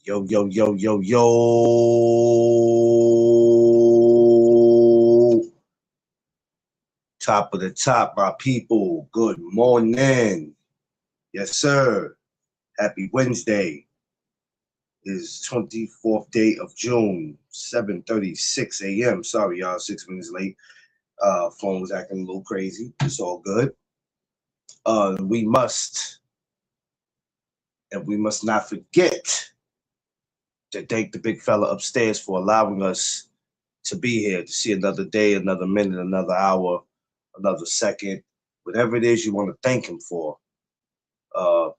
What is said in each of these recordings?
Yo, yo, yo, yo, yo. Top of the top, my people. Good morning. Yes, sir. Happy Wednesday. It is 24th day of June, 7:36 a.m. Sorry, y'all, 6 minutes late. Phone was acting a little crazy. It's all good. We must not forget to thank the big fella upstairs for allowing us to be here to see another day, another minute, another hour, another second, whatever it is you want to thank him for.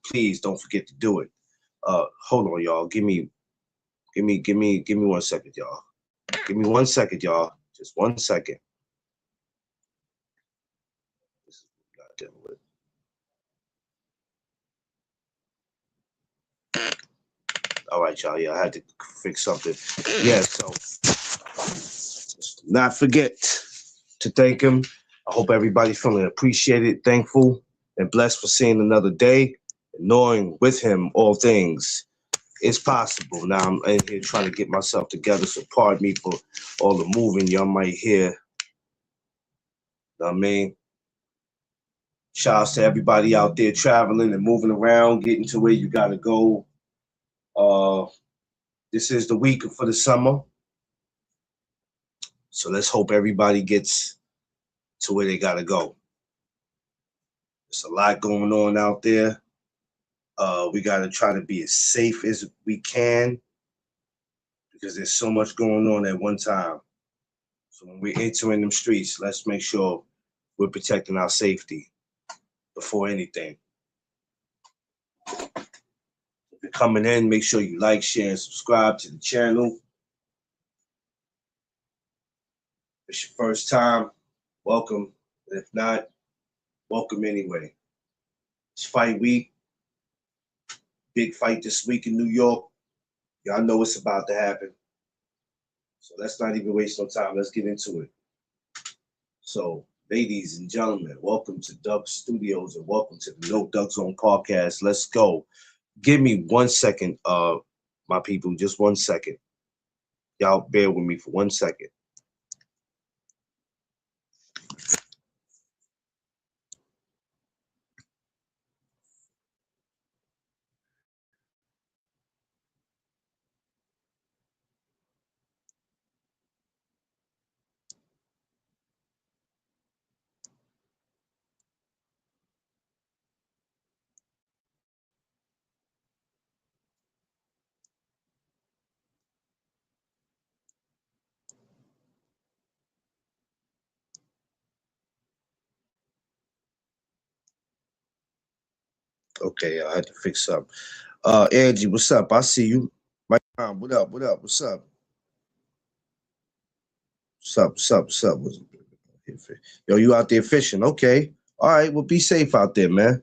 Please don't forget to do it. Hold on, y'all. Give me 1 second, y'all. Give me 1 second, y'all. Just 1 second. This is what we got dealing with. All right, y'all. Yeah, I had to fix something. Yeah, so not forget to thank him. I hope everybody's feeling appreciated, thankful, and blessed for seeing another day, and knowing with him all things is possible. Now I'm in here trying to get myself together, so pardon me for all the moving y'all might hear. Know what I mean? Shouts to everybody out there traveling and moving around, getting to where you gotta go. This is the week for the summer. So let's hope everybody gets to where they gotta go. There's a lot going on out there. We gotta try to be as safe as we can because there's so much going on at one time. So when we're entering them streets, let's make sure we're protecting our safety before anything. If you're coming in, make sure you like, share, and subscribe to the channel. If it's your first time, welcome. And if not, welcome anyway. It's fight week. Big fight this week in New York. Y'all know it's about to happen. So let's not even waste no time. Let's get into it. So, ladies and gentlemen, welcome to Doug Studios and welcome to the No Doug Zone podcast. Let's go. Give me 1 second, my people, just 1 second. Y'all bear with me for 1 second. Okay, I had to fix something. Angie, what's up? I see you. Mike, what up? What up? What's up? What's up? What's up? What's up? Yo, you out there fishing? Okay. All right. Well, be safe out there, man.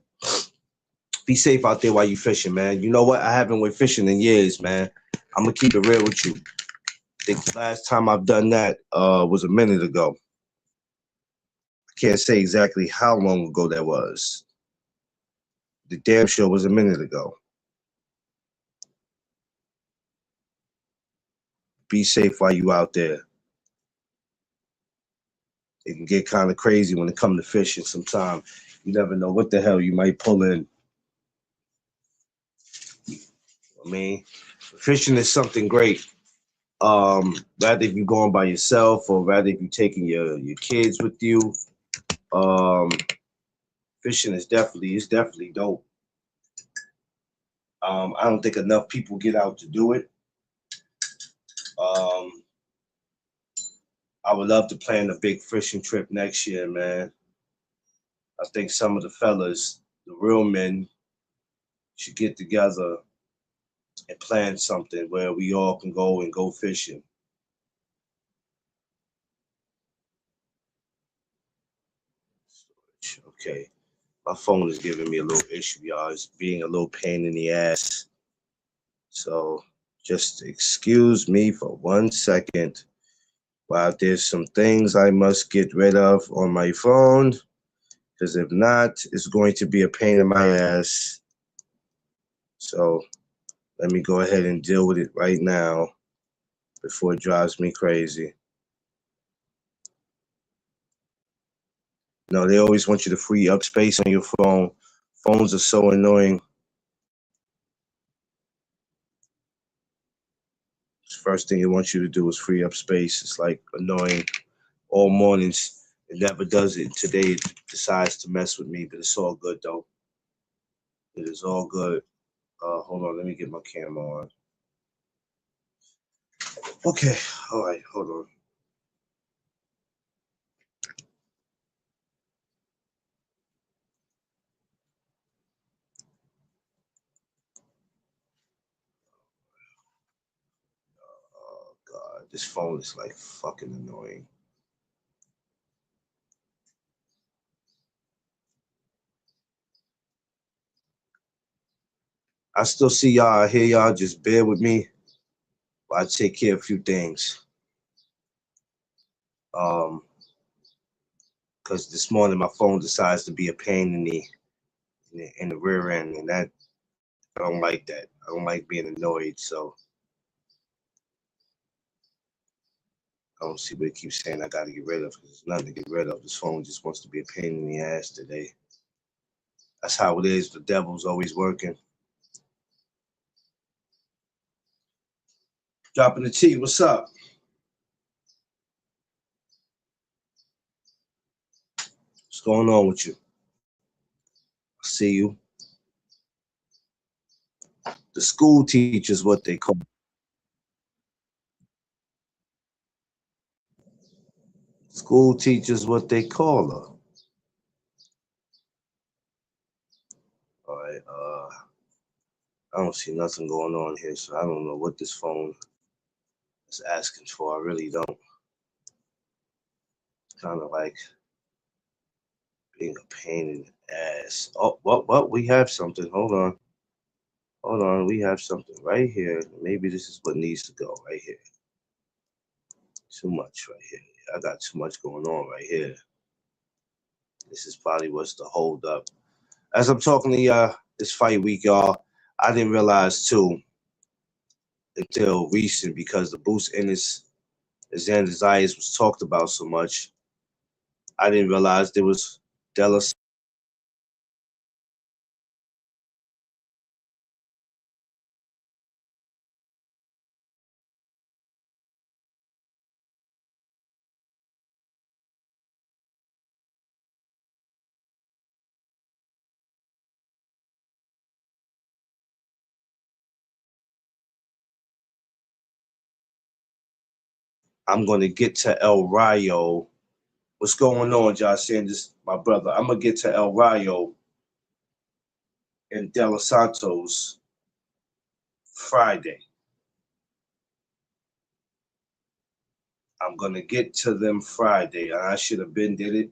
Be safe out there while you fishing, man. You know what? I haven't went fishing in years, man. I'm gonna keep it real with you. I think the last time I've done that was a minute ago. I can't say exactly how long ago that was. The damn sure was a minute ago. Be safe while you out there. It can get kind of crazy when it comes to fishing sometimes. You never know what the hell you might pull in. I mean, fishing is something great. Rather if you're going by yourself or rather if you're taking your kids with you. Fishing is definitely dope. I don't think enough people get out to do it. I would love to plan a big fishing trip next year, man. I think some of the fellas, the real men, should get together and plan something where we all can go fishing. Okay. My phone is giving me a little issue, y'all. It's being a little pain in the ass. So just excuse me for 1 second while there's some things I must get rid of on my phone. Because if not, it's going to be a pain in my ass. So Let me go ahead and deal with it right now before it drives me crazy. No, they always want you to free up space on your phone. Phones are so annoying. First thing it wants you to do is free up space. It's like annoying. All mornings, it never does it. Today it decides to mess with me, but it's all good though. It is all good. Hold on, let me get my camera on. Okay, all right, hold on. Oh God, this phone is like fucking annoying. I still see y'all, I hear y'all, just bear with me while I take care of a few things. Because this morning my phone decides to be a pain in the rear end, and that I don't like that. I don't like being annoyed, so I don't see what it keeps saying I gotta get rid of, because there's nothing to get rid of. This phone just wants to be a pain in the ass today. That's how it is. The devil's always working. Dropping the T, what's up? What's going on with you? I see you. The school teacher's what they call. School teacher's what they call her. All right, I don't see nothing going on here, so I don't know what this phone is asking for. I really don't. It's kind of like being a pain in the ass. Oh, well, we have something. Hold on. We have something right here. Maybe this is what needs to go right here. Too much right here. I got too much going on right here. This is probably what's the hold up. As I'm talking to y'all this fight week, y'all, I didn't realize too until recent, because the Boost Ennis Xander Zayas was talked about so much. I didn't realize there was Della. I'm gonna get to El Rayo. What's going on, Josh Sanders, my brother? I'm gonna get to El Rayo and De Los Santos Friday. I'm gonna get to them Friday. I should have been did it,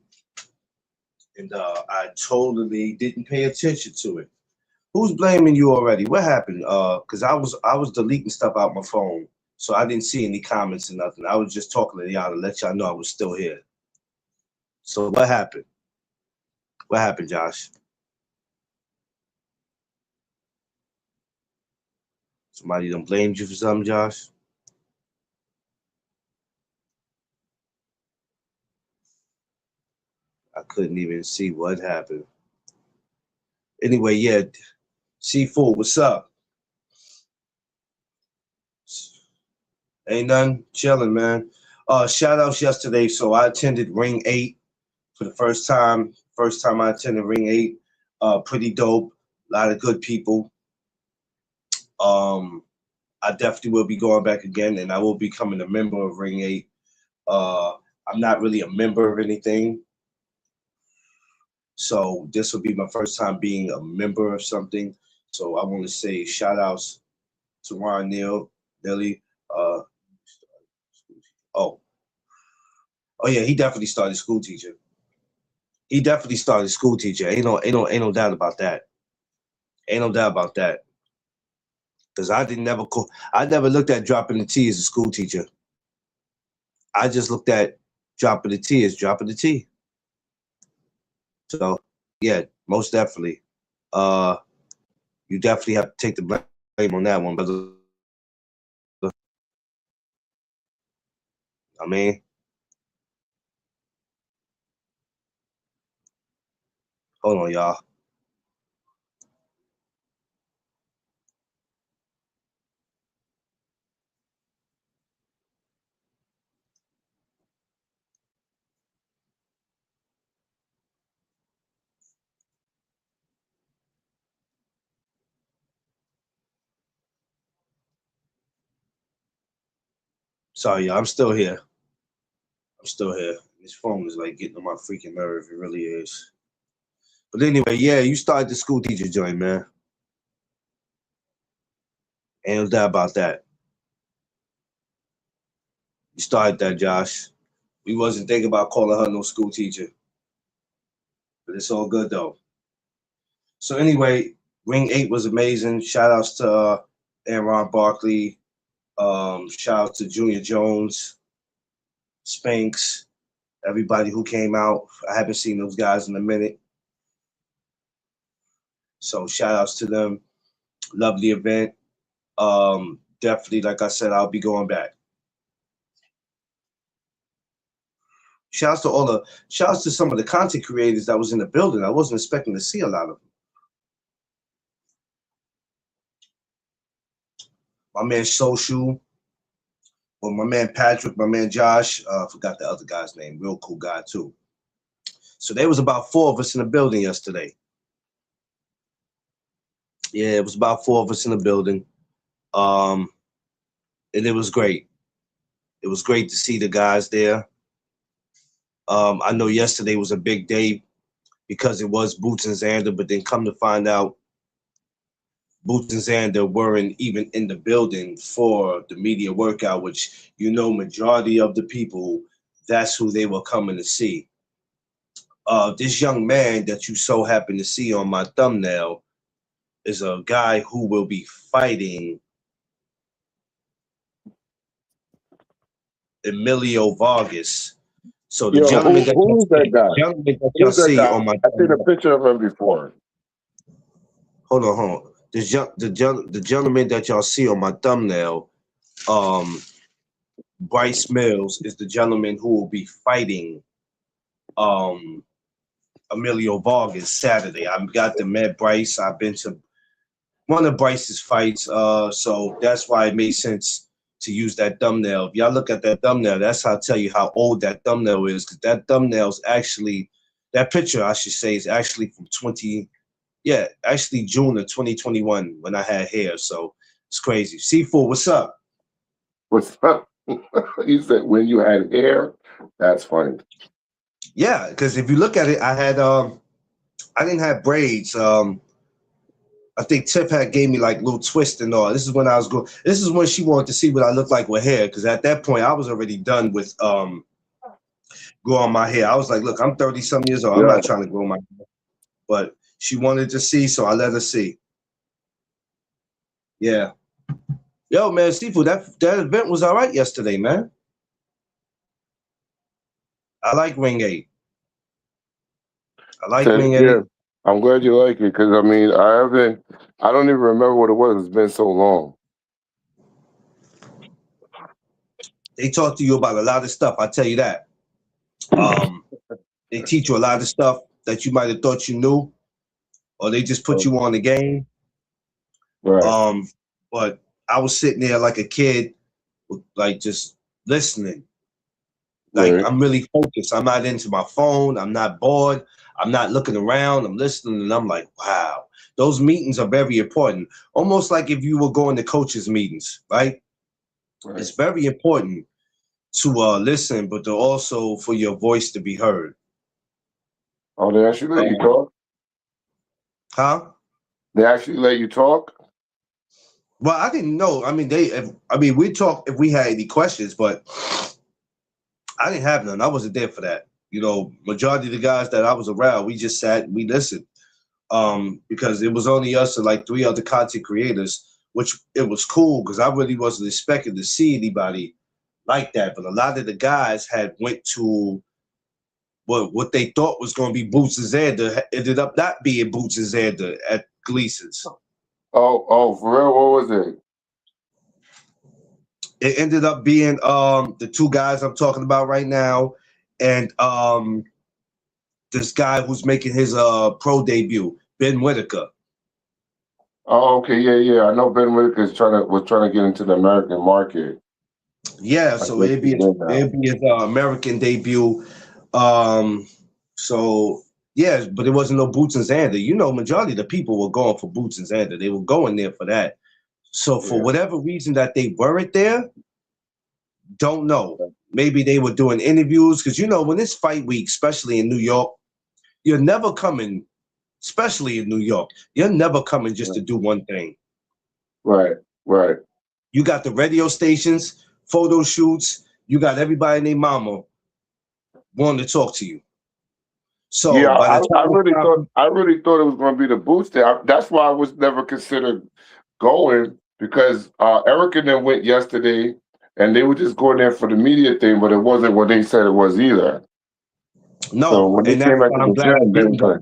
and I totally didn't pay attention to it. Who's blaming you already? What happened? Because I was deleting stuff out my phone, so I didn't see any comments or nothing. I was just talking to y'all to let y'all know I was still here. So what happened? What happened, Josh? Somebody done blamed you for something, Josh? I couldn't even see what happened. Anyway, yeah, C4, what's up? Ain't nothing, chilling, man. Shout outs yesterday. So I attended Ring 8 for the first time. First time I attended Ring 8. Pretty dope. A lot of good people. I definitely will be going back again, and I will be becoming a member of Ring 8. I'm not really a member of anything, so this will be my first time being a member of something. So I want to say shout outs to Ron Neal, Nelly. Oh, oh yeah, he definitely started school teacher. He definitely started school teacher. Ain't no doubt about that. Ain't no doubt about that. Because I never looked at dropping the T as a school teacher. I just looked at dropping the T as dropping the T. So yeah, most definitely. You definitely have to take the blame on that one, brother. I mean, hold on, y'all. Sorry, y'all. I'm still here. I'm still here. This phone is like getting on my freaking nerve. It really is. But anyway, yeah, you started the school teacher joint, man. Ain't no doubt about that. You started that, Josh. We wasn't thinking about calling her no school teacher. But it's all good though. So anyway, Ring 8 was amazing. Shout outs to Aaron Barkley. Shout out to Junior Jones, Spanks, everybody who came out. I haven't seen those guys in a minute. So shout outs to them. Lovely event. Definitely, like I said, I'll be going back. Shouts to some of the content creators that was in the building. I wasn't expecting to see a lot of them. My man Social, or my man Patrick, my man Josh, forgot the other guy's name, real cool guy too. So there was about 4 of us in the building yesterday. Yeah, it was about 4 of us in the building. And it was great. It was great to see the guys there. I know yesterday was a big day because it was Boots and Xander, but then come to find out, Boots and Xander weren't even in the building for the media workout, which majority of the people, that's who they were coming to see. This young man that you so happen to see on my thumbnail is a guy who will be fighting Emilio Vargas. So the gentleman who's that guy? Y'all see on my I've seen a picture of him before. Hold on. The gentleman that y'all see on my thumbnail, Bryce Mills, is the gentleman who will be fighting Emilio Vargas Saturday. I've got to met Bryce. I've been to one of Bryce's fights, so that's why it made sense to use that thumbnail. If y'all look at that thumbnail, that's how I tell you how old that thumbnail is, because that thumbnail's actually, that picture I should say, is actually from June of 2021 when I had hair. So it's crazy. C4, what's up? What's up? You said when you had hair? That's funny. Yeah, because if you look at it, I didn't have braids. I think Tip had gave me like little twists and all. This is when she wanted to see what I looked like with hair, because at that point I was already done with growing my hair. I was like, look, I'm 30-some years old. I'm not trying to grow my hair. But she wanted to see, so I let her see. Yeah. Yo, man, Seafood, that event was all right yesterday, man. I like Ring 8. Ring 8. Yeah, I'm glad you like it, because I mean, I don't even remember what it was. It's been so long. They talk to you about a lot of stuff, I tell you that. They teach you a lot of stuff that you might have thought you knew, or they just put you on the game. Right. But I was sitting there like a kid, like just listening. Like I'm really focused. I'm not into my phone. I'm not bored. I'm not looking around. I'm listening, and I'm like, wow, those meetings are very important. Almost like if you were going to coaches' meetings, right? It's very important to listen, but to also for your voice to be heard. Oh, they actually let you talk? Huh? They actually let you talk? Well, I didn't know. I mean, we talk if we had any questions, but I didn't have none. I wasn't there for that. Majority of the guys that I was around, we just sat, we listened. Because it was only us and like 3 other content creators, which it was cool because I really wasn't expecting to see anybody like that. But a lot of the guys had went to what they thought was going to be Boots and Xander, ended up not being Boots and Xander at Gleason's. Oh, for real? What was it? It ended up being the two guys I'm talking about right now, and this guy who's making his pro debut, Ben Whitaker. Oh, okay, yeah. I know Ben Whitaker was trying to get into the American market. Yeah, I so guess he did now. it'd be his American debut. Um, so yeah, but it wasn't no Boots and Xander. You know, majority of the people were going for Boots and Xander. They were going there for that. So for Yeah. whatever reason that they weren't there, don't know. Maybe they were doing interviews because you know when it's fight week, especially in New York, you're never coming. Especially in New York, you're never coming just to do one thing. Right, right. You got the radio stations, photo shoots. You got everybody and their mama wanting to talk to you. Yeah, So by the time it's time, I really thought it was going to be the boost there. That's why I was never considered going because Eric and them went yesterday, and they were just going there for the media thing, but it wasn't what they said it was either. So no, when they and that's came back why to I'm the glad I gym, they didn't was go like,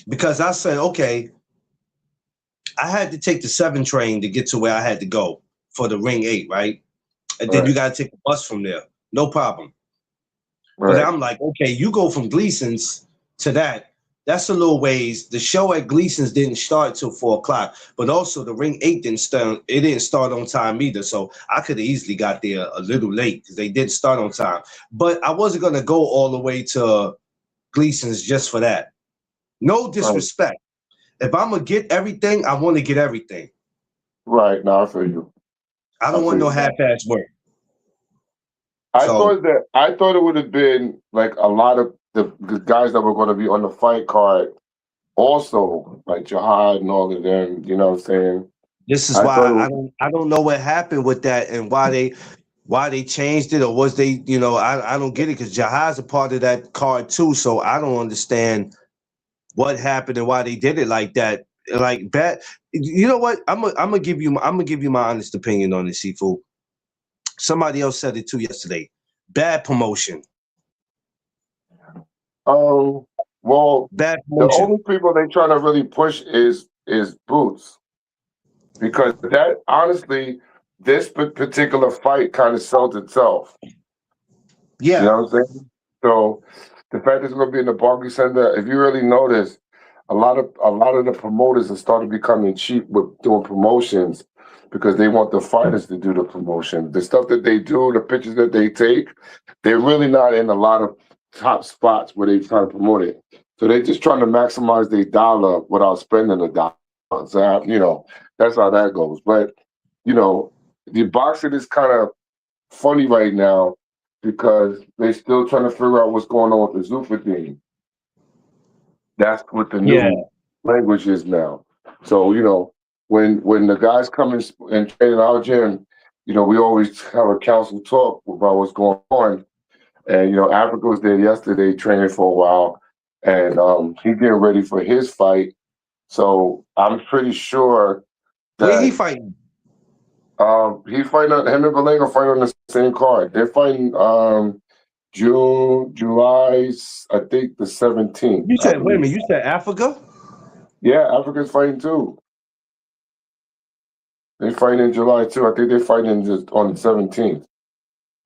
because I said, okay, I had to take the 7 train to get to where I had to go for the Ring 8, right? And then you right, got to take a bus from there, no problem. But right, I'm like, okay, you go from Gleason's to that. That's a little ways. The show at Gleason's didn't start till 4 o'clock, but also the Ring 8 didn't start. It didn't start on time either, so I could have easily got there a little late because they didn't start on time. But I wasn't gonna go all the way to Gleason's just for that. No right, disrespect. If I'm gonna get everything, I want to get everything. right. Now I feel you. I I don't want feel no you now. half-ass work. So I thought it would have been like a lot of the guys that were going to be on the fight card also, like Jihad and all of them. You know what I'm saying? this is I why thought it was I don't know what happened with that and why they changed it or was they I don't get it because Jahaz's a part of that card too, so I don't understand what happened and why they did it like that. Like bad, you know what? I'm gonna give you my honest opinion on this, Sifu. Somebody else said it too yesterday. Bad promotion. um. Well, Bad the promotion. only people they trying to really push is Boots because that honestly, this particular fight kind of sells itself. You Yeah. know what I'm saying? So the fact it's going to be in the Barclays Center, if you really notice, a lot of the promoters have started becoming cheap with doing promotions because they want the fighters to do the promotion. The stuff that they do, the pictures that they take, they're really not in a lot of top spots where they try to promote it. So they're just trying to maximize their dollar without spending a dollar. So that's how that goes. But you know, the boxing is kind of funny right now because they're still trying to figure out what's going on with the Zuffa thing. That's what the Yeah. new language is now. So when the guys come in and train in our gym, we always have a council talk about what's going on. And Africa was there yesterday training for a while, and he's getting ready for his fight. So I'm pretty sure Where he that fighting? he fighting him and Valenga fighting on the same card. They're fighting July, I think the 17th, You I said, wait a believe. minute, you said Africa? Yeah, Africa's fighting too. They fight in July too. I think they're fighting just on the 17th,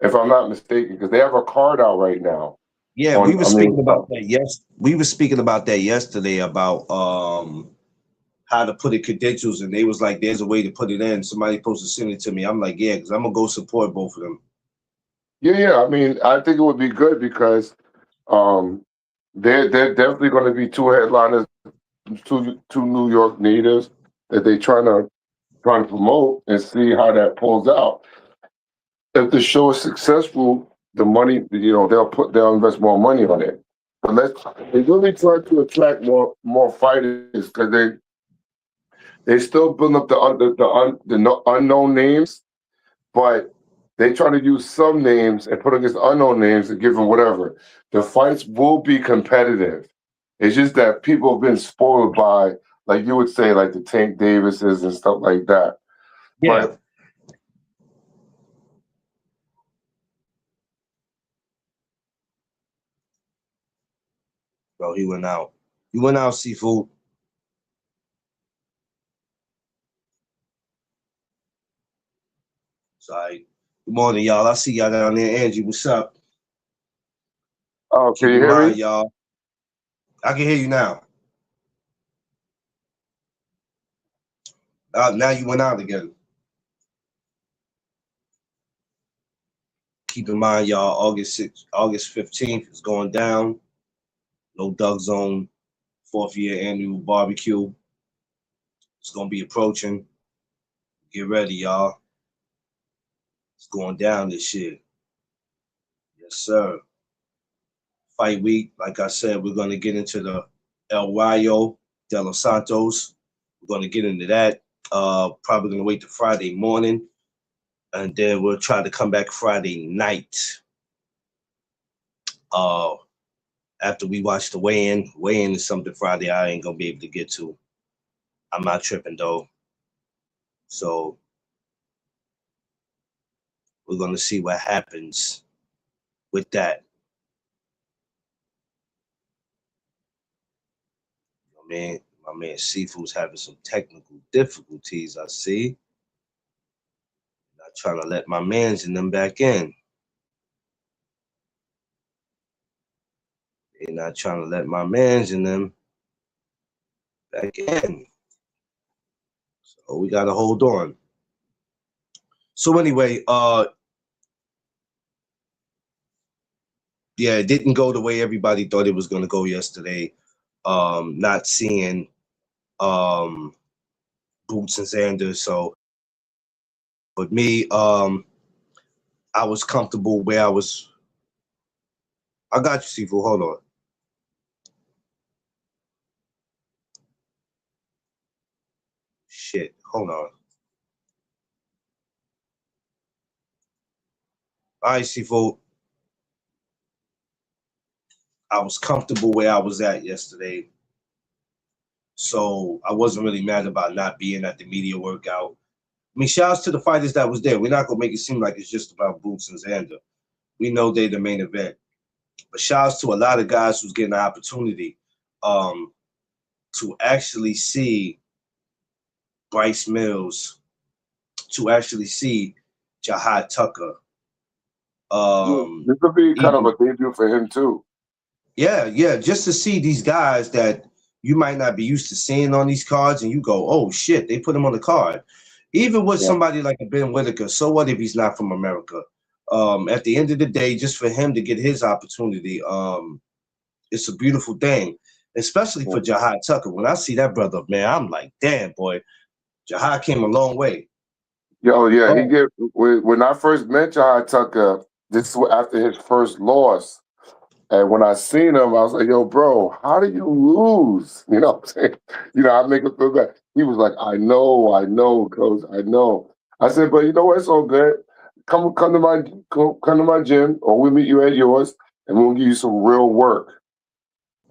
if I'm not mistaken, because they have a card out right now. Yeah, we were speaking about that. Yes, we were speaking about that yesterday about how to put in credentials, and they was like, "There's a way to put it in." Somebody supposed to send it to me. I'm like, "Yeah," because I'm gonna go support both of them. yeah. I mean, I think it would be good because um, they're definitely going to be two headliners, two New York natives that they trying to promote and see how that pulls out. If the show is successful, the money, they'll invest more money on it. But they really try to attract more fighters because they still build up unknown names, but they try to use some names and put against unknown names and give them whatever. The fights will be competitive. It's just that people have been spoiled by, like you would say, like the Tank Davises and stuff like that. Yeah, But bro, he went out. You went out, seafood. Sorry. Good morning, y'all. I see y'all down there. Angie, what's up? Oh, can Keep you in hear mind, me? y'all. I can hear you now. Now you went out again. Keep in mind, y'all, August 15th is going down. No Doug Zone 4th year annual barbecue. It's gonna be approaching. Get ready, y'all. It's going down this year. Yes, sir. Fight week, like I said, we're gonna get into the El Rayo de los Santos. We're gonna get into that. Probably gonna wait till Friday morning, and then we'll try to come back Friday night. After we watch the weigh-in. Weigh-in is something Friday I ain't gonna be able to get to. I'm not tripping though. So we're gonna see what happens with that. My man Seafood's having some technical difficulties, I see. Not trying to let my mans in them back in. They're not trying to let my mans in them back in. So we gotta hold on. So anyway, yeah, it didn't go the way everybody thought it was gonna go yesterday. Not seeing Boots and Xander. So but me, I was comfortable where I was. I got you, Seafood. Hold on. Shit, hold on. All right, Seafood. I was comfortable where I was at yesterday. So I wasn't really mad about not being at the media workout. I mean, shouts to the fighters that was there. We're not gonna make it seem like it's just about Boots and Xander. We know they're the main event. But shouts to a lot of guys who's getting the opportunity to actually see Bryce Mills, to actually see Jahad Tucker. This could be kind of Even a debut for him too. yeah, just to see these guys that you might not be used to seeing on these cards, and you go, oh shit, they put him on the card. Even with Yeah. somebody like a Ben Whitaker, so what if he's not from America? At the end of the day, just for him to get his opportunity, it's a beautiful thing, especially for Jahad Tucker. When I see that brother, man, I'm like, damn, boy, Jahad came a long way. Yo, yeah, Oh. he get when I first met Jahad Tucker, this was after his first loss. And when I seen him, I was like, yo, bro, how do you lose? You know what I'm saying? You know, I make him feel bad. He was like, I know, coach, I know. I said, but you know what? It's all good. Come to my gym, or we'll meet you at yours, and we'll give you some real work.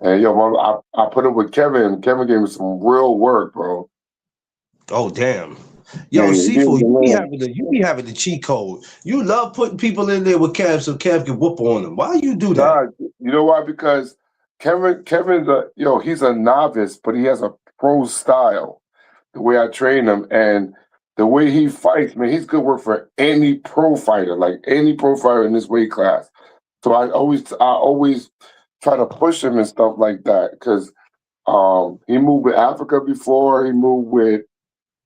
And yo, I put him with Kevin. Kevin gave me some real work, bro. Oh, damn. Yeah, Yo, yeah, he was Seafood, the man. you be having the cheat code. You love putting people in there with Kev so Kev can whoop on them. Why you do that? Nah, you know why? Because Kevin's he's a novice, but he has a pro style. The way I train him and the way he fights, man, he's good work for any pro fighter, like any pro fighter in this weight class. So I always try to push him and stuff like that because he moved with Africa before. He moved with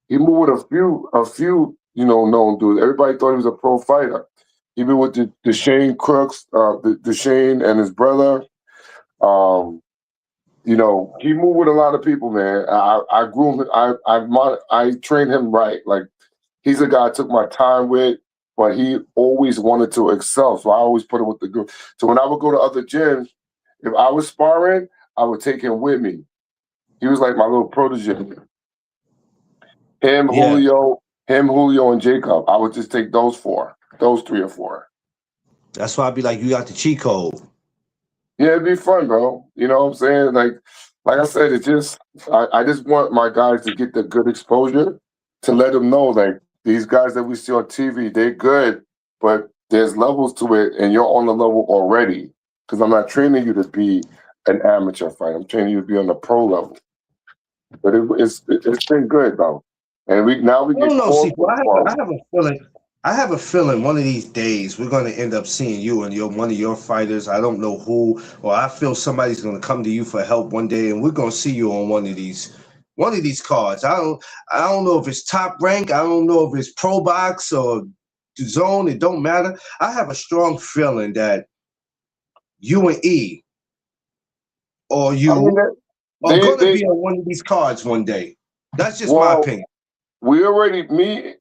a few known dudes. Everybody thought he was a pro fighter. He been with the Deshane Crooks, Deshane and his brother. He moved with a lot of people, man. I grew him. I trained him right. Like he's a guy I took my time with, but he always wanted to excel. So I always put him with the group. So when I would go to other gyms, if I was sparring, I would take him with me. He was like my little protege. Him, Yeah. Julio, and Jacob. I would just take those three or four. That's why I'd be like, you got the cheat code. Yeah, it'd be fun, bro. You know what I'm saying? Like I said, I just want my guys to get the good exposure to let them know, like these guys that we see on TV, they're good, but there's levels to it, and you're on the level already. Because I'm not training you to be an amateur fighter. I'm training you to be on the pro level. But it's been good though, and we I get don't know, called Seafood. for sparring. I have a feeling. I have a feeling one of these days we're gonna end up seeing you and one of your fighters. I don't know who, or I feel somebody's gonna come to you for help one day, and we're gonna see you on one of these cards. I don't know if it's Top Rank. I don't know if it's Pro Box or Zone. It don't matter. I have a strong feeling that you and E or I mean, you are gonna they be on one of these cards one day. That's just my well, opinion. we already,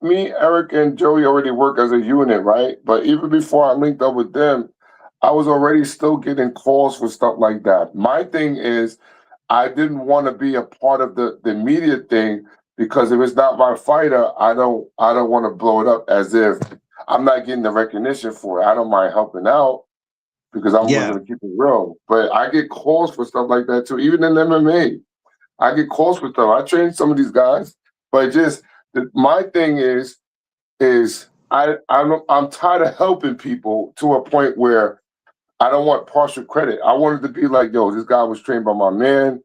Eric, and Joey already work as a unit, right? But even before I linked up with them, I was already still getting calls for stuff like that. My thing is, I didn't want to be a part of the media thing because if it's not my fighter, I don't want to blow it up as if I'm not getting the recognition for it. I don't mind helping out because I'm always Yeah, gonna keep it real. But I get calls for stuff like that too, even in MMA. I get calls for stuff. I train some of these guys, but just my thing is I'm tired of helping people to a point where I don't want partial credit. I wanted to be like, yo, this guy was trained by my man,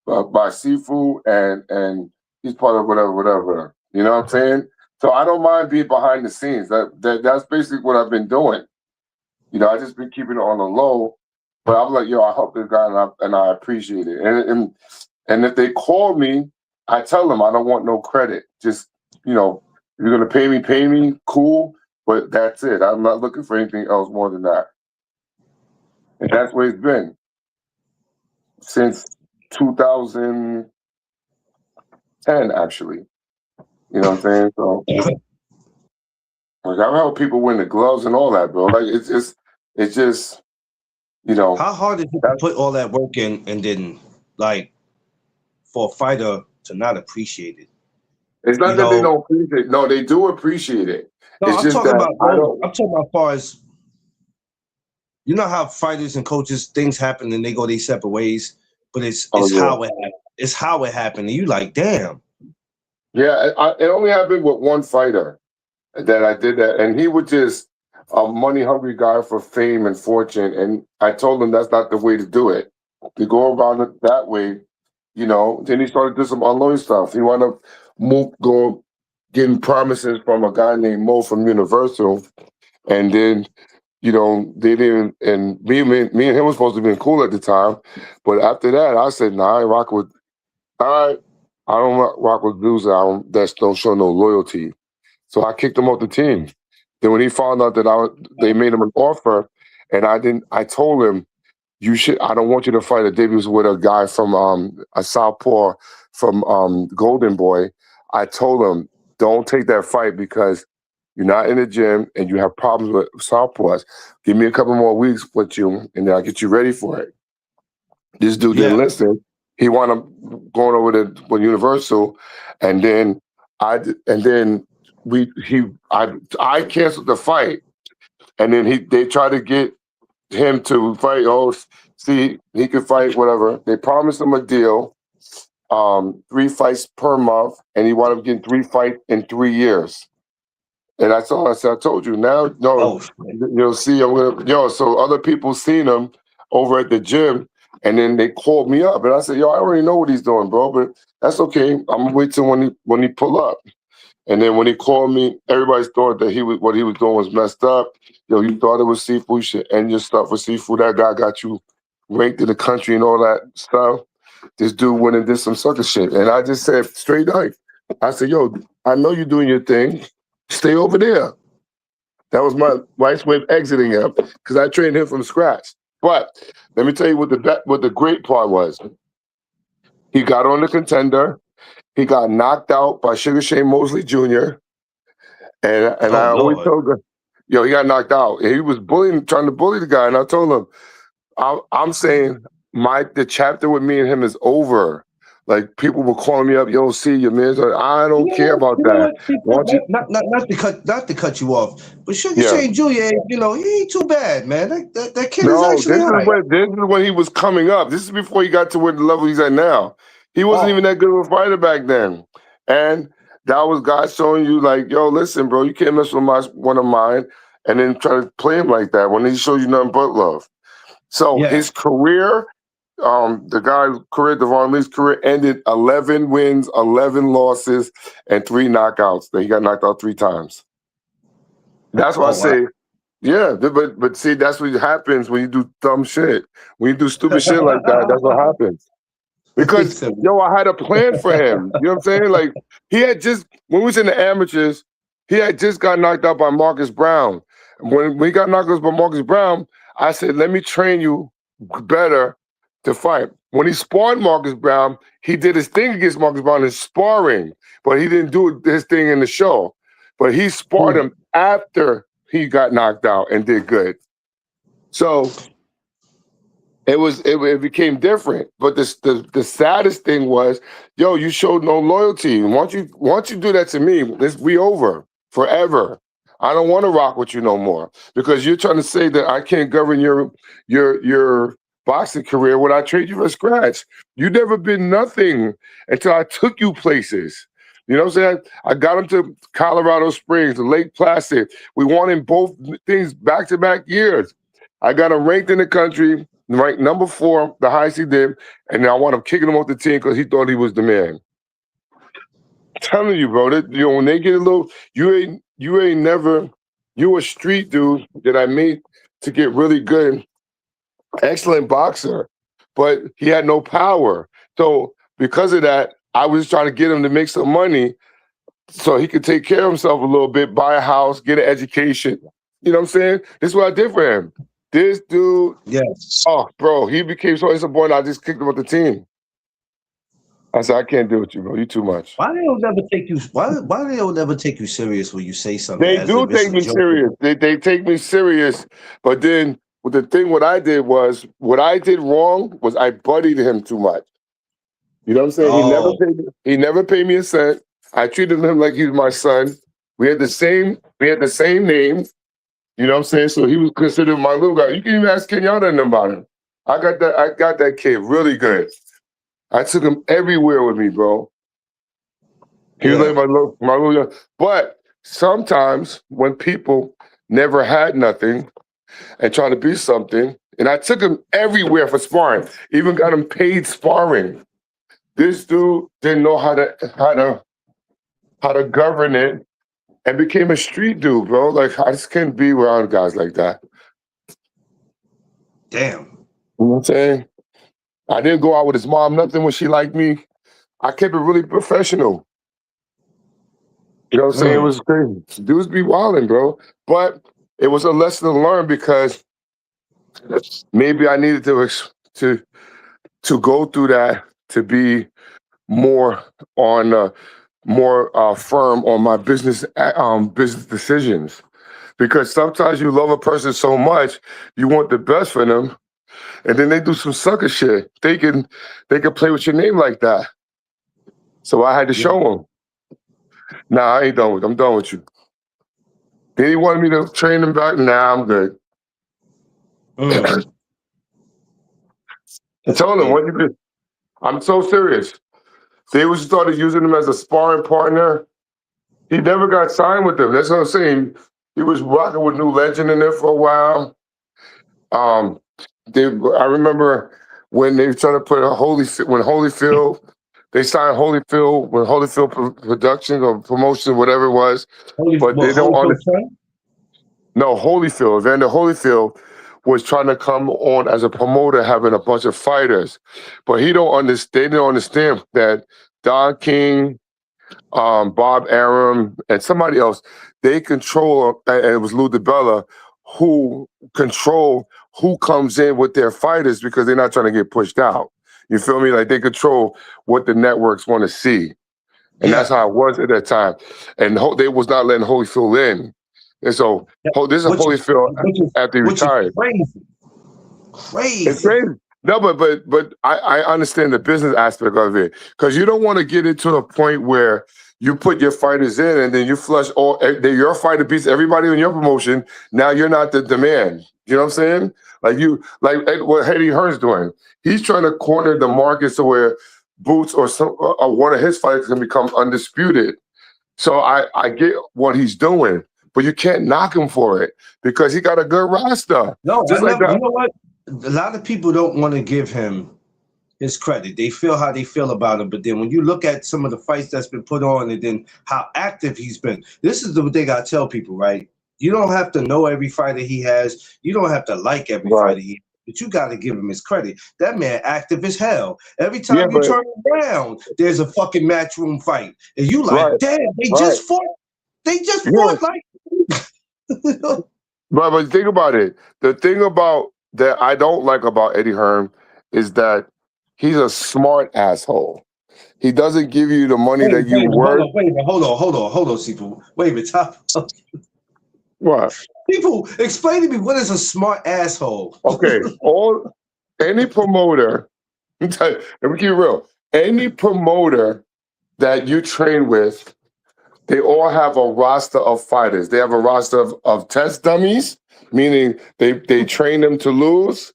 by Sifu, and he's part of whatever, whatever. You know what I'm saying? So I don't mind being behind the scenes. That's basically what I've been doing. You know, I just been keeping it on the low. But I'm like, yo, I help this guy and I appreciate it. And if they call me, I tell them I don't want no credit. Just, you know, if you're gonna pay me, cool. But that's it. I'm not looking for anything else more than that. And that's where it's been since 2010, actually. You know what I'm saying? So like I've helped people win the gloves and all that, bro. Like it's just, you know, how hard is it to that, put all that work in and then like for a fighter to not appreciate it? it's You not that they know, don't appreciate it. No, they do appreciate it. no, It's I'm just talking that about I both. don't. I'm talking about as far as you know how fighters and coaches things happen and they go their separate ways, but Oh it's yeah. how it happened. It's how it happened. And you like, damn. Yeah, it only happened with one fighter that I did that, and he was just a money hungry guy for fame and fortune. And I told him that's not the way to do it. To go around it that way, you know. Then he started doing some unloyal stuff. He wound up going getting promises from a guy named Mo from Universal, and then you know they didn't. And me and him was supposed to be cool at the time, but after that, I said, "Nah, I ain't rock with. All right, I don't rock with dudes that don't show no loyalty." So I kicked him off the team. Then when he found out that they made him an offer, and I didn't, I told him, "You should. I don't want you to fight a debut with a guy from a southpaw from Golden Boy." I told him, "Don't take that fight because you're not in the gym and you have problems with southpaws. Give me a couple more weeks with you, and then I'll get you ready for it." This dude didn't Yeah, listen. He wound up going over to Universal, and then and then I canceled the fight, and then they tried to get him to fight. Oh, see, he could fight whatever. They promised him a deal, 3 fights per month, and he wound up getting 3 fights in 3 years. And that's all I said. I told you now. No, oh shit. you'll see. I'm gonna So other people seen him over at the gym, and then they called me up, and I said, "Yo, I already know what he's doing, bro. But that's okay. I'm gonna wait till when he pull up." And then when he called me, everybody thought that what he was doing was messed up. Yo, you thought it was seafood. You should end your stuff with seafood. That guy got you ranked in the country and all that stuff. This dude went and did some sucker shit. And I just said straight up, I said, yo, I know you're doing your thing. Stay over there. That was my wife's way of exiting him because I trained him from scratch. But let me tell you what the great part was. He got on the Contender. He got knocked out by Sugar Shane Mosley Jr. And Oh I always Lord. told him, yo, he got knocked out. And he was trying to bully the guy. And I told him, I'm saying the chapter with me and him is over. Like people were calling me up, yo, see your man. I don't care about You know that. what? Why don't you? Not to cut you off, but Sugar Yeah. Shane Jr. He ain't too bad, man. That kid is No, actually alright. this is when he was coming up. This is before he got to where the level he's at now. He wasn't even Oh that good of a fighter back then. And that was God showing you, like, yo, listen, bro, you can't mess with one of mine and then try to play him like that when he showed you nothing but love. So yeah, his career, the guy's career, Devon Lee's career, ended 11 wins, 11 losses, and 3 knockouts. He got knocked out 3 times. That's why I Oh wow. say, yeah, but see, that's what happens when you do dumb shit. When you do stupid shit like that, that's what happens. He Because said, yo, I had a plan for him. You know what I'm saying? Like he had just when we was in the amateurs, he had just got knocked out by Marcus Brown. When he got knocked out by Marcus Brown, I said, "Let me train you better to fight." When he sparred Marcus Brown, he did his thing against Marcus Brown in sparring, but he didn't do his thing in the show. But he sparred him after he got knocked out and did good. So it became different. But the saddest thing was, yo, you showed no loyalty. And once you do that to me, we over forever. I don't want to rock with you no more because you're trying to say that I can't govern your boxing career when I trade you for scratch. You never been nothing until I took you places. You know what I'm saying? I got him to Colorado Springs, Lake Placid. We won in both things back to back years. I got him ranked in the country, ranked number 4, the highest he did, and I want him kicking him off the team because he thought he was the man. I'm telling you, bro, that, when they get a little, you ain't never, you a street dude that I made to get really good, excellent boxer, but he had no power. So because of that, I was trying to get him to make some money so he could take care of himself a little bit, buy a house, get an education. You know what I'm saying? This is what I did for him. This dude, yes. oh, bro, he became so disappointed. I just kicked him off the team. I said, I can't deal with you, bro. You too much. Why they don't never take you? Why they don't never take you serious when you say something They as do if it's take a me joke? serious. They take me serious. But then the thing what I did wrong was I buddied him too much. You know what I'm saying? Oh, He never paid me a cent. I treated him like he was my son. We had the same name. You know what I'm saying? So he was considered my little guy. You can even ask Kenyatta and them about him. I got that kid really good. I took him everywhere with me, bro. He was yeah. like my little young. But sometimes when people never had nothing and try to be something, and I took him everywhere for sparring, even got him paid sparring. This dude didn't know how to govern it and became a street dude, bro. Like I just can't be around guys like that. Damn. You know what I'm saying? I didn't go out with his mom, nothing when she liked me. I kept it really professional. You know what I'm saying? It Mm. was crazy. Dudes be wilding, bro. But it was a lesson to learn because maybe I needed to go through that to be more on more firm on my business decisions. Because sometimes you love a person so much, you want the best for them, and then they do some sucker shit. They can play with your name like that. So I had to Yeah. show them. Nah, I ain't done with. I'm done with you. Then he wanted me to train him back. Nah, I'm good. Mm. I That's told him crazy. what you did. I'm so serious. They was started using him as a sparring partner. He never got signed with them. That's what I'm saying. He was rocking with New Legend in there for a while. Um, I remember when they were trying to put Holyfield, they signed Holyfield when Productions or Promotion, whatever it was, but they don't Holyfield understand. son? No, Holyfield, Evander Holyfield was trying to come on as a promoter, having a bunch of fighters, but he don't understand. They don't understand that Don King, Bob Arum, and somebody else, they control, and it was Lou DiBella, who control who comes in with their fighters because they're not trying to get pushed out. You feel me? Like they control what the networks want to see. And that's Yeah. how it was at that time. And they was not letting Holyfield in. And so this is Which is Holyfield which is after he which is retired. crazy. It's Crazy. crazy. No, but I understand the business aspect of it because you don't want to get into a point where you put your fighters in and then you flush your fighter beats everybody in your promotion. Now you're not the demand. You know what I'm saying? Like what Eddie Hearn's doing. He's trying to corner the market so where Boots or one of his fighters can become undisputed. So I get what he's doing, but you can't knock him for it because he got a good roster. No, I Just like never. You that. know what? A lot of people don't want to give him his credit. They feel how they feel about him, but then when you look at some of the fights that's been put on, and then how active he's been, this is the thing I tell people, right? You don't have to know every fighter he has. You don't have to like every Right. fighter he has. But you got to give him his credit. That man active as hell. Every Yeah, time you but turn around, there's a fucking matchroom fight. And you like, right, damn, they right. just fought. They just Yes. fought like But think about it. The thing about that I don't like about Eddie Hearn is that he's a smart asshole. He doesn't give you the money Wait, that you wait, worth. hold on, People. Wait a minute, top. What? People, explain to me what is a smart asshole. Okay. Any promoter, let me keep it real. Any promoter that you train with, they all have a roster of fighters. They have a roster of test dummies, meaning they train them to lose,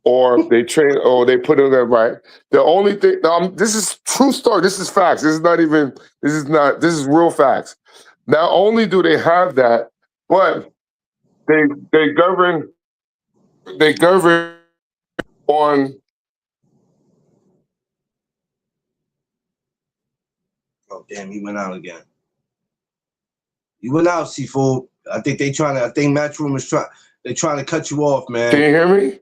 or they put them there right. The only thing, this is true story. This is facts. This is real facts. Not only do they have that, but they govern on. Oh damn, he went out again. He went out, Seafood. I think Matchroom is trying to cut you off, man. Can you hear me?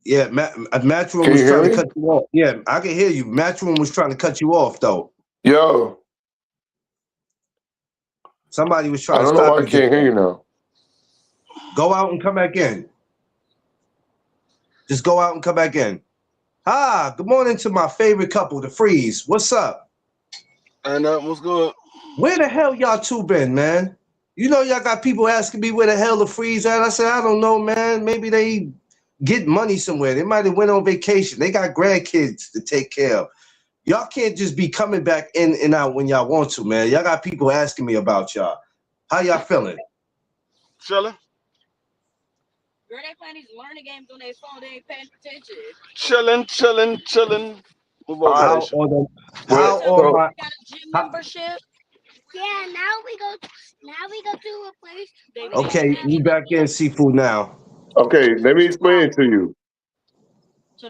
Yeah, Matchroom Can was you trying hear to me? cut you off. Yeah, I can hear you. Matchroom was trying to cut you off, though. Yo, Somebody was I trying to don't know stop why I you. can't hear you now. Go out and come back in. Just go out and come back in. Good morning to my favorite couple, the Freeze. What's up? And what's good? Where the hell y'all two been, man? You know y'all got people asking me where the hell the Freeze at. I said, I don't know, man. Maybe they get money somewhere. They might have went on vacation. They got grandkids to take care of. Y'all can't just be coming back in and out when y'all want to, man. Y'all got people asking me about y'all. How y'all feeling? Chilling. Girl, they playing these learning games on their phone. They ain't paying attention. Chilling. What about All right. that? Well, How You are got a gym how, membership? Yeah, now we go to a place. They okay, paying you back in Seafood now. okay, let me explain it to you.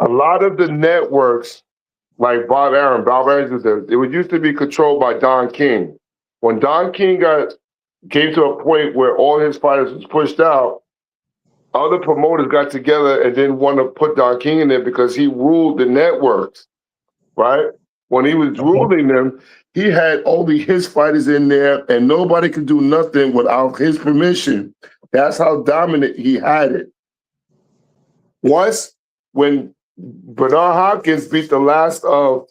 A lot of the networks, like Bob Aaron is there. It used to be controlled by Don King. When Don King came to a point where all his fighters was pushed out, other promoters got together and didn't want to put Don King in there because he ruled the networks, right? When he was ruling them, he had only his fighters in there and nobody could do nothing without his permission. That's how dominant he had it. When Bernard Hopkins beat the last of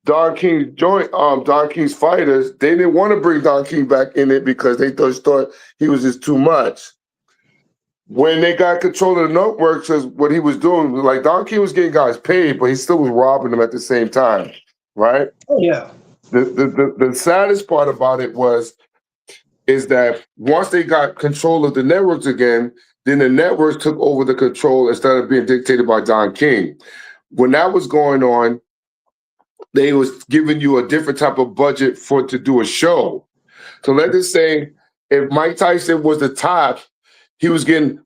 Don King's fighters, they didn't want to bring Don King back in it because they thought he was just too much. When they got control of the networks, what he was doing, like Don King was getting guys paid, but he still was robbing them at the same time, right? Oh yeah. The saddest part about it is that once they got control of the networks again, then the networks took over the control instead of being dictated by Don King. When that was going on, they was giving you a different type of budget to do a show. So let's just say if Mike Tyson was the top,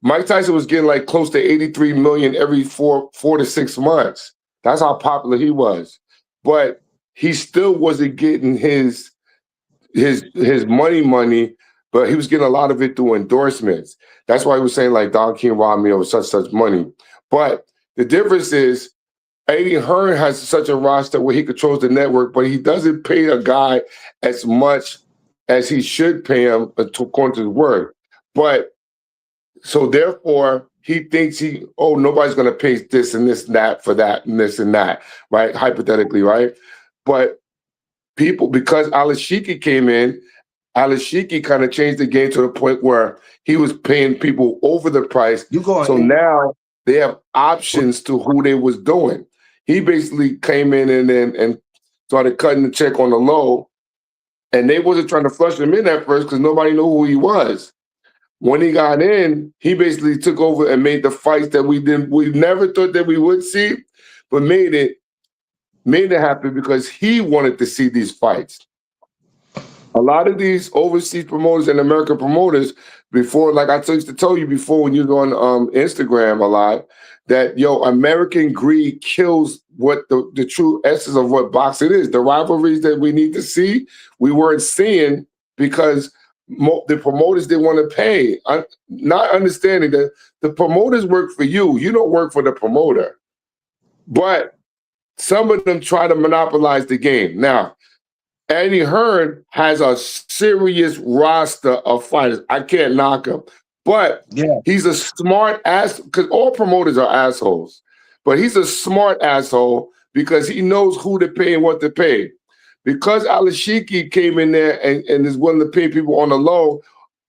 Mike Tyson was getting like close to 83 million every four to 6 months. That's how popular he was. But he still wasn't getting his money, but he was getting a lot of it through endorsements. That's why he was saying like Don King robbed me of such money. But the difference is Eddie Hearn has such a roster where he controls the network, but he doesn't pay a guy as much as he should pay him according to his word. But so therefore, he thinks nobody's going to pay this and this and that for that and this and that, right? Hypothetically, right? But people, because Alashiki came in, Alashiki kind of changed the game to the point where he was paying people over the price. So now they have options to who they was doing. He basically came in and started cutting the check on the low, and they wasn't trying to flush him in at first because nobody knew who he was. When he got in, he basically took over and made the fights that we never thought that we would see, but made it happen because he wanted to see these fights. A lot of these overseas promoters and American promoters before, like I used to tell you before when you go on Instagram a lot, that American greed kills what the true essence of what boxing is. The rivalries that we need to see, we weren't seeing because the promoters didn't want to pay. Not understanding that the promoters work for you. You don't work for the promoter. But some of them try to monopolize the game. Now, Eddie Hearn has a serious roster of fighters. I can't knock him. But Yeah. he's a smart ass, because all promoters are assholes. But he's a smart asshole because he knows who to pay and what to pay. Because Alashiki came in there and is willing to pay people on the low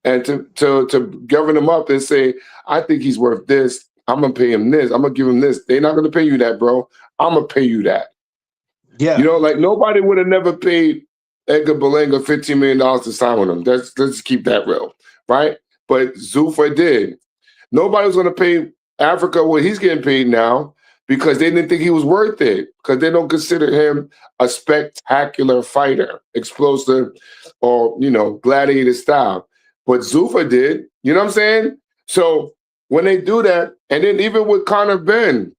and to govern them up and say, I think he's worth this. I'm going to pay him this. I'm going to give him this. They're not going to pay you that, bro. I'm going to pay you that. Yeah. You know, like nobody would have never paid Edgar Berlanga $15 million to sign with him. Let's keep that real, right? But Zuffa did. Nobody was going to pay Africa what he's getting paid now because they didn't think he was worth it, because they don't consider him a spectacular fighter, explosive, or, you know, gladiator style. But Zuffa did. You know what I'm saying? So when they do that, and then even with Conor Benn,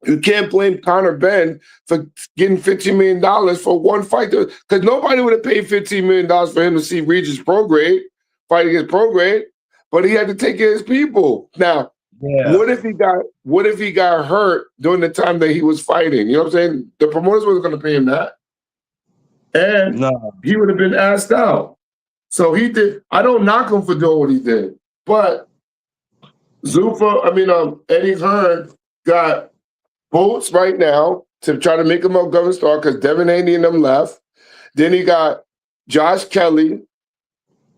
you can't blame Conor Benn for getting $15 million for one fight, because nobody would have paid $15 million for him to see Regis Prograde fight against Prograde, but he had to take care of his people. Now, what if he got hurt during the time that he was fighting? You know what I'm saying? The promoters wasn't going to pay him that, and he would have been asked out. So he did. I don't knock him for doing what he did, but Eddie Hearn got votes right now to try to make him a government star because Devin Haney and them left. Then he got Josh Kelly,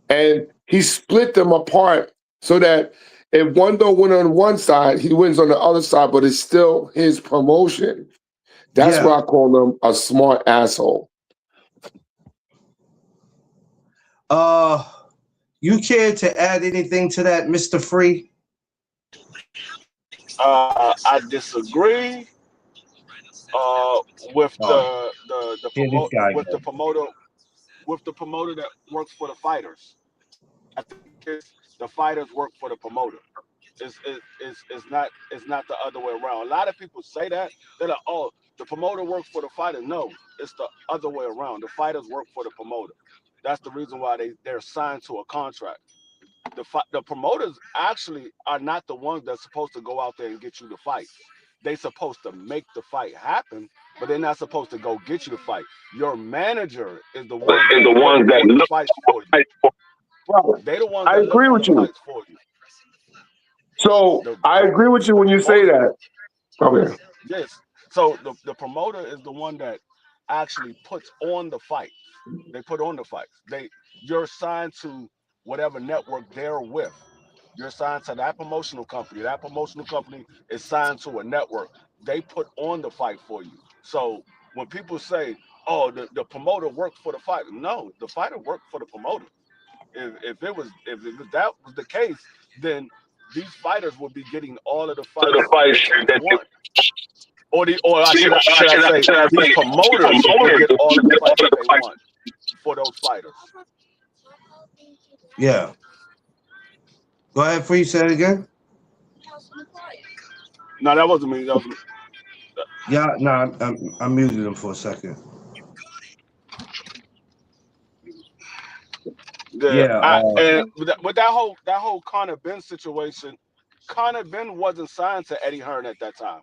and he split them apart so that if one don't win on one side, he wins on the other side, but it's still his promotion. That's why I call him a smart asshole. You care to add anything to that, Mr. Free? I disagree with the promoter that works for the fighters. I think the fighters work for the promoter. It's not the other way around. A lot of people say that. They're like, oh, the promoter works for the fighter. No, it's the other way around. The fighters work for the promoter. That's the reason why they're signed to a contract. The promoters actually are not the ones that's supposed to go out there and get you the fight. They're supposed to make the fight happen, but they're not supposed to go get you the fight. Your manager is the one that look the fights for you. They're the ones that agree look with for the you. fights for you. So I agree with you when you say that. Okay. Yes. So the promoter is the one that actually puts on the fight. They put on the fights. You're signed to whatever network they're with. You're signed to that promotional company. That promotional company is signed to a network. They put on the fight for you. So when people say, "Oh, the promoter worked for the fighter," no, the fighter worked for the promoter. If that was the case, then these fighters would be getting all of the fights that they want. Or should I say, these promoters would get all of the fights that they want for those fighters. Yeah. Go ahead, Free. Say it again. No, that wasn't me. That was me. Yeah, no, I muted him for a second. And with that whole Conor Benn situation, Conor Benn wasn't signed to Eddie Hearn at that time.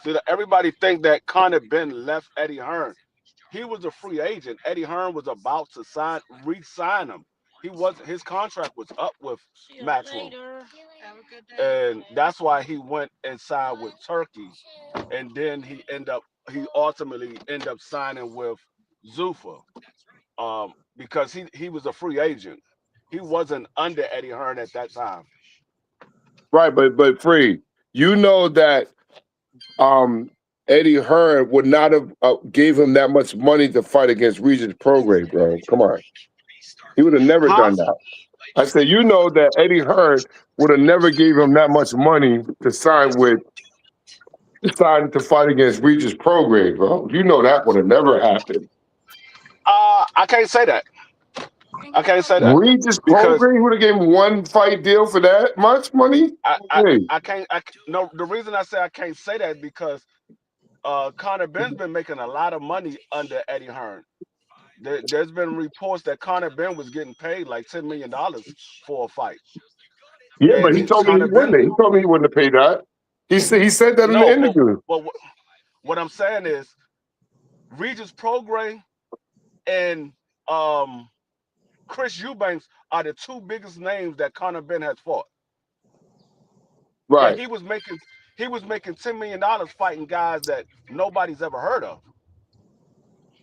See, everybody think that Conor Benn left Eddie Hearn. He was a free agent. Eddie Hearn was about to re-sign him. His contract was up with Matchroom, and that's why he went and signed with Turkey, and then he ultimately ended up signing with Zuffa, because he was a free agent. He wasn't under Eddie Hearn at that time. Right, but Free, you know that Eddie Hearn would not have gave him that much money to fight against Regis Prograde, bro. Come on. He would have never done that. I said, you know that Eddie Hearn would have never gave him that much money to sign to fight against Regis Prograde, bro. You know that would have never happened. I can't say that. Regis Prograde would have gave him one fight deal for that much money? I can't. No, the reason I say I can't say that is because Conor Benn's been making a lot of money under Eddie Hearn. There's been reports that Conor Ben was getting paid like $10 million for a fight. Yeah, but he And told me he Conor Ben, wouldn't. He told me he wouldn't have paid that. He said that in the no, interview. but what I'm saying is Regis Prograis and Chris Eubanks are the two biggest names that Conor Ben has fought. And Right. he was making $10 million fighting guys that nobody's ever heard of.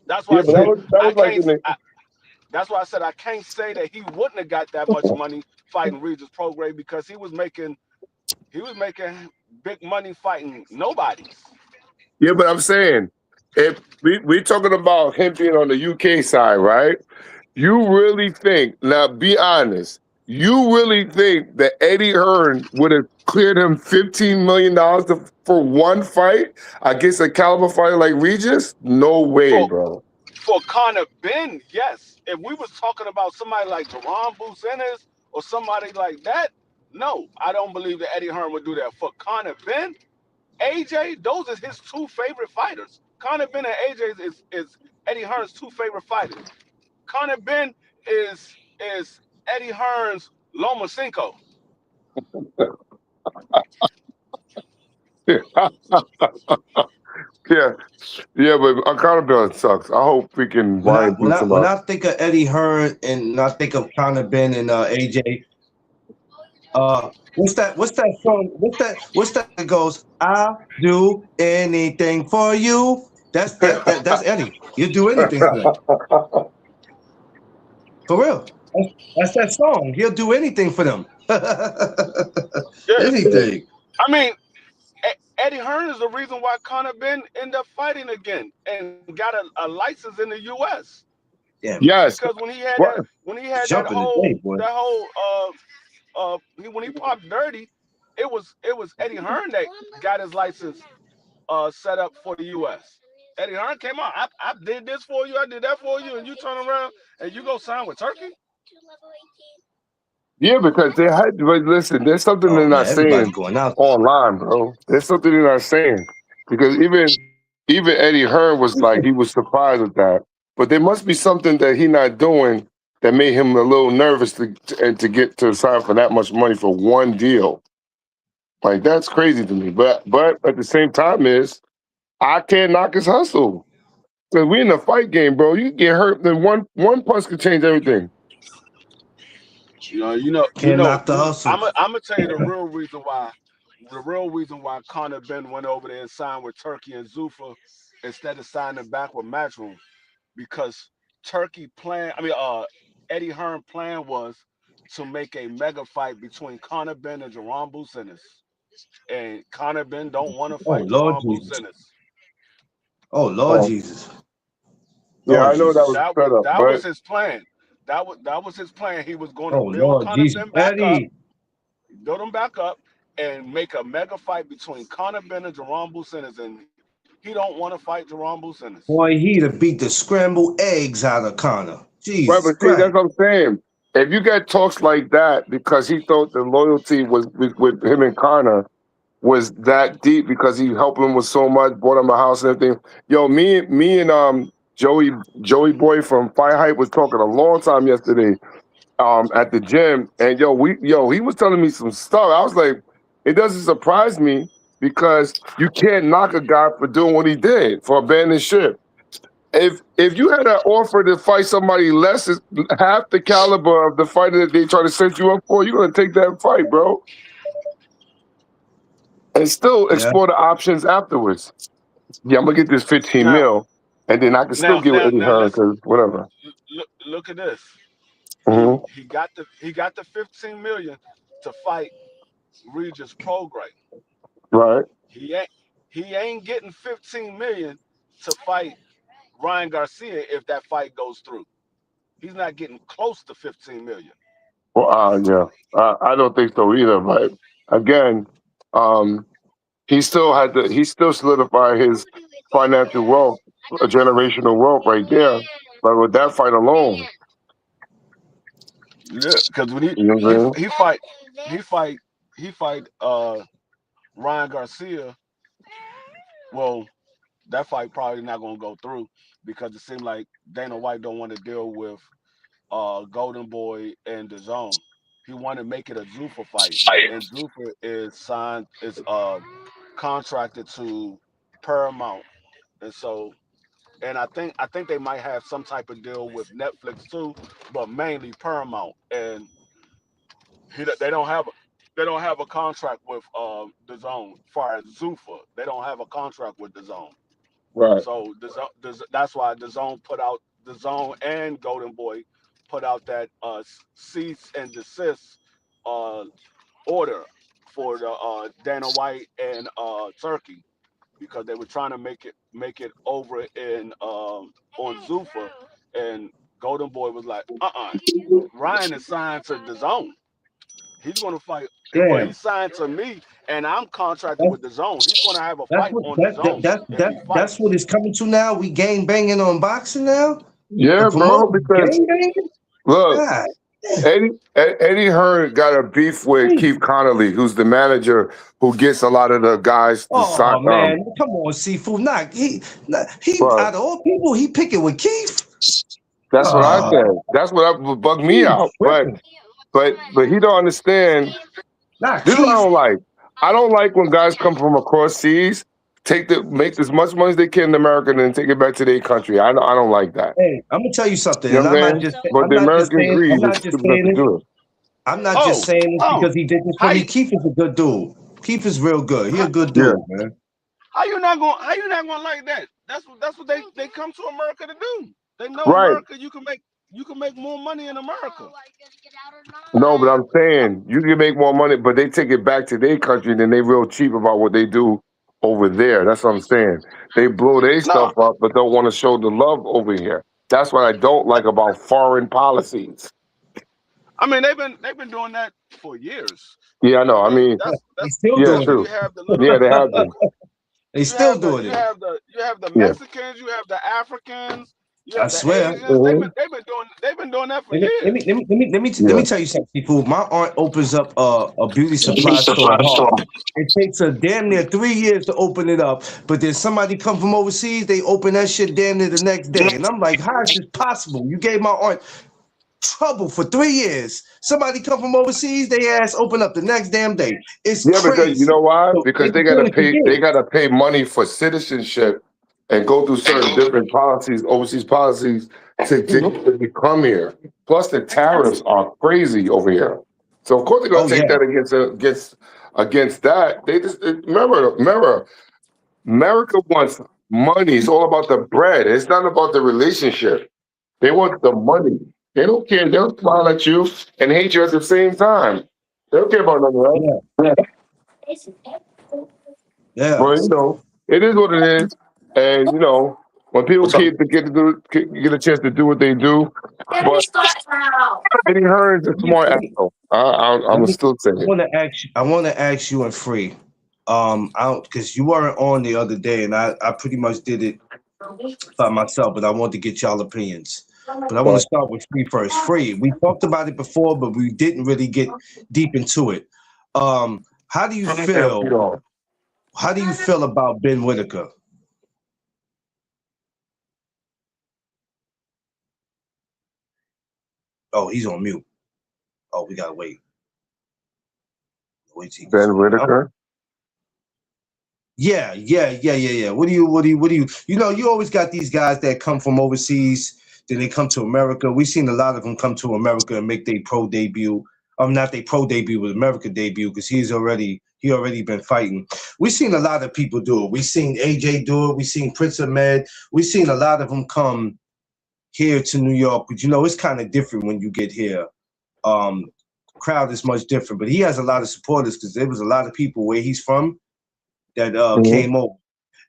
That's why Yeah, I but that said was I like can't. in the That's why I said I can't say that he wouldn't have got that much money fighting Regis Prograis because he was making big money fighting nobodies. Yeah, but I'm saying if we're talking about him being on the UK side, right? You really think, now be honest, you really think that Eddie Hearn would have cleared him $15 million for one fight against a caliber fighter like Regis? No way, For bro. for Conor Ben, yes. If we was talking about somebody like Jerron Bucenas or somebody like that, no, I don't believe that Eddie Hearn would do that. For Conor Ben, AJ, those are his two favorite fighters. Conor Ben and AJ is Eddie Hearn's two favorite fighters. Conor Ben is Eddie Hearn's Lomachenko. Yeah, yeah, but accountability sucks. I hope freaking When I Ryan when beats I him when up. I think of Eddie Hearn and I think of Conor Ben and AJ, what's that song? What's that goes? I'll do anything for you. That's Eddie. He'll do anything for them. For real. That's that song. He'll do anything for them. Yeah. Anything. I mean, Eddie Hearn is the reason why Conor Ben ended up fighting again and got a license in the U.S. Yeah, Yes. Because What? when he had jumping today, boy. when he popped Dirty, it was Eddie Hearn that got his license set up for the U.S. Eddie Hearn came out. I did this for you. I did that for you, and you turn around and you go sign with Turkey. Yeah, because they had. But listen, there's something Oh they're man, not everybody saying going out. online, bro. There's something they're not saying because even Eddie Hearn was like he was surprised with that. But there must be something that he not doing that made him a little nervous to get to sign for that much money for one deal. Like that's crazy to me. But at the same time, is I can't knock his hustle because we in a fight game, bro. You get hurt, then one punch could change everything. Can't knock the hustle. I'm gonna tell you the real reason why. The real reason why Conor Ben went over there and signed with Turkey and Zuffa instead of signing back with Matchroom, because Turkey plan, I mean, Eddie Hearn plan was to make a mega fight between Conor Ben and Jerron Bucenas, and Conor Ben don't want to Oh fight Lord Jerron Jesus. Bucenas. Oh Lord Oh, Jesus. yeah, Lord I know that Jesus. was set up, That was but his plan. That was his plan. He was going to Oh build Lord Conor Jesus. Ben back up, Eddie. and make a mega fight between Conor Ben and Jerron Bucenas, and he don't want to fight Jerron Bucenas. Boy, he'd have beat the scrambled eggs out of Connor. right, Jesus but see, that's Christ. what I'm saying. If you get talks like that because he thought the loyalty was with him and Connor was that deep because he helped him with so much, bought him a house and everything. Yo, me and Joey Boy from Fight Hype was talking a long time yesterday at the gym, and he was telling me some stuff. I was like, it doesn't surprise me because you can't knock a guy for doing what he did for abandoning ship. If you had an offer to fight somebody less half the caliber of the fighter that they try to set you up for, you're gonna take that fight, bro, and still Yeah. explore the options afterwards. Yeah, I'm gonna get this 15 Now, mil, and then I can still now, get with now, Eddie now, Hearn listen. because whatever. Look at this. Hmm. He got the 15 million to fight Regis Prograis. Right. He ain't he ain't getting 15 million to fight Ryan Garcia if that fight goes through. He's not getting close to 15 million. Well, yeah, I don't think so either. But again, um, he still solidified his financial wealth, a generational wealth right there. But with that fight alone, Yeah, because when you know what I'm saying? he fight he fight Ryan Garcia. Well, that fight probably not gonna go through. because it seemed like Dana White don't want to deal with Golden Boy and the Zone. He wanted to make it a Zuffa fight, and Zuffa is contracted to Paramount, and so and I think they might have some type of deal with Netflix too, but mainly Paramount. And they don't have a contract with the Zone. As far as Zuffa, they don't have a contract with the Zone. Right. So that's why the Zone and Golden Boy put out that cease and desist uh, order for the Dana White and Turkey, because they were trying to make it over in on Zuffa, and Golden Boy was like, Ryan is signed to the Zone. He's gonna fight. Well, Damn. he's signed to me, and I'm contracted with the Zone. He's gonna have a That's fight what on the Zone if he that's fights. what it's coming to now. We gang banging on boxing now. Yeah, The bro. promoter Because gang banging. look, God, Eddie Hearn got a beef with Keith Connolly, who's the manager who gets a lot of the guys to sign. oh man, come on, Seafood. He But out of all people, he picking with Keith. that's what I said. That's what bugged me Keith out. tripping. But he don't understand. Not This is what I Keith. don't like. I don't like when guys come from across seas, make as much money as they can in America, and then take it back to their country. I don't like that. Hey, I'm gonna tell you something, You know and what I'm I'm not saying? just But I'm the not just American saying greed I'm is not just stupid enough saying to it. do it. I'm not just saying this because he did this for How me. you, Keith is a good dude. Keith is real good. He a good Yeah. dude, man. how you not gonna like that? That's what they come to America to do. They know Right. America. You can make more money in America. No, but I'm saying you can make more money, but they take it back to their country, and then they real cheap about what they do over there. That's what I'm saying. They blow their No, stuff up, but don't want to show the love over here. That's what I don't like about foreign policies. I mean they've been doing that for years. Yeah, I know. I mean, They still yeah, doing You true. have the little Yeah, they have been. it. They still doing you it. have the Yeah. Mexicans, you have the Africans, you I have the swear. Asians. Mhm. They've been doing that for Let me let years. me let me let me let me, let Yeah. me tell you something, people. My aunt opens up a beauty supply store in Harlem. It takes her damn near 3 years to open it up, but then somebody come from overseas, they open that shit damn near the next day, and I'm like, how is this possible? You gave my aunt trouble for 3 years. Somebody come from overseas, they ass open up the next damn day. It's Yeah, because you crazy. know why? So Because they've been doing it for they years. gotta pay money for citizenship and go through certain different policies, overseas policies to come here. Plus the tariffs are crazy over here. So of course they're Oh gonna take yeah. that against that. They just remember, America wants money. It's all about the bread. It's not about the relationship. They want the money. They don't care. They'll smile at you and hate you at the same time. They don't care about none of Yeah. that. Yeah. Well, it is what it is. And when people get a chance to do what they do, but Eddie Hearn's a Let me, smart let me, asshole. let I'm me still saying it. I want to ask you and Free. Because you weren't on the other day, and I pretty much did it by myself, but I want to get y'all opinions. But I want to But start with Free first. Free, we talked about it before, but we didn't really get deep into it. How do you feel? How do you feel about Ben Whitaker? Oh, he's on mute. Oh, we gotta wait. Wait till he gets Ben on mute. Whitaker. Yeah. What do you? You always got these guys that come from overseas, then they come to America. We've seen a lot of them come to America and make their pro debut. Not their pro debut, but America debut, because he already been fighting. We've seen a lot of people do it. We've seen AJ do it. We've seen Prince Ahmed. We've seen a lot of them come here to New York, but it's kind of different when you get here. Crowd is much different, but he has a lot of supporters because there was a lot of people where he's from that came over.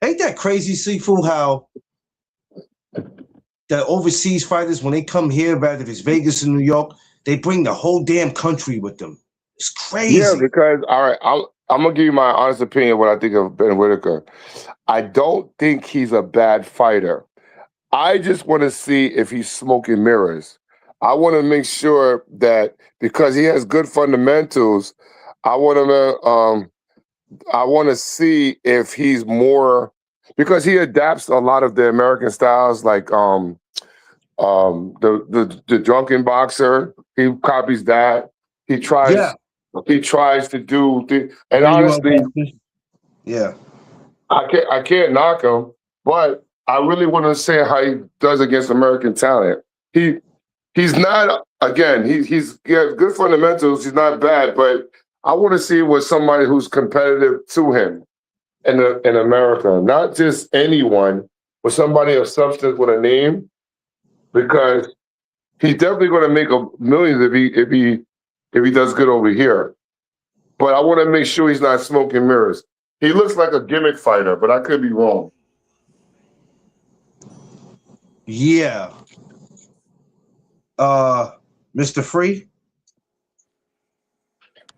Ain't that crazy, Seafood, how the overseas fighters, when they come here, whether it's Vegas or New York, they bring the whole damn country with them. It's crazy. Yeah, because all right, I'm gonna give you my honest opinion of what I think of Ben Whitaker. I don't think he's a bad fighter. I just want to see if he's smoking mirrors. I want to make sure that because he has good fundamentals, I want to see if he's more because he adapts a lot of the American styles, like the drunken boxer. He copies that. He Yeah. tries to do and Bring you up, honestly, Baptist. Yeah. I can't knock him, but I really want to say how he does against American talent. He's not again. He has good fundamentals. He's not bad, but I want to see what somebody who's competitive to him in America, not just anyone, but somebody of substance with a name, because he's definitely going to make a millions if he does good over here. But I want to make sure he's not smoking mirrors. He looks like a gimmick fighter, but I could be wrong. Yeah. Mr. Free?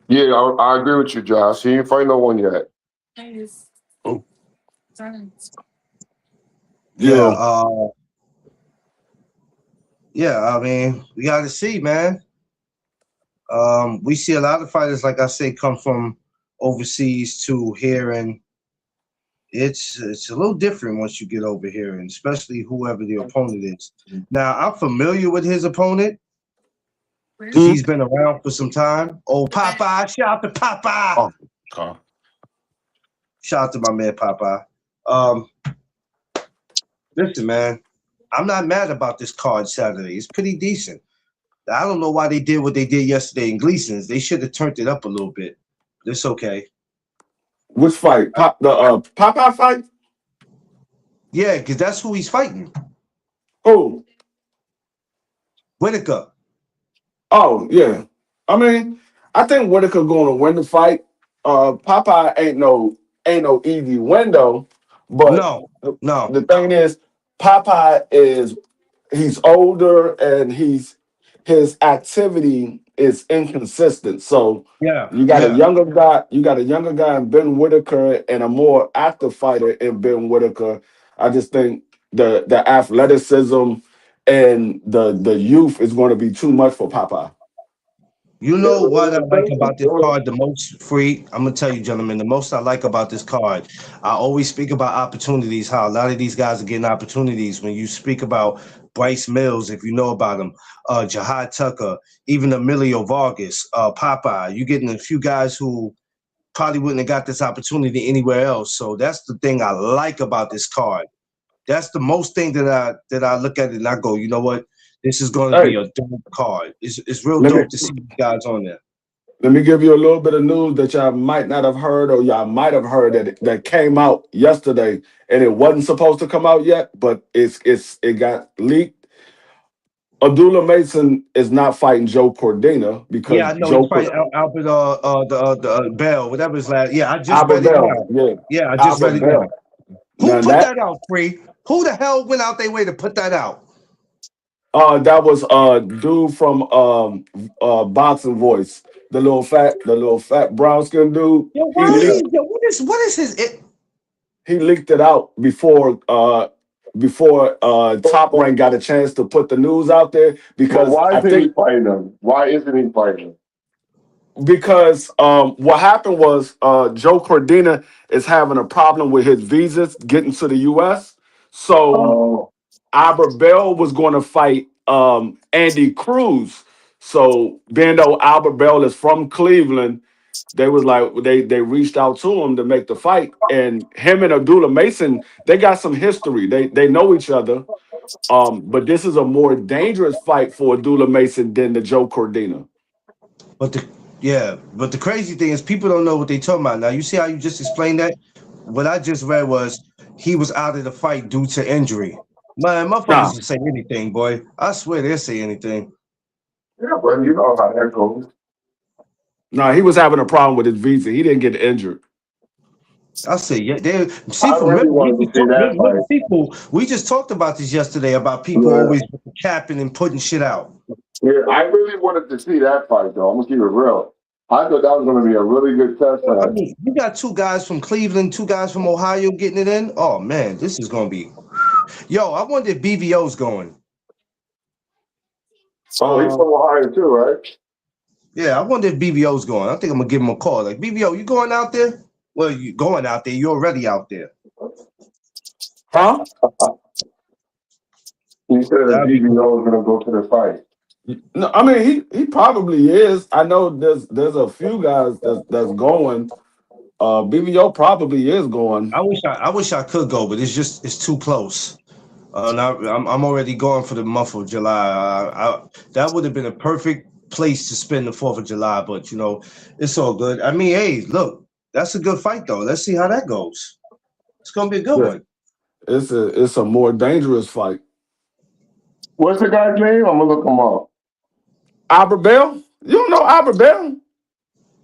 Yeah, I agree with you, Josh. He ain't fight no one yet. Yeah. Yeah, I mean, we got to see, man. We see a lot of fighters, like I say, come from overseas to here, and it's a little different once you get over here, and especially whoever the opponent is. Now, I'm familiar with his opponent because he's been around for some time. Oh, Popeye! Shout out to Popeye! Oh, okay. Shout out to my man Popeye. Listen, man, I'm not mad about this card Saturday. It's pretty decent. I don't know why they did what they did yesterday in Gleason's. They should have turned it up a little bit. It's okay. Which fight? Popeye fight? Yeah, because that's who he's fighting. Who? Whitaker. Oh, yeah. I mean, I think Whitaker going to win the fight. Popeye ain't no easy window, but No. the thing is, he's older and his activity is inconsistent. So Yeah. you got a younger guy in Ben Whitaker and a more active fighter in Ben Whitaker. I just think the athleticism and the youth is going to be too much for Popeye. You know what I like about this card the most, Free? I'm gonna tell you, gentlemen, the most I like about this card. I always speak about opportunities, how a lot of these guys are getting opportunities. When you speak about Bryce Mills, if you know about him, Jihad Tucker, even Emilio Vargas, Popeye, you're getting a few guys who probably wouldn't have got this opportunity anywhere else. So that's the thing I like about this card. That's the most thing that I look at it and I go, you know what? This is going to be a dope card. It's real dope to see these guys on there. Let me give you a little bit of news that y'all might not have heard, or y'all might have heard that came out yesterday, and it wasn't supposed to come out yet, but it got leaked. Abdullah Mason is not fighting Joe Cordina because I know he's fighting Albert Bell, whatever his last. Yeah, I just Albert read it Bell. now. Yeah, I just read it Bell. now. Who put that out, Free? Who the hell went out their way to put that out? That was a dude from Boxing Voice, the little fat brown skin dude. Yo, what is his? He leaked it out before Top Rank got a chance to put the news out there because why isn't he fighting him? Why isn't he fighting him? Because what happened was Joe Cordina is having a problem with his visas getting to the U.S. So Albert Bell was going to fight Andy Cruz. So being though Albert Bell is from Cleveland, they was like they reached out to him to make the fight, and him and Abdullah Mason, they got some history. They know each other. But this is a more dangerous fight for Abdullah Mason than the Joe Cordina. But the crazy thing is people don't know what they talking about. Now you see how you just explained that? What I just read was he was out of the fight due to injury. Man, motherfuckers will say anything, boy. I swear they'll say anything. Yeah, but you know how that goes. No, he was having a problem with his visa. He didn't get injured. I say, yeah. We just talked about this yesterday about people always capping and putting shit out. Yeah, I really wanted to see that fight, though. I'm gonna keep it real. I thought that was going to be a really good test. I mean, you got two guys from Cleveland, two guys from Ohio getting it in. Oh man, this is going to be. Yo, I wonder if BVO's going. Oh, he's from Ohio too, right? Yeah, I wonder if BVO's going. I think I'm gonna give him a call. Like, BVO, you going out there? Well, you going out there? You're already out there. Huh? He said that That'd be good. BBO is gonna go to the fight. No, I mean he probably is. I know there's a few guys that's going. BBO probably is going. I wish I could go, but it's too close. And I'm already going for the month of July. That would have been a perfect place to spend the 4th of July, but it's all good. I mean, hey, look, that's a good fight though. Let's see how that goes. It's gonna be a good Yeah, one. it's a more dangerous fight. What's the guy's name? I'm gonna look him up. Albert Bell? You don't know Albert Bell?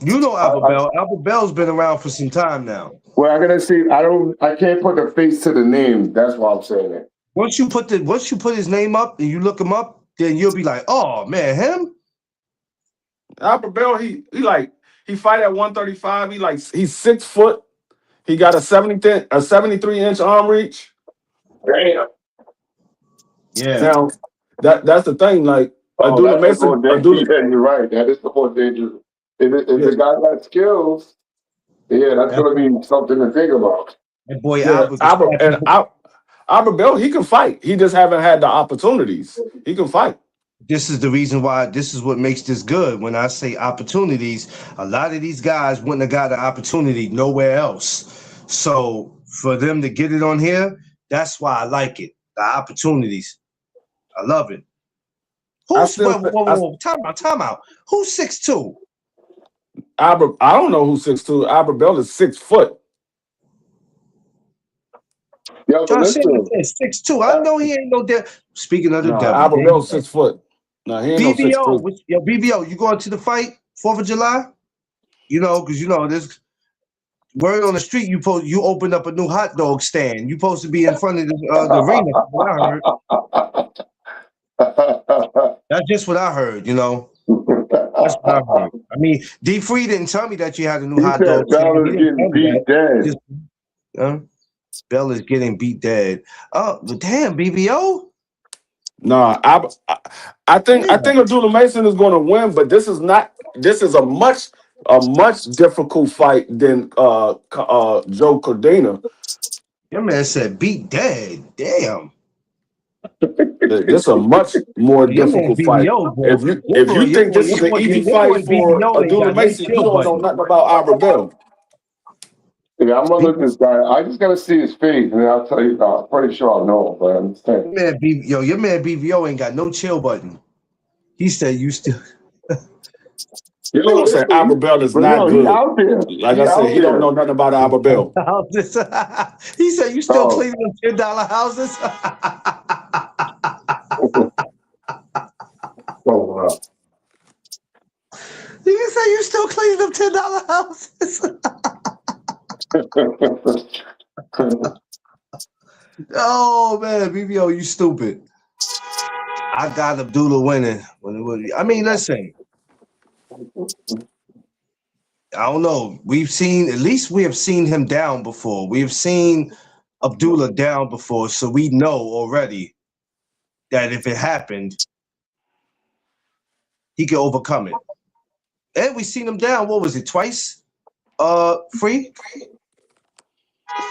You know Albert Bell. Albert Bell's been around for some time now. Well, I gotta see. I can't put the face to the name. That's why I'm saying it. Once you put his name up and you look him up, then you'll be like, oh man, him? Albert Bell, he fight at 135. He's 6 foot. He got a 73-inch arm reach. Damn. Yeah. Now, that's the thing. Like Abdullah That's the Mason, more dangerous. Yeah, you're right. That is the more dangerous. If the guy got skills, yeah, that's gonna be something to think about. That boy Albert. Albert Bell, he can fight. He just haven't had the opportunities. He can fight. This is the reason why this is what makes this good. When I say opportunities, a lot of these guys wouldn't have got an opportunity nowhere else. So for them to get it on here, that's why I like it. The opportunities. I love it. Time out. Who's 6'2"? Albert, I don't know who's 6'2". Albert Bell is 6 foot. Yo, John listen. Sanders is 6'2". I know he ain't no devil. Speaking of the No, devil. Albert Bell's 6 foot. No, he ain't no 6'2". BBO, you going to the fight 4th of July? Because there's word on the street. You opened up a new hot dog stand. You supposed to be in front of the ring. That's just what I heard. That's what I heard. I mean, D Free didn't tell me that you had a new hot dog stand. Bell is getting beat dead. Bell is getting beat dead. Oh, damn, BBO. No, I think Abdullah Mason is going to win, but this is a much difficult fight than Joe Cordina. Your man said beat dead. Damn. This is a much more difficult fight. If you think this is an easy fight for Abdullah Mason, you don't know nothing about Albert Bell. Yeah, I'm gonna look this guy. I just gotta see his face, and then I'll tell you. I'm pretty sure I'll know, but I understand. Your man BVO ain't got no chill button. He said you still. You know what I'm saying? Albert Bell is not good. Out there. Like I said, he don't know nothing about Albert Bell. He said you still cleaning them $10 houses. You say you still cleaning them $10 houses. Oh man, BBO, you stupid. I got Abdullah winning. I mean, listen. I don't know. We have seen him down before. We have seen Abdullah down before, so we know already that if it happened, he could overcome it. And we seen him down. What was it? Twice? Free?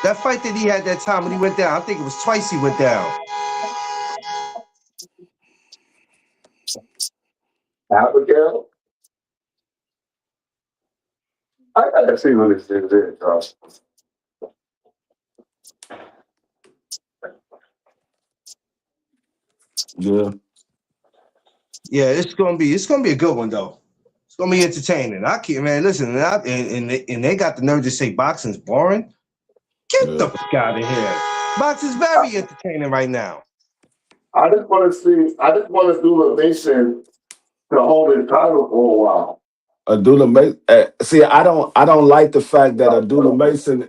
That fight that he had that time when he went down, I think it was twice he went down. Abigail? I gotta see what this is, Josh. Yeah. Yeah, it's gonna be a good one though. It's gonna be entertaining. I can't, man. Listen, and they got the nerve to say boxing's boring. Get the fuck out of here. Boxing's very entertaining right now. I just want to do a Mason to hold his title for a while. Abdullah Mason. See, I don't like the fact that Abdullah Mason,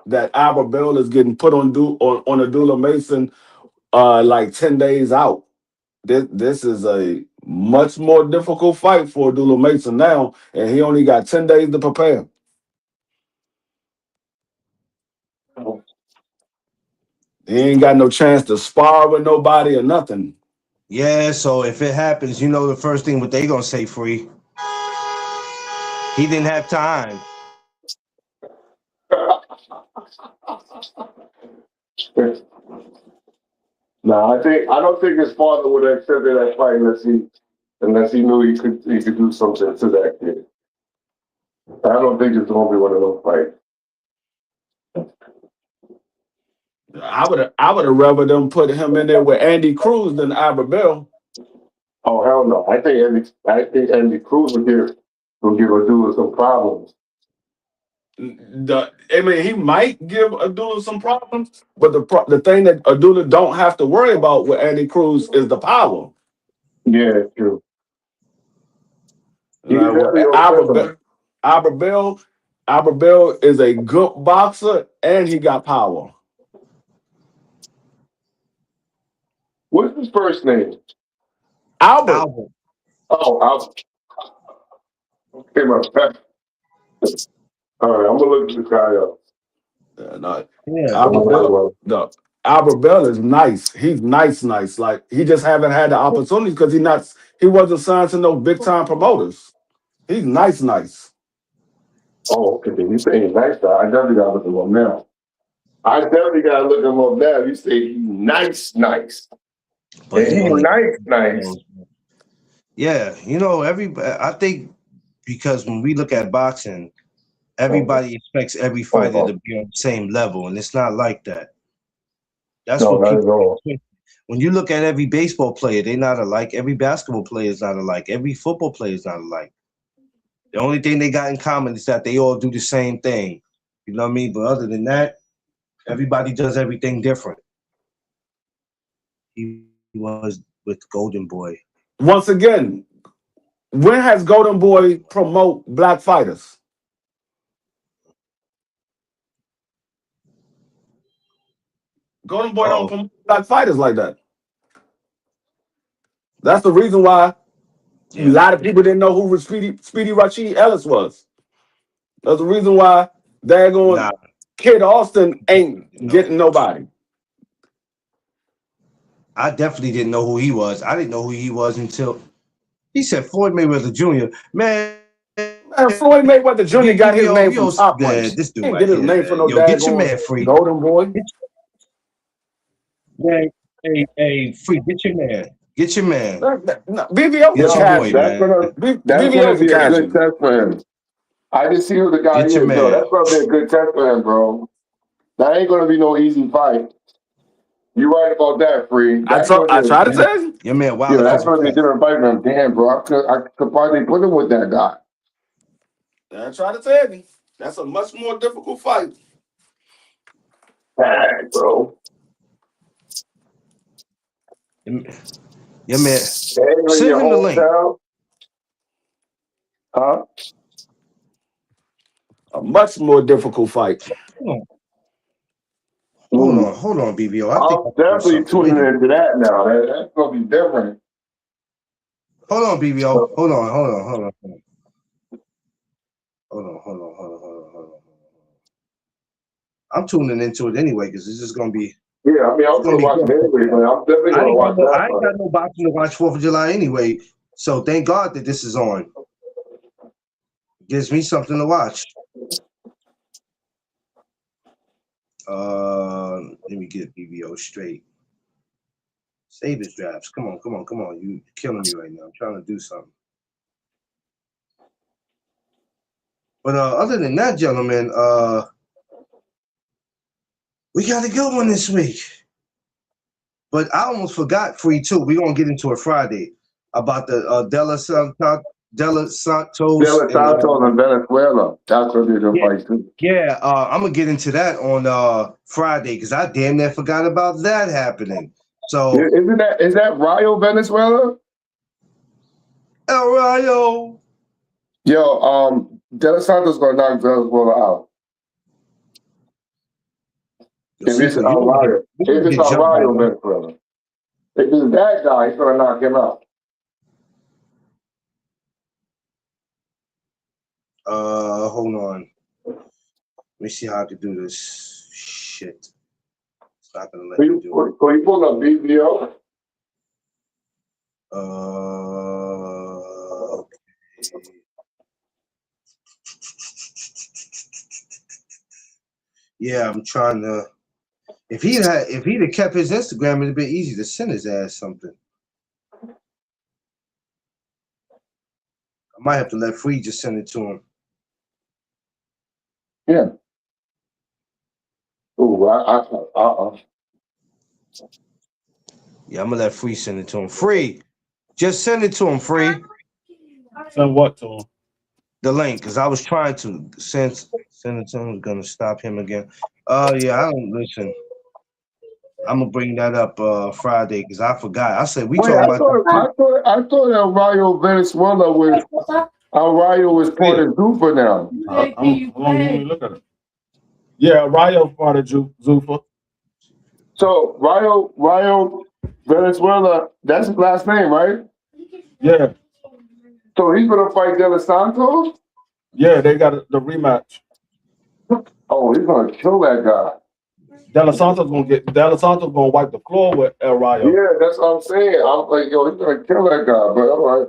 that Albert Bell is getting put on Abdullah Mason, like 10 days out. This is a much more difficult fight for Abdullah Mason now, and he only got 10 days to prepare. He ain't got no chance to spar with nobody or nothing. Yeah, so if it happens, the first thing what they gonna say, Free. He didn't have time. Nah, I don't think his father would have accepted that fight unless he knew he could do something to that kid. I don't think it's gonna be one of those fights. I would have rather them put him in there with Andy Cruz than Iberville. Oh hell no! I think Andy Cruz will give Abdullah some problems. I mean, he might give Abdullah some problems, but the thing that Abdullah don't have to worry about with Andy Cruz is the power. Yeah, it's true. He's With definitely on Iberville is a good boxer and he got power. What's his first name? Albert. Albert. Oh, Albert. Okay, my bad. All right, I'm gonna look this guy up. No, Yeah. Albert Bell is nice. He's nice. Like he just haven't had the opportunities because he wasn't signed to no big time promoters. He's nice. Oh, okay. You say he's nice guy. I definitely gotta look him up now. You say he's nice. But And he he's only nice. Yeah, I think because when we look at boxing, everybody expects every fighter to be on the same level, and it's not like that. That's No, what not at people all. when you look at every baseball player, they're not alike. Every basketball player is not alike. Every football player is not alike. The only thing they got in common is that they all do the same thing. You know what I mean? But other than that, everybody does everything different. He was with Golden Boy. Once again, when has Golden Boy promote black fighters? Golden Boy don't promote black fighters like that. That's the reason why a lot of people didn't know who Speedy Rashid Ellis was. That's the reason why Kid Austin ain't getting nobody. I definitely didn't know who he was. I didn't know who he was until he said Floyd Mayweather Jr. Man, Floyd Mayweather Jr. got his name from Top Rank. This dude He right get his here, name from no get your man free. Golden Boy. Hey, free. Get your man. Get your man. BBO was boy, that's gonna be a good test for him. I just see who the guy is. Yo, that's gonna be a good test for him, bro. That ain't gonna be no easy fight. You right about that, Free. I try to tell you. Your man, wow. Yeah, that's gonna be a different fight, man. Damn, bro. I could probably put him with that guy. I try to tell you. That's a much more difficult fight. Dang, bro. Your man. Send him the link. Huh? A much more difficult fight. Hold on, BBO. I'm definitely tuning into that now. That's gonna be different. Hold on, BBO. Hold on. I'm tuning into it anyway because it's just gonna be. Yeah, I mean, I'm gonna watch it anyway, man. I'm definitely gonna watch that. I ain't got no boxing to watch 4th of July anyway, so thank God that this is on. Gives me something to watch. Let me get BBO straight. Save his drafts. Come on. You killing me right now. I'm trying to do something. But other than that, gentlemen, we got a good one this week. But I almost forgot Free too. We're gonna get into it Friday about the De Los Santos and Venezuela. That's gonna be a good fight too. Yeah, I'm gonna get into that on Friday because I damn near forgot about that happening. So is that Rayo Venezuela? El Rayo. Yo, De Los Santos gonna knock Venezuela out. If it's El Rayo, Venezuela. If it's that guy, he's gonna knock him out. Hold on. Let me see how I can do this. Shit. It's not gonna let me do it. Can you pull up BBO? Okay. Yeah, I'm trying to. If he'd have kept his Instagram, it'd have been easy to send his ass something. I might have to let Free just send it to him. Yeah. Oh, Yeah, I'm gonna let Free send it to him. Free, just send it to him. Free, Send what to him? the link, because I was trying to send it to him. Gonna stop him again. Yeah, I don't listen. I'm gonna bring that up Friday because I forgot. I said we wait, talking I about thought El Rayo Venezuela was El Rayo was part of Zupa now. Hold on, let me look at it. Yeah, Rayo's part of Zufa. So Rayo Venezuela, that's his last name, right? Yeah, So he's gonna fight De Los Santos? yeah, they got the rematch. Oh, he's gonna kill that guy. De Los Santos gonna wipe the floor with El Rayo. Yeah, that's what I'm saying. I'm like, yo, he's gonna kill that guy, but all right.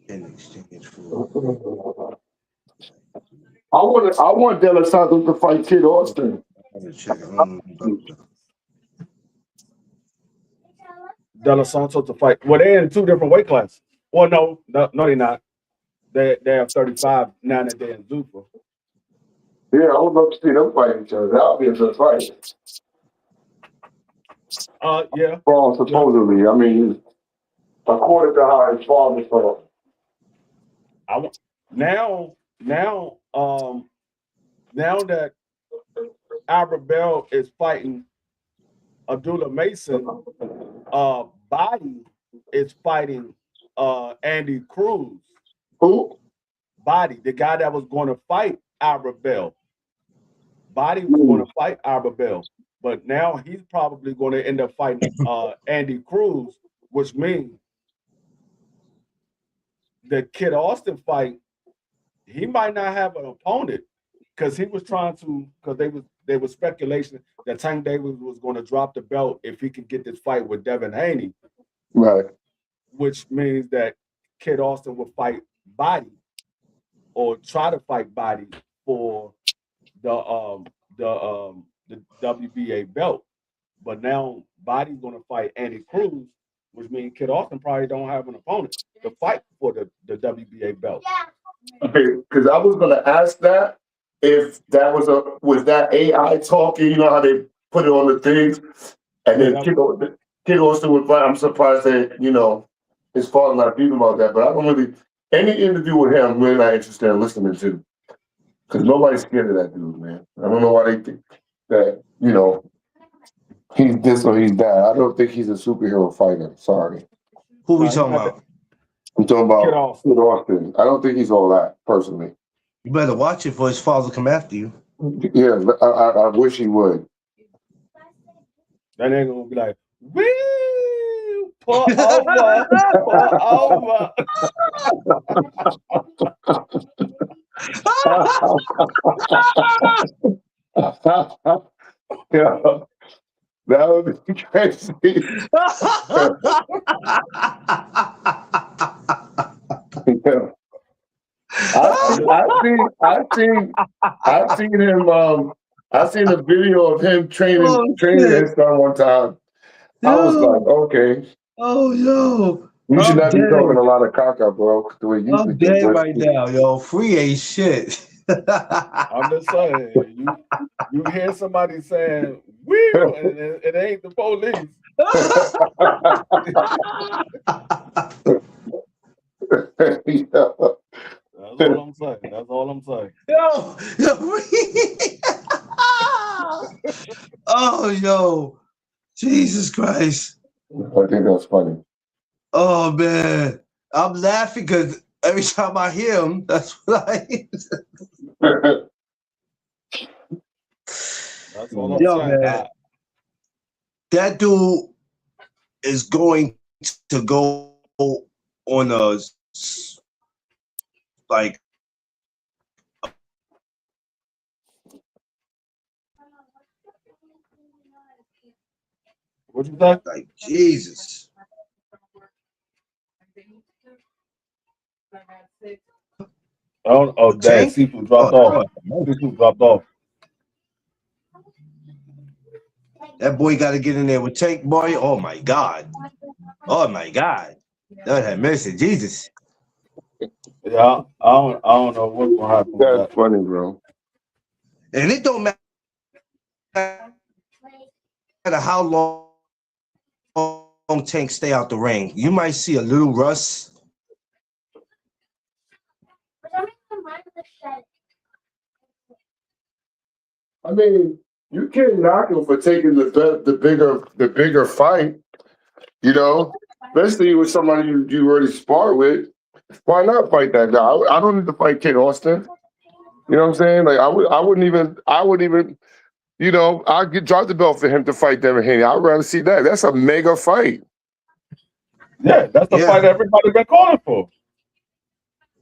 in exchange for. I want De Los Santos to fight Kid Austin. De Los Santos to fight. Well, they're in two different weight classes. Well, no, they're not. They have 35 now that they're in Zufa. Yeah, I would love to see them fight each other. That would be a good fight. Yeah. Well, supposedly, I mean, according to how his father felt. Now that Albert Bell is fighting Abdullah Mason, Body is fighting Andy Cruz. Who? Body, the guy that was going to fight Albert Bell. Body was going to fight Albert Bell, but now he's probably going to end up fighting Andy Cruz, which means the Kid Austin fight, he might not have an opponent because he was trying to, because there was speculation that Tank Davis was going to drop the belt if he could get this fight with Devin Haney. Right. Which means that Kid Austin will fight Body or try to fight Body for the WBA belt. But now Body's going to fight Andy Cruz, which means Kid Austin probably don't have an opponent to fight for the WBA belt. Okay, because I was gonna ask that if that was that AI talking, you know how they put it on the things, and then Kid Austin would fight. I'm surprised that, you know, his father not beating about that, but I don't really any interview with him I'm really not interested in listening to. Because nobody's scared of that dude, man. I don't know why they think that, you know, he's this or he's that. I don't think he's a superhero fighter. Sorry. Who we talking about? I'm talking about Kid Austin. I don't think he's all that, personally. You better watch it for his father come after you. Yeah, I wish he would. That nigga gonna be like, woo, pull over, pull over. Yeah, that would be crazy. Yeah. I've seen him. I've seen a video of him training his son one time. I was like, okay. Oh yo. You should not be talking a lot of caca, bro. The way you I'm dead right now, yo. Free ain't shit. I'm just saying, you hear somebody saying "wheel" and it ain't the police. Yeah. That's all I'm saying. Yo. Oh, yo. Jesus Christ. I think that's funny. Oh, man. I'm laughing because every time I hear him, that's what I That's all I'm Yo, saying. man. That dude is going to go on a, like, What you say? Like, Jesus. Oh, Dad, Seafood dropped off. Seafood dropped off. That boy got to get in there with Tank, boy. Oh my God. Oh my God. Lord have mercy, Jesus. Yeah, I don't know what's gonna happen with That's that. funny, bro. And it don't matter how long Tank stay out the ring. You might see a little rust. I mean, you can't knock him for taking the bigger fight. You know, especially with somebody you already spar with. Why not fight that guy? I don't need to fight Kid Austin. You know what I'm saying? Like I wouldn't even. You know, I'd drop the belt for him to fight Devin Haney. I'd rather see that. That's a mega fight. Yeah, that's the fight Yeah. everybody been calling for.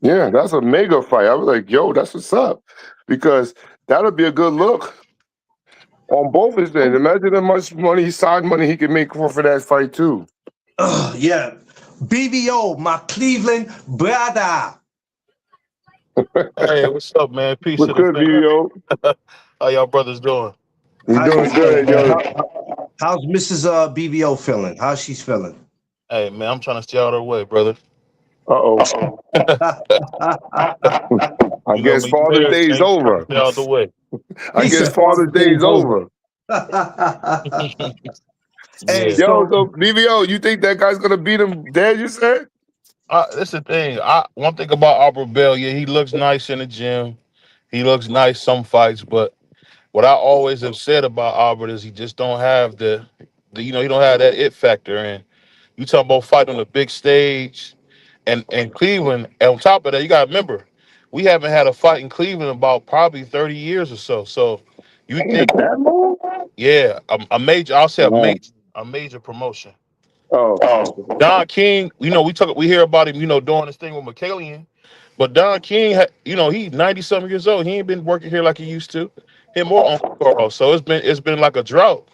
Yeah, that's a mega fight. I was like, yo, that's what's up. Because that'll be a good look on both his ends. Imagine how much money, side money he can make for that fight too. Yeah. BVO, my Cleveland brother. Hey, what's up, man? Peace What's to the good, family. video? How y'all brothers doing? You How you doing feeling, good, man? yo. How's Mrs. BVO feeling? How's she's feeling? Hey, man, I'm trying to stay out of the way, brother. Uh-oh. I You know guess me, you Father's married, Day's man. You trying to over. stay out the way. I He guess said Father's Father's Day Day's is over. over. Hey, Yeah. Yo, so so BVO, you think that guy's gonna beat him dead, you said? That's the thing. One thing about Albert Bell, yeah, he looks nice in the gym. He looks nice some fights, but what I always have said about Albert is he just don't have the he don't have that it factor. And you talk about fighting on a big stage and Cleveland. And on top of that, you gotta remember, we haven't had a fight in Cleveland in about probably 30 years or so. So you think, That long? yeah, a major, I'll say Wow. a major promotion. Oh. Don King, we hear about him, doing this thing with McKillian, but Don King, he's 90 something years old. He ain't been working here like he used to. Him or Uncle Carl. So it's been like a drought.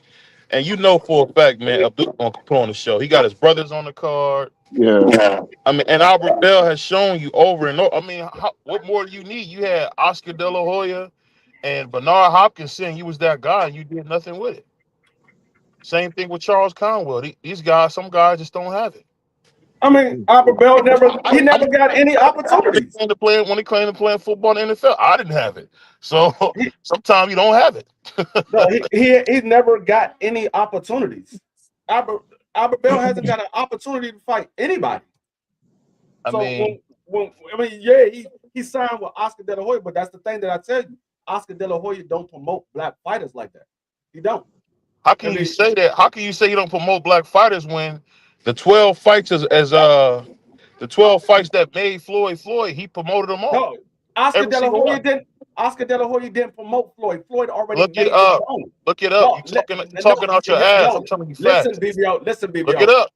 And you know for a fact, man, Abdul gonna put on the show. He got his brothers on the card. Yeah. I mean, and Albert Bell has shown you over and over. I mean, what more do you need? You had Oscar De La Hoya and Bernard Hopkins saying you was that guy and you did nothing with it. Same thing with Charles Conwell. These guys, some guys just don't have it. I mean, Albert Bell never got any opportunities. When he claimed to playing football in the NFL, I didn't have it. So He, sometimes you don't have it. no, he never got any opportunities. Albert Albert Bell hasn't got an opportunity to fight anybody. I So mean, yeah, he signed with Oscar De La Hoya, but that's the thing that I tell you, Oscar De La Hoya don't promote black fighters like that. He don't. how can you say that? How can you say you don't promote black fighters when the 12 fights the 12 fights that made Floyd, he promoted them all. No, Oscar Every De La single Hoya one. didn't. Oscar De La Hoya didn't promote Floyd. Floyd already Look made it his up. own. Look it up. No, You talking out your ass. I'm telling you listen, facts. BBO. Listen, BBO. Look it up.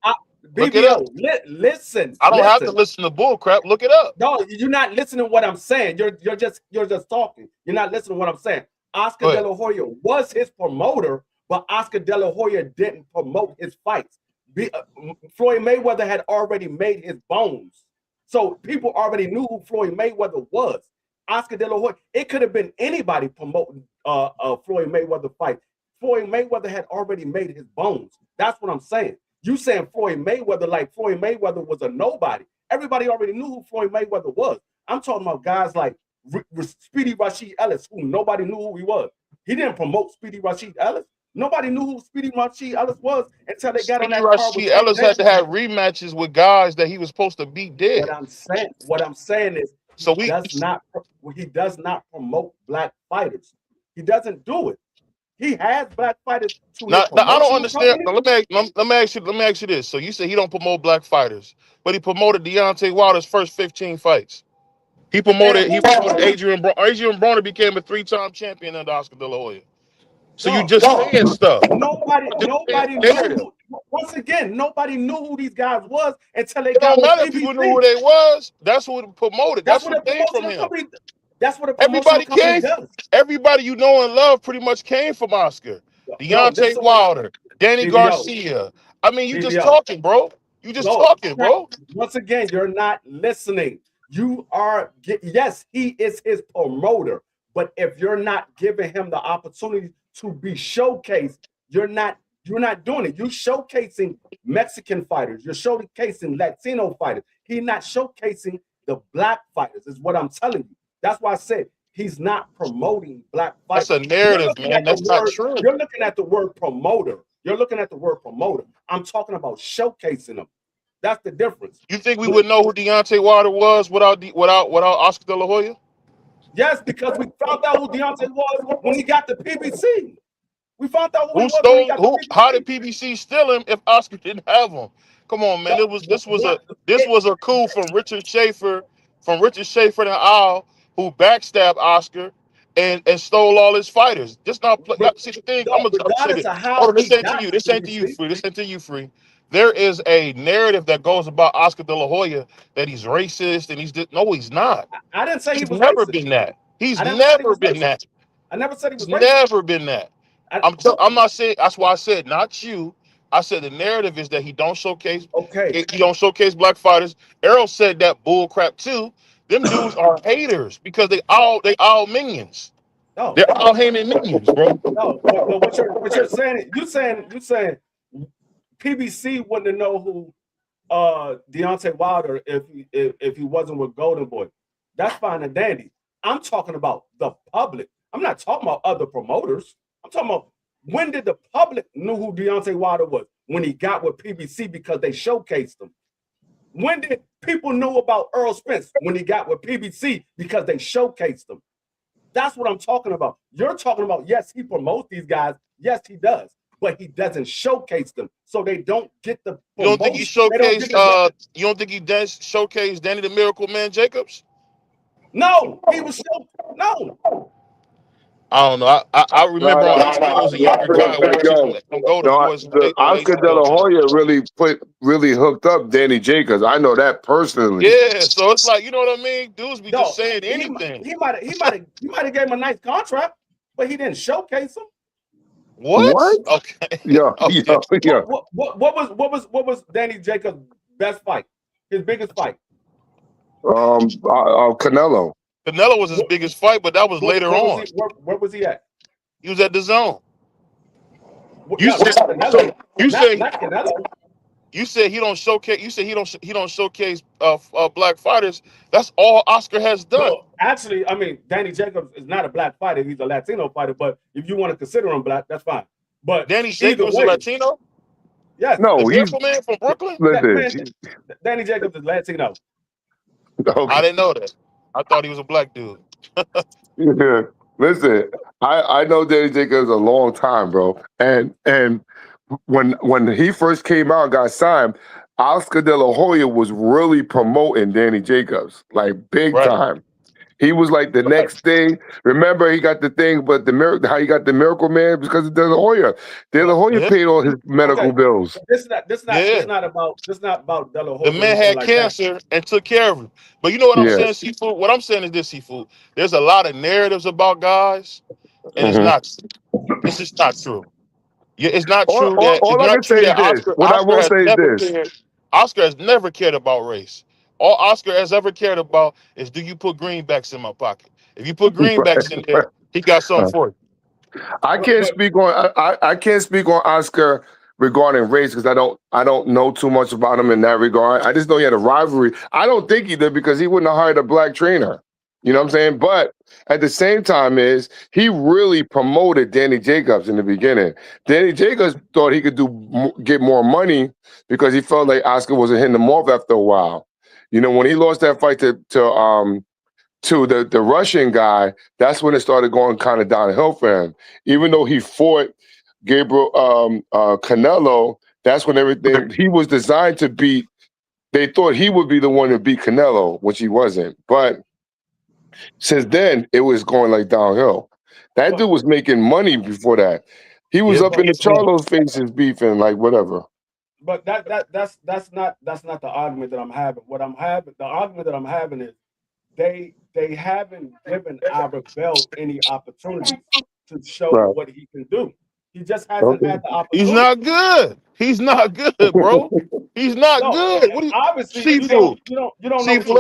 Look it up. Listen. I don't have to listen to bull crap. Look it up. No, you're not listening to what I'm saying. You're just talking. You're not listening to what I'm saying. Oscar De La Hoya was his promoter, but Oscar De La Hoya didn't promote his fights. Floyd Mayweather had already made his bones, so people already knew who Floyd Mayweather was. Oscar De La Hoya, it could have been anybody promoting Floyd Mayweather fight. Floyd Mayweather had already made his bones. That's what I'm saying. You saying Floyd Mayweather like Floyd Mayweather was a nobody. Everybody already knew who Floyd Mayweather was. I'm talking about guys like Speedy Rasheed Ellis, who nobody knew who he was. He didn't promote Speedy Rasheed Ellis. Nobody knew who Speedy Rasheed Ellis was until they got on that car. Speedy Rasheed Ellis had to have rematches with guys that he was supposed to beat dead. What I'm saying is he does not promote black fighters. He doesn't do it. He has black fighters. Now, I don't understand. Now, let me ask you this. So you say he don't promote black fighters, but he promoted Deontay Wilder's first 15 fights. He promoted Adrian Broner. Adrian Broner became a 3-time champion under Oscar De La Hoya. So you just saying stuff. Nobody knew. Once again, nobody knew who these guys was until they got on PBC. People knew who they was. That's what promoted. That's what came from him. That's what everybody does. Everybody you know and love pretty much came from Oscar. Deontay Wilder, Danny Garcia. I mean, you just talking, bro. You just talking, bro. Once again, you're not listening. You are, yes, he is his promoter. But if you're not giving him the opportunity to be showcased, You're not doing it. You're showcasing Mexican fighters. You're showcasing Latino fighters. He's not showcasing the black fighters, is what I'm telling you. That's why I said he's not promoting black That's fighters. a narrative, man. That's not true. You're looking at the word promoter. You're looking at the word promoter. I'm talking about showcasing them. That's the difference. You think we would know who Deontay Wilder was without Oscar De La Hoya? Yes, because we found out who Deontay was when he got the PBC. We found out who he Who was when he got stole? the Who? PBC. How did PBC steal him if Oscar didn't have him? Come on, man. This was a coup from Richard Schaefer and Al, who backstabbed Oscar and stole all his fighters. Just not play. See the thing. I'm gonna say Regardless this. of how Hold on, this he ain't to got you. the This ain't to you, PBC. Free. This ain't to you, Free. There is a narrative that goes about Oscar De La Hoya that he's racist and no, he's not. I didn't say he He's was never racist. been that. He's I didn't say he never was been racist. that. I never said he was He's racist. never been that. I- I'm not saying. That's why I said not you. I said the narrative is that he don't showcase. Okay. He don't showcase black fighters. Errol said that bull crap too. Them dudes are haters because they all minions. No, They're all hating minions, bro. no. But what you're saying, you saying PBC wouldn't know who Deontay Wilder if he wasn't with Golden Boy. That's fine and dandy. I'm talking about the public. I'm not talking about other promoters. I'm talking about when did the public know who Deontay Wilder was? When he got with PBC because they showcased him. When did people know about Earl Spence? When he got with PBC because they showcased him. That's what I'm talking about. You're talking about, yes, he promotes these guys. Yes, he does. But he doesn't showcase them. So they don't get the promotion. You don't think he showcased you don't think he showcased Danny the Miracle Man Jacobs? No, he was no. I don't know. I remember on HBO was a younger guy watching some Golden Boys. Oscar De La Hoya really hooked up Danny Jacobs. I know that personally. Yeah, so it's like, you know what I mean? Dudes be just saying anything. He might have gave him a nice contract, but he didn't showcase him. What? Okay. Yeah. What was Danny Jacobs' best fight? His biggest fight? Canelo. Canelo was his biggest fight, but that was later on. Where was he at? He was at the Zone. You said he don't showcase. You said he don't showcase black fighters. That's all Oscar has done. No, actually, I mean, Danny Jacobs is not a black fighter. He's a Latino fighter. But if you want to consider him black, that's fine. But Danny Jacobs is a Latino? Yes. No, he's a man from Brooklyn. Danny Jacobs is Latino. Okay. I didn't know that. I thought he was a black dude. Yeah. Listen, I know Danny Jacobs a long time, bro. And when he first came out and got signed, Oscar De La Hoya was really promoting Danny Jacobs, like big time. He was like the next thing. Remember, he got the thing, but how he got the Miracle Man because of De La Hoya. De La Hoya paid all his medical bills. This not about De La Hoya. The man had cancer and took care of him. But you know what I'm saying, Seafood? What I'm saying is this, Seafood. There's a lot of narratives about guys, and it's not. It's just not true. Yeah, it's not true that Oscar has never cared about race. All Oscar has ever cared about is, do you put greenbacks in my pocket? If you put greenbacks in there, he got something for you. I can't speak on Oscar regarding race because I don't know too much about him in that regard. I just know he had a rivalry. I don't think he did because he wouldn't have hired a black trainer. You know what I'm saying? But at the same time he really promoted Danny Jacobs in the beginning. Danny Jacobs thought he could get more money because he felt like Oscar wasn't hitting him off after a while. You know, when he lost that fight to the Russian guy, that's when it started going kind of downhill for him. Even though he fought Gabriel Canelo, that's when everything he was designed to beat. They thought he would be the one to beat Canelo, which he wasn't. But since then, it was going like downhill. That dude was making money before that. He was up in the Charlo's faces beefing, like whatever. But that's not the argument that I'm having. The argument that I'm having is they haven't given Albert Bell any opportunity to show what he can do. He just hasn't had the opportunity. He's not good. He's not good, bro. He's not good. What obviously, Seafood. You don't know. Seafood,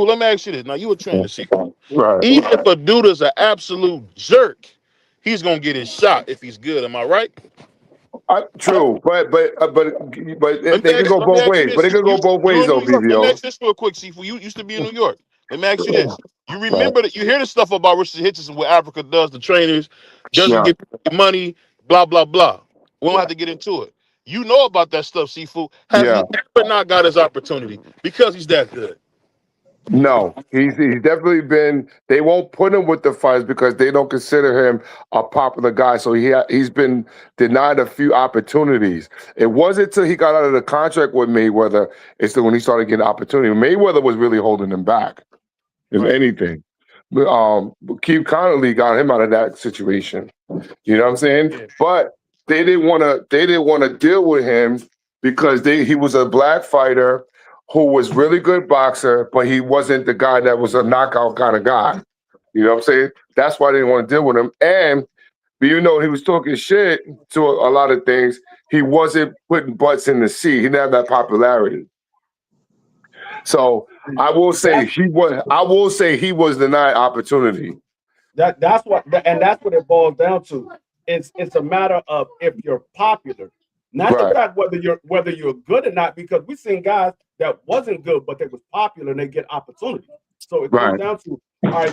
let me ask you this. Now, you a trainer, Seafood. Right. Even if a dude is an absolute jerk, he's going to get his shot if he's good. Am I right? True, but Let they me could ask, go let me both ask you ways. this. But they could You go both you ways, in though, New York. Let me BBO. ask this real quick, Sifu. You used to be in New York. Let me ask you this. You Right. remember that you hear the stuff about Richard Hitchens, what Africa does, the trainers, doesn't Yeah. get money, blah, blah, blah. We don't have to get into it. You know about that stuff, Sifu. Has Yeah. he ever not got his opportunity because he's that good? No, he's definitely been. They won't put him with the fighters because they don't consider him a popular guy. So he's been denied a few opportunities. It wasn't until he got out of the contract with Mayweather. It's when he started getting opportunity. Mayweather was really holding him back, if Right. anything. Keith Connolly got him out of that situation. You know what I'm saying? Yeah. But they didn't want to. They didn't want to deal with him because he was a black fighter who was really good boxer, but he wasn't the guy that was a knockout kind of guy. You know what I'm saying? That's why they didn't want to deal with him. And he was talking shit to a lot of things. He wasn't putting butts in the seat. He didn't have that popularity. So I will say he was. I will say he was denied opportunity. That's what it boils down to. It's a matter of if you're popular, not the Right. fact whether you're good or not. Because we've seen guys that wasn't good, but they was popular and they get opportunities. So it comes Right. down to are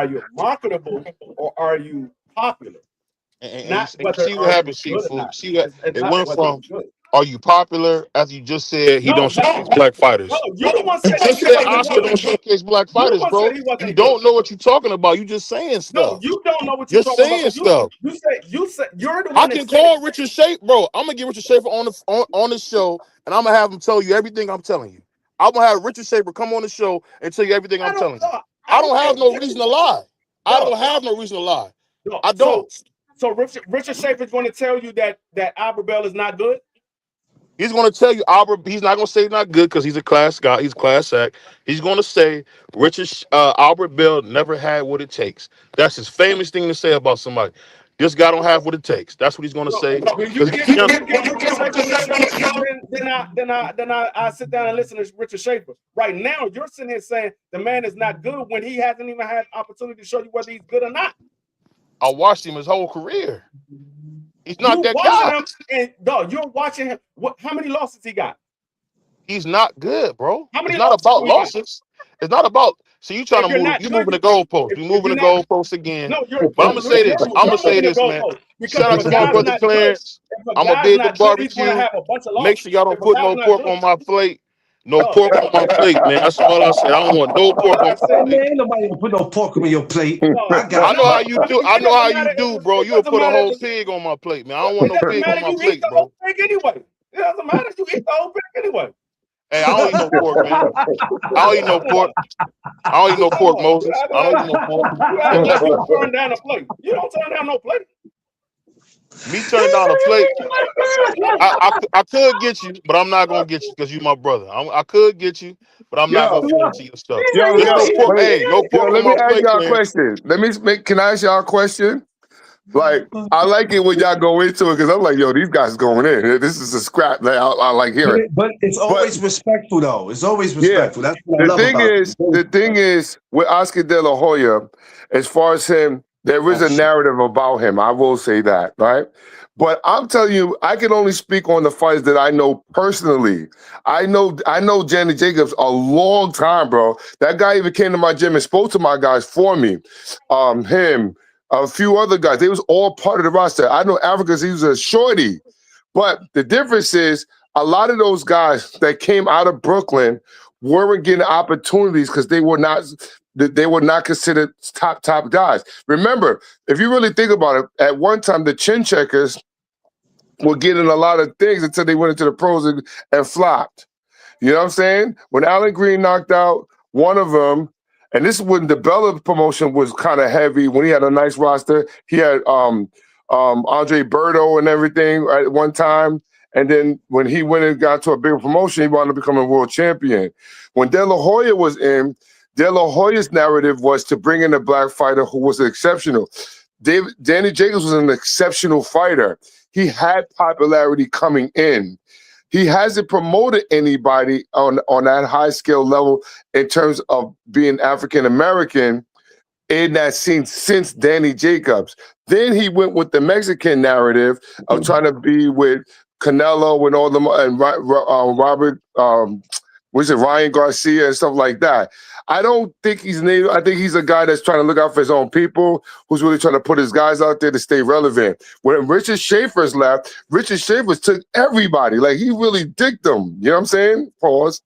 you marketable or are you popular? Not And whether see what are you happens, good or Sifu. not. See that It's it not went whether from you're good. are you popular as you just said he No, don't showcase black no, fighters. you're the one You said just he said wasn't Oscar good. don't showcase black You're the fighters, one bro. said he You wasn't good. don't know what you're talking about. You just saying No, stuff. you don't know what you're You're talking about. saying stuff. You said you're the I one that can said call Richard Schaefer, bro. I'm gonna get Richard Schaefer on the show, and I'm gonna have him tell you everything I'm telling you. I'm gonna have Richard Schaefer come on the show and tell you everything I'm telling you. I don't have no reason to lie. I don't have no reason to lie. No, I don't. So Richard Schaefer is going to tell you that Albert Bell is not good. He's going to tell you Albert. He's not going to say he's not good because he's a class guy. He's class act. He's going to say Albert Bell never had what it takes. That's his famous thing to say about somebody. This guy don't have what it takes. That's what he's going to say. When you give Richard Schaefer the show, then I sit down and listen to Richard Schaefer. Right now, you're sitting here saying the man is not good when he hasn't even had opportunity to show you whether he's good or not. I watched him his whole career. He's not You that watching guy. him, and dog, you're watching him. How many losses he got? He's not good, bro. How many It's not losses about he got? losses. It's not about. See, you trying If to you're move. not You good, moving the goalpost. if You moving you're the not, goalpost again. no, But I'm gonna say this. I'm gonna say this, man. because Shout out if to a my guy's brother not good, Clarence. if a I'm gonna guy's be at the not good, he's going to barbecue. have a bunch of losses. Make sure y'all don't If a put guy's no not pork good, on my plate. No dog, pork on my plate, man. That's all I said. I don't want no pork on I my said, Man, plate. ain't nobody gonna put no pork on your plate. dog, I I got know how it. you do. I know how you do, bro. You'll put a whole pig on my plate, man. I don't want It no doesn't pig on matter. my You eat plate, the bro. whole pig anyway. It doesn't matter. You eat the whole pig anyway. Hey, I don't eat no pork, man. I don't eat no pork. I don't eat no pork, Moses. I don't eat no pork. You act like you turn down a plate. You don't turn down no plate. Me turning down a plate. I could get you, but I'm not gonna get you because you my brother. I could get you, but I'm not Yo, gonna fit into your stuff. yo, There's no pork. wait, Hey, no pork on let me my ask plate, y'all a man. question. Can I ask y'all a question? Like, I like it when y'all go into it because I'm like, yo, these guys going in. This is a scrap that I like hearing. But it's always respectful, though. It's always respectful. That's what I The love about it. thing is, with Oscar De La Hoya, as far as him, there is a narrative about him. I will say that, right? But I'm telling you, I can only speak on the fights that I know personally. I know Danny Jacobs a long time, bro. That guy even came to my gym and spoke to my guys for me. Him, a few other guys. They was all part of the roster. I know Africa's he was a shorty. But the difference is a lot of those guys that came out of Brooklyn weren't getting opportunities because they were not considered top guys. Remember, if you really think about it, at one time the chin checkers were getting a lot of things until they went into the pros and flopped. You know what I'm saying? When Alan Green knocked out one of them, and this is when the Bella promotion was kind of heavy, when he had a nice roster. He had Andre Berto and everything at one time. And then when he went and got to a bigger promotion, he wound up becoming a world champion. When De La Hoya was in, De La Hoya's narrative was to bring in a black fighter who was exceptional. Danny Jacobs was an exceptional fighter. He had popularity coming in. He hasn't promoted anybody on that high scale level in terms of being African American in that scene since Danny Jacobs. Then he went with the Mexican narrative of trying to be with Canelo and all them and Robert, what's it, Ryan Garcia and stuff like that. I don't think he's native. I think he's a guy that's trying to look out for his own people, who's really trying to put his guys out there to stay relevant. When Richard Schaefer's left, Richard Schaefer's took everybody. Like, he really dicked them. You know what I'm saying? Pause.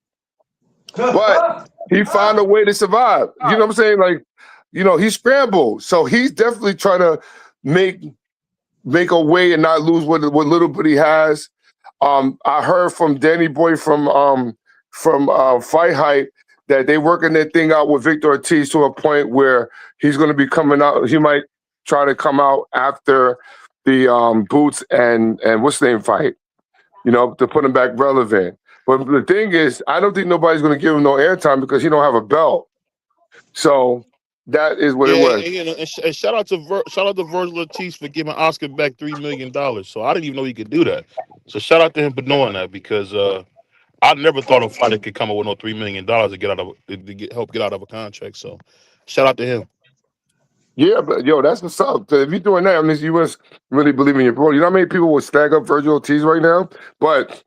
But he found a way to survive. You know what I'm saying? Like, you know, he scrambled. So he's definitely trying to make a way and not lose what little bit he has. I heard from Danny Boy from Fight Hype that they working their thing out with Victor Ortiz to a point where he's going to be coming out. He might try to come out after the Boots and what's the name fight, you know, to put him back relevant. But the thing is, I don't think nobody's going to give him no airtime because he don't have a belt. So that is what it was. And shout out to Virgil Ortiz for giving Oscar back $3 million. So I didn't even know he could do that. So shout out to him for doing that because I never thought a fighter could come up with no $3 million to help get out of a contract. So shout out to him. Yeah, but yo, that's what's up. 'Cause if you're doing that, I mean, you must really believe in your bro. You know how many people would stack up Virgil Ortiz right now? But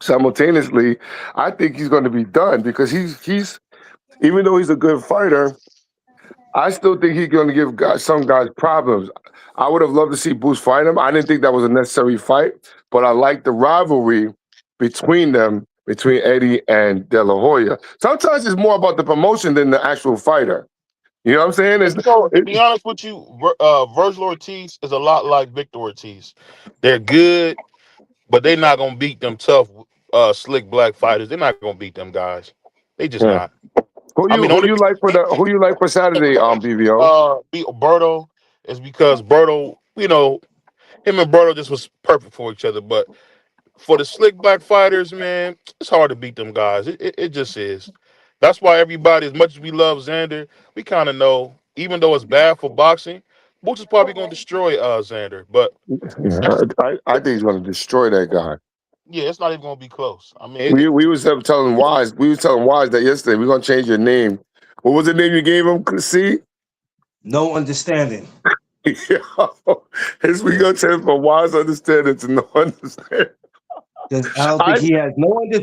simultaneously, I think he's going to be done because he's even though he's a good fighter, I still think he's going to give some guys problems. I would have loved to see Boots fight him. I didn't think that was a necessary fight, but I like the rivalry between them, between Eddie and De La Hoya. Sometimes it's more about the promotion than the actual fighter. You know what I'm saying? To be honest with you, Virgil Ortiz is a lot like Victor Ortiz. They're good, but they're not going to beat them tough, slick black fighters. They're not going to beat them guys. They just not. Who you like for Saturday, BVO? Berto is because Berto, you know, him and Berto just was perfect for each other. But for the slick black fighters, man, it's hard to beat them guys. It just is. That's why everybody, as much as we love Xander, we kind of know, even though it's bad for boxing, Boots is probably going to destroy Xander. But I think he's going to destroy that guy. Yeah, it's not even going to be close. I mean, we was telling Wise that yesterday. We're going to change your name. What was the name you gave him? See? No understanding. Yeah, we going to change from Wise understanding to no understanding. Because I don't think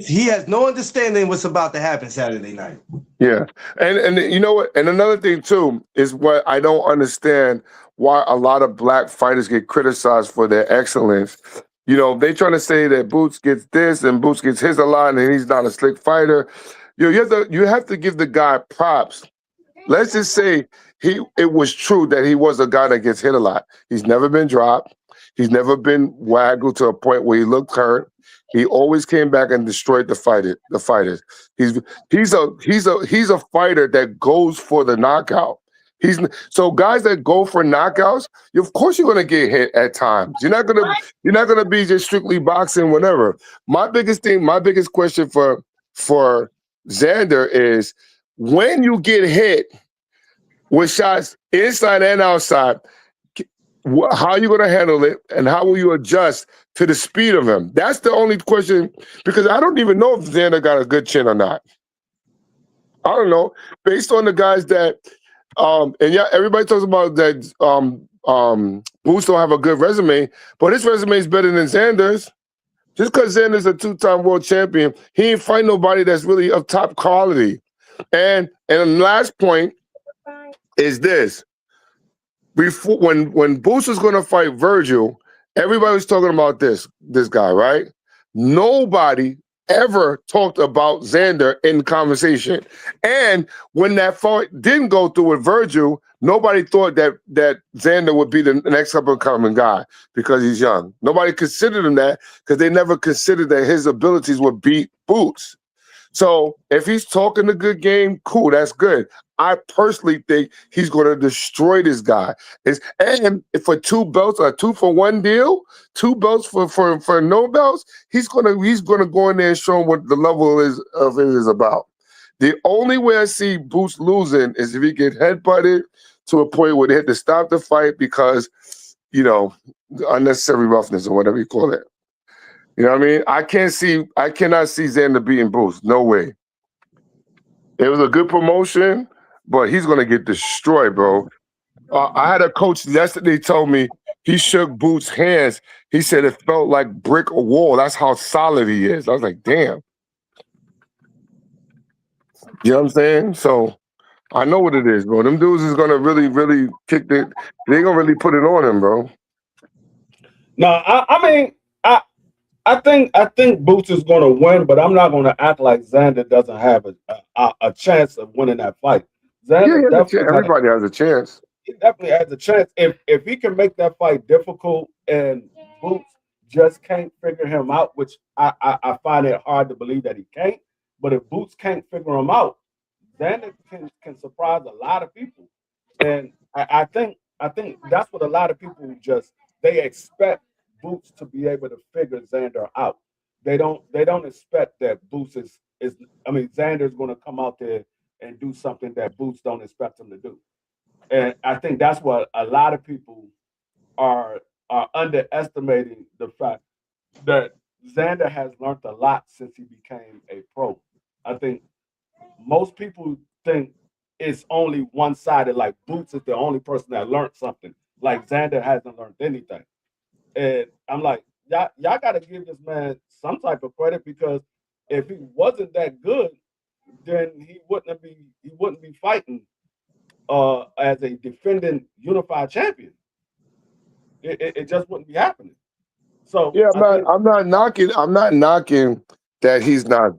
he has no understanding what's about to happen Saturday night. Yeah, and you know what? And another thing too is what I don't understand why a lot of black fighters get criticized for their excellence. You know, they trying to say that Boots gets this and Boots gets his a lot and he's not a slick fighter. You have to give the guy props. Let's just say it was true that he was a guy that gets hit a lot. He's never been dropped. He's never been waggled to a point where he looked hurt. He always came back and destroyed the fighters. He's a fighter that goes for the knockout. So guys that go for knockouts, of course you're gonna get hit at times. You're not gonna be just strictly boxing, whatever. My biggest question for Xander is when you get hit with shots inside and outside, how are you going to handle it and how will you adjust to the speed of him? That's the only question, because I don't even know if Xander got a good chin or not. I don't know. Based on the guys that, and yeah, everybody talks about that Boots don't have a good resume, but his resume is better than Xander's. Just because Xander's a two-time world champion, he ain't fight nobody that's really of top quality. And the last point is this. Before, when Boots was going to fight Virgil, everybody was talking about this guy, right? Nobody ever talked about Xander in conversation. And when that fight didn't go through with Virgil, nobody thought that Xander would be the next up-and-coming guy because he's young. Nobody considered him that because they never considered that his abilities would beat Boots. So if he's talking a good game, cool, that's good. I personally think he's going to destroy this guy. And for 2 belts, a 2-for-1 deal, 2 belts for no belts, he's gonna go in there and show him what the level of it is about. The only way I see Boots losing is if he get headbutted to a point where they had to stop the fight because, you know, unnecessary roughness or whatever you call it. You know what I mean? I cannot see Xander beating Boots. No way. It was a good promotion. but he's gonna get destroyed, bro. I had a coach yesterday told me he shook Boots' hands. He said it felt like brick or wall. That's how solid he is. I was like, damn. You know what I'm saying? So I know what it is, bro. Them dudes is gonna really, really kick it. They gonna really put it on him, bro. No, I mean, I think Boots is going to win, but I'm not going to act like Xander doesn't have a chance of winning that fight. Yeah, Xander definitely everybody has a chance. he definitely has a chance if he can make that fight difficult and Boots just can't figure him out, which I find it hard to believe that he can't. But if Boots can't figure him out, Xander can surprise a lot of people, and I think that's what a lot of people they expect Boots to be able to figure Xander out. They don't expect that Boots Xander's going to come out there and do something that Boots don't expect him to do. And I think that's what a lot of people are underestimating the fact that Xander has learned a lot since he became a pro. I think most people think it's only one-sided, like Boots is the only person that learned something. Like Xander hasn't learned anything. And I'm like, y'all got to give this man some type of credit, because if he wasn't that good, then he wouldn't be fighting as a defending unified champion. It just wouldn't be happening. So yeah, I'm not knocking that he's not.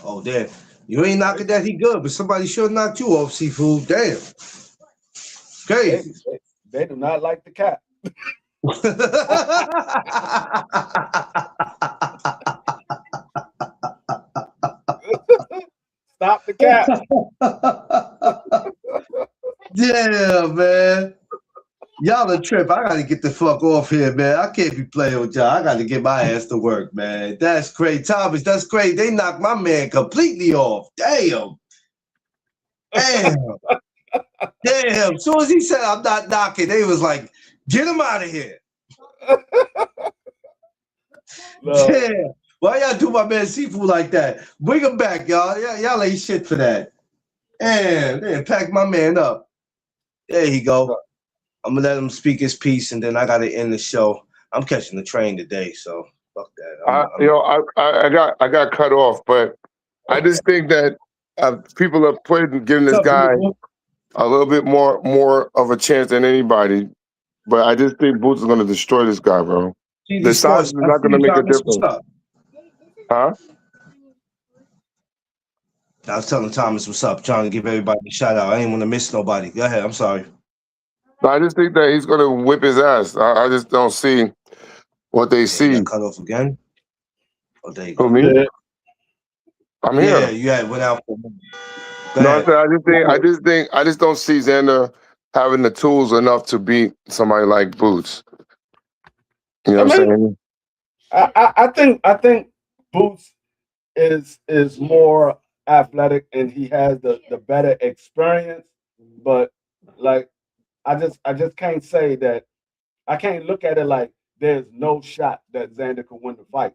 Oh, damn. You ain't knocking that he good, but somebody sure knocked you off, Seafood. Damn. Crazy. They do not like the cat. Stop the cat. Damn, man. Y'all a trip. I gotta get the fuck off here, man. I can't be playing with y'all. I gotta get my ass to work, man. That's great. Thomas, that's great. They knocked my man completely off. Damn. Damn. Damn. As soon as he said I'm not knocking, they was like, get him out of here. No. Damn. Why y'all do my man Seafood like that? Bring him back, y'all. Y'all ain't shit for that. Damn, they pack my man up. There you go. I'm gonna let him speak his piece, and then I gotta end the show. I'm catching the train today, so fuck that. I got cut off, but I just think that people are giving this guy a little bit more of a chance than anybody. But I just think Boots is gonna destroy this guy, bro. The size is not gonna make a difference. Huh? I was telling Thomas what's up, trying to give everybody a shout out. I didn't want to miss nobody. Go ahead. I'm sorry. No, I just think that he's gonna whip his ass. I just don't see what they see. Cut off again. Oh, there you Who, go. me? Yeah. I'm here. Yeah, you had went out for a minute. Go No, ahead. I just don't see Xander having the tools enough to beat somebody like Boots. You know what I'm saying? I think Boots is more athletic and he has the better experience, but like I just can't say that. I can't look at it like there's no shot that Xander could win the fight.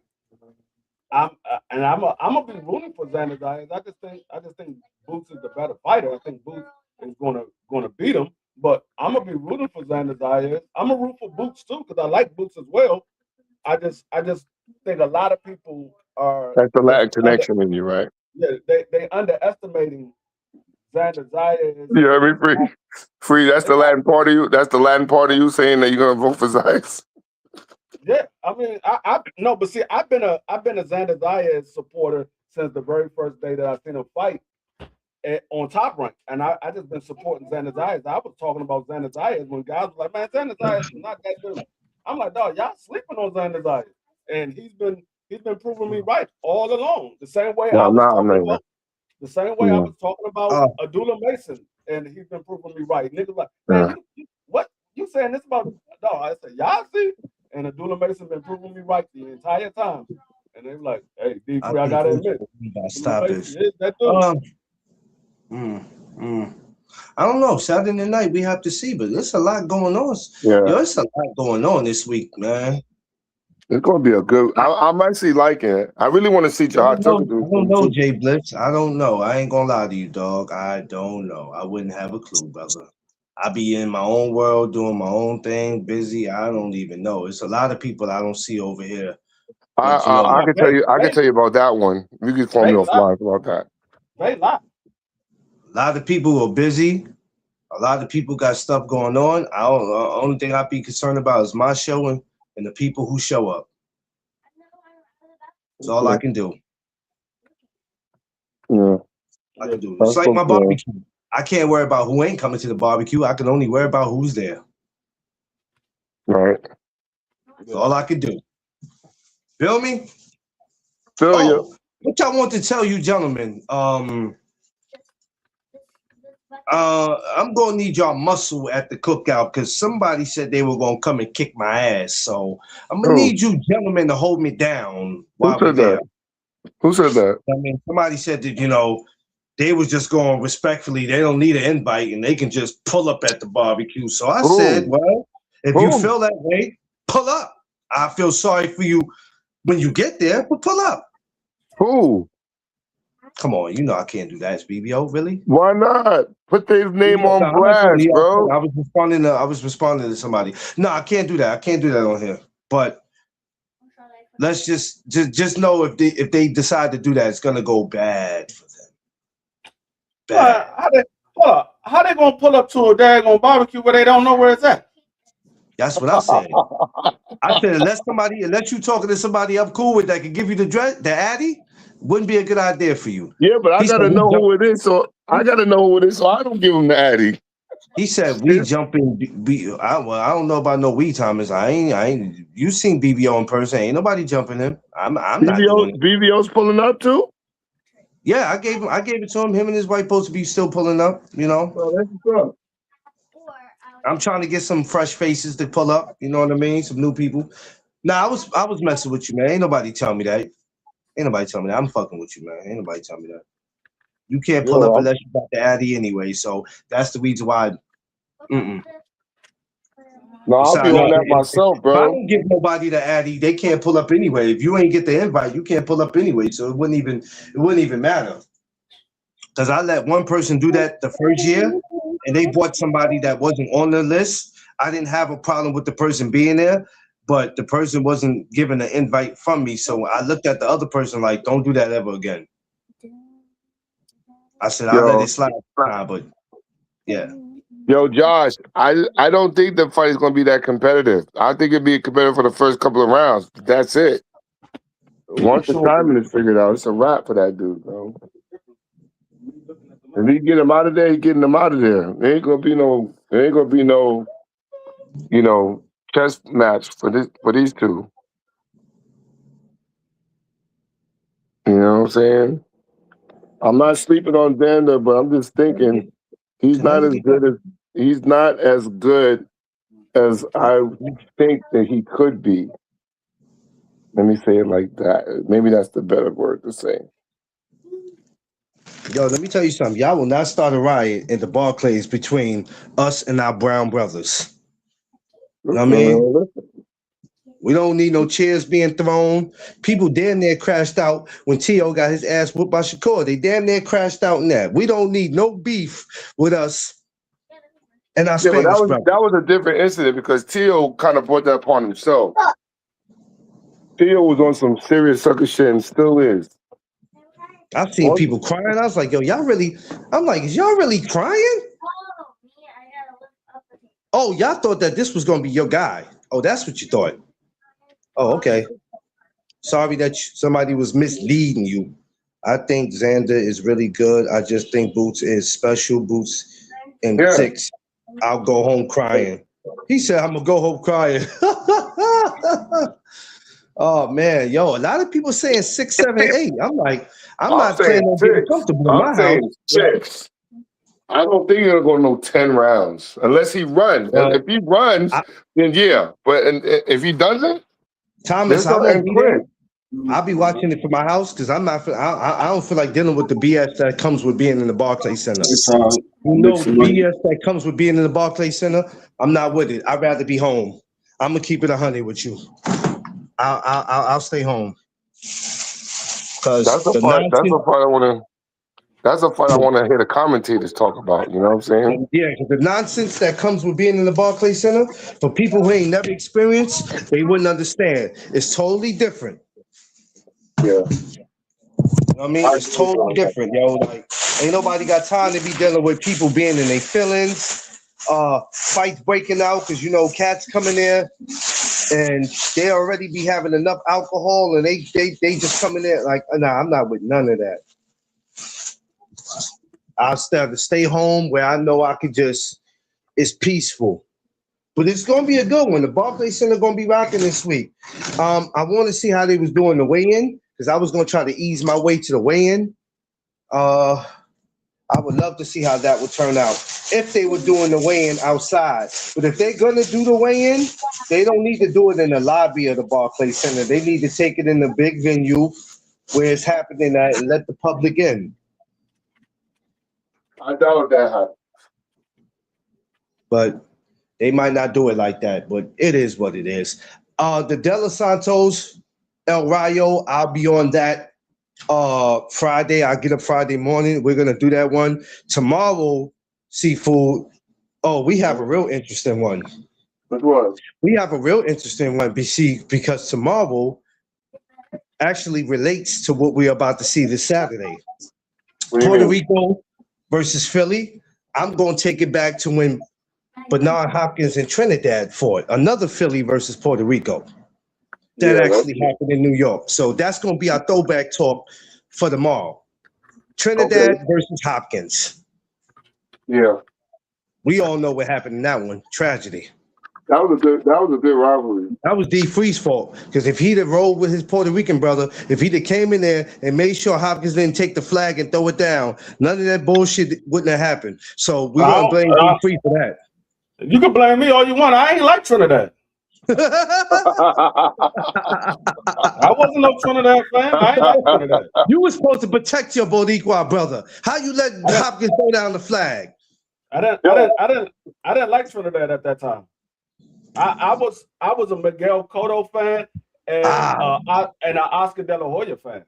I'm gonna be rooting for Xander Zayas. I just think Boots is the better fighter. I think Boots is gonna beat him, but I'm gonna be rooting for Xander Zayas. I'm gonna root for Boots too because I like Boots as well. I just think a lot of people are. That's the Latin connection in you, right? Yeah, they underestimating Xander Zayas. You heard me, Free. That's the Latin part of you. That's the Latin part of you saying that you're gonna vote for Zayas. Yeah, I mean, I no, but see, I've been a Xander Zayas supporter since the very first day that I seen him fight on Top Rank, and I just been supporting Xander Zayas. I was talking about Xander Zayas when guys were like, "Man, Xander Zayas is not that good." I'm like, "Dog, y'all sleeping on Xander Zayas," and he's been proving me right all along. The same way I was talking about Abdullah Mason, and he's been proving me right. Niggas like, man, what you saying this about? Dog, I said, y'all see. And Abdullah Mason been proving me right the entire time. And they were like, hey, D3, I gotta admit. Stop this. I don't know. Saturday night, we have to see, but there's a lot going on. Yeah. There's a lot going on this week, man. It's gonna be a good. I'm actually liking it. I really want to see Jahad Tucker do I don't something know, too. Jay Blitz. I don't know. I ain't gonna lie to you, dog. I don't know. I wouldn't have a clue, brother. I be in my own world doing my own thing, busy. I don't even know. It's a lot of people I don't see over here. But you know, I can tell you. I can tell you about that one. You can call me offline about that. They lie. a lot of people are busy. A lot of people got stuff going on. I don't. Only thing I be concerned about is my show and the people who show up. That's all I can do. Yeah. I can do. That's It's like my okay. barbecue. I can't worry about who ain't coming to the barbecue. I can only worry about who's there. Right. That's all I can do. Feel me? Feel you. Oh, what I want to tell you, gentlemen. I'm gonna need y'all muscle at the cookout because somebody said they were gonna come and kick my ass. So I'm gonna Who? need you gentlemen to hold me down Who while we're said there. that? Who said that? I mean, somebody said that, they was just going respectfully. They don't need an invite and they can just pull up at the barbecue. So I said, Who? well, if you Who? feel that way, pull up. I feel sorry for you when you get there, but pull up. Who? Come on, I can't do that. It's BBO, really? Why not? Put their name No, on I'm not blast, doing it. bro. I was responding to somebody. No, I can't do that. I can't do that on here. But let's just know if they decide to do that, it's gonna go bad for them. Bad. How they gonna pull up to a daggone barbecue where they don't know where it's at? That's what I said. I said unless you talking to somebody I'm cool with that can give you the Addy, wouldn't be a good idea for you. Yeah, but I He gotta said, know who it is, so I don't give him the Addy. He said we jumping. I don't know about no weed timers. I ain't. You seen BBO in person? Ain't nobody jumping him. I'm not doing it. BBO's pulling up too. Yeah, I gave it to him. Him and his wife supposed to be still pulling up. Oh, that's what's up. I'm trying to get some fresh faces to pull up. You know what I mean? Some new people. Nah, I was messing with you, man. Ain't nobody tell me that. Ain't nobody tell me that. I'm fucking with you, man. Ain't nobody tell me that. You can't pull up unless you got the Addy anyway. So that's the reason why. No, I'll be on that myself, bro. If I don't give nobody the Addy, they can't pull up anyway. If you ain't get the invite, you can't pull up anyway. So it wouldn't even matter. Because I let one person do that the first year, and they bought somebody that wasn't on the list. I didn't have a problem with the person being there, but the person wasn't given an invite from me. So I looked at the other person like, don't do that ever again. I said, I'll let it slide, but yeah. Yo, Josh, I don't think the fight is going to be that competitive. I think it'd be competitive for the first couple of rounds. That's it. Once the timing is figured out, it's a wrap for that dude, bro. If he get him out of there, he getting him out of there. There ain't gonna be no, chess match for these two. You know what I'm saying? I'm not sleeping on Xander, but I'm just thinking he's not as good as I think that he could be. Let me say it like that. Maybe that's the better word to say. Yo, let me tell you something. Y'all will not start a riot in the Barclays between us and our brown brothers. You know what I mean? We don't need no chairs being thrown. People damn near crashed out when T.O. got his ass whooped by Shakur. They damn near crashed out in that. We don't need no beef with us and our Spanish brothers. That was a different incident because T.O. kind of brought that upon himself. T.O. was on some serious sucker shit and still is. I've seen people crying. I was like, yo, I'm like, is y'all really crying? Oh, y'all thought that this was going to be your guy. Oh, that's what you thought. Oh, okay. Sorry that somebody was misleading you. I think Xander is really good. I just think Boots is special. Boots in 6. I'll go home crying. He said, I'm going to go home crying. Oh, man. Yo, a lot of people saying 6, 7, 8. I'm like, I'm not planning on getting comfortable in my house. 6. I don't think he'll go no 10 rounds unless he runs. If he runs, then yeah. But if he doesn't, Thomas, I won't be there. I'll be watching it from my house because I don't feel like dealing with the BS that comes with being in the Barclays Center. The BS that comes with being in the Barclays Center, I'm not with it. I'd rather be home. I'm gonna keep it 100 with you. I'll stay home because That's a the part. That's nonsense. a part I want to. That's a part I want to hear the commentators talk about. You know what I'm saying? Yeah, 'cause the nonsense that comes with being in the Barclays Center for people who ain't never experienced, they wouldn't understand. It's totally different. Yeah. You know what I mean? I It's agree totally on that. different, yo. Like, ain't nobody got time to be dealing with people being in their feelings, fights breaking out because cats coming there and they already be having enough alcohol and they just come in there like, nah, I'm not with none of that. I'll stay home where I know I could it's peaceful. But it's gonna be a good one. The Barclays Center gonna be rocking this week. I want to see how they was doing the weigh-in because I was gonna try to ease my way to the weigh-in. I would love to see how that would turn out if they were doing the weigh-in outside. But if they're gonna do the weigh-in, they don't need to do it in the lobby of the Barclays Center. They need to take it in the big venue where it's happening at and let the public in. I doubt that happens. But they might not do it like that, but it is what it is. The De Los Santos, El Rayo, I'll be on that Friday. I'll get up Friday morning. We're going to do that one. Tomorrow, Seafood. Oh, we have a real interesting one. Which one? We have a real interesting one, BC, because tomorrow actually relates to what we're about to see this Saturday. What do you Puerto mean? Rico versus Philly. I'm going to take it back to when Bernard Hopkins and Trinidad fought. Another Philly versus Puerto Rico. That actually happened in New York. So that's going to be our throwback talk for tomorrow. Trinidad versus Hopkins. Yeah. We all know what happened in that one. Tragedy. That was a good rivalry. That was D. Free's fault. Because if he'd have rolled with his Puerto Rican brother, if he'd have came in there and made sure Hopkins didn't take the flag and throw it down, none of that bullshit wouldn't have happened. So we're going to blame D. Free for that. You can blame me all you want. I ain't like Trinidad. I wasn't no Trinidad fan. I ain't like Trinidad. You were supposed to protect your Boricua brother. How you let Hopkins throw down the flag? I didn't like Trinidad at that time. I was a Miguel Cotto fan and an Oscar De La Hoya fan.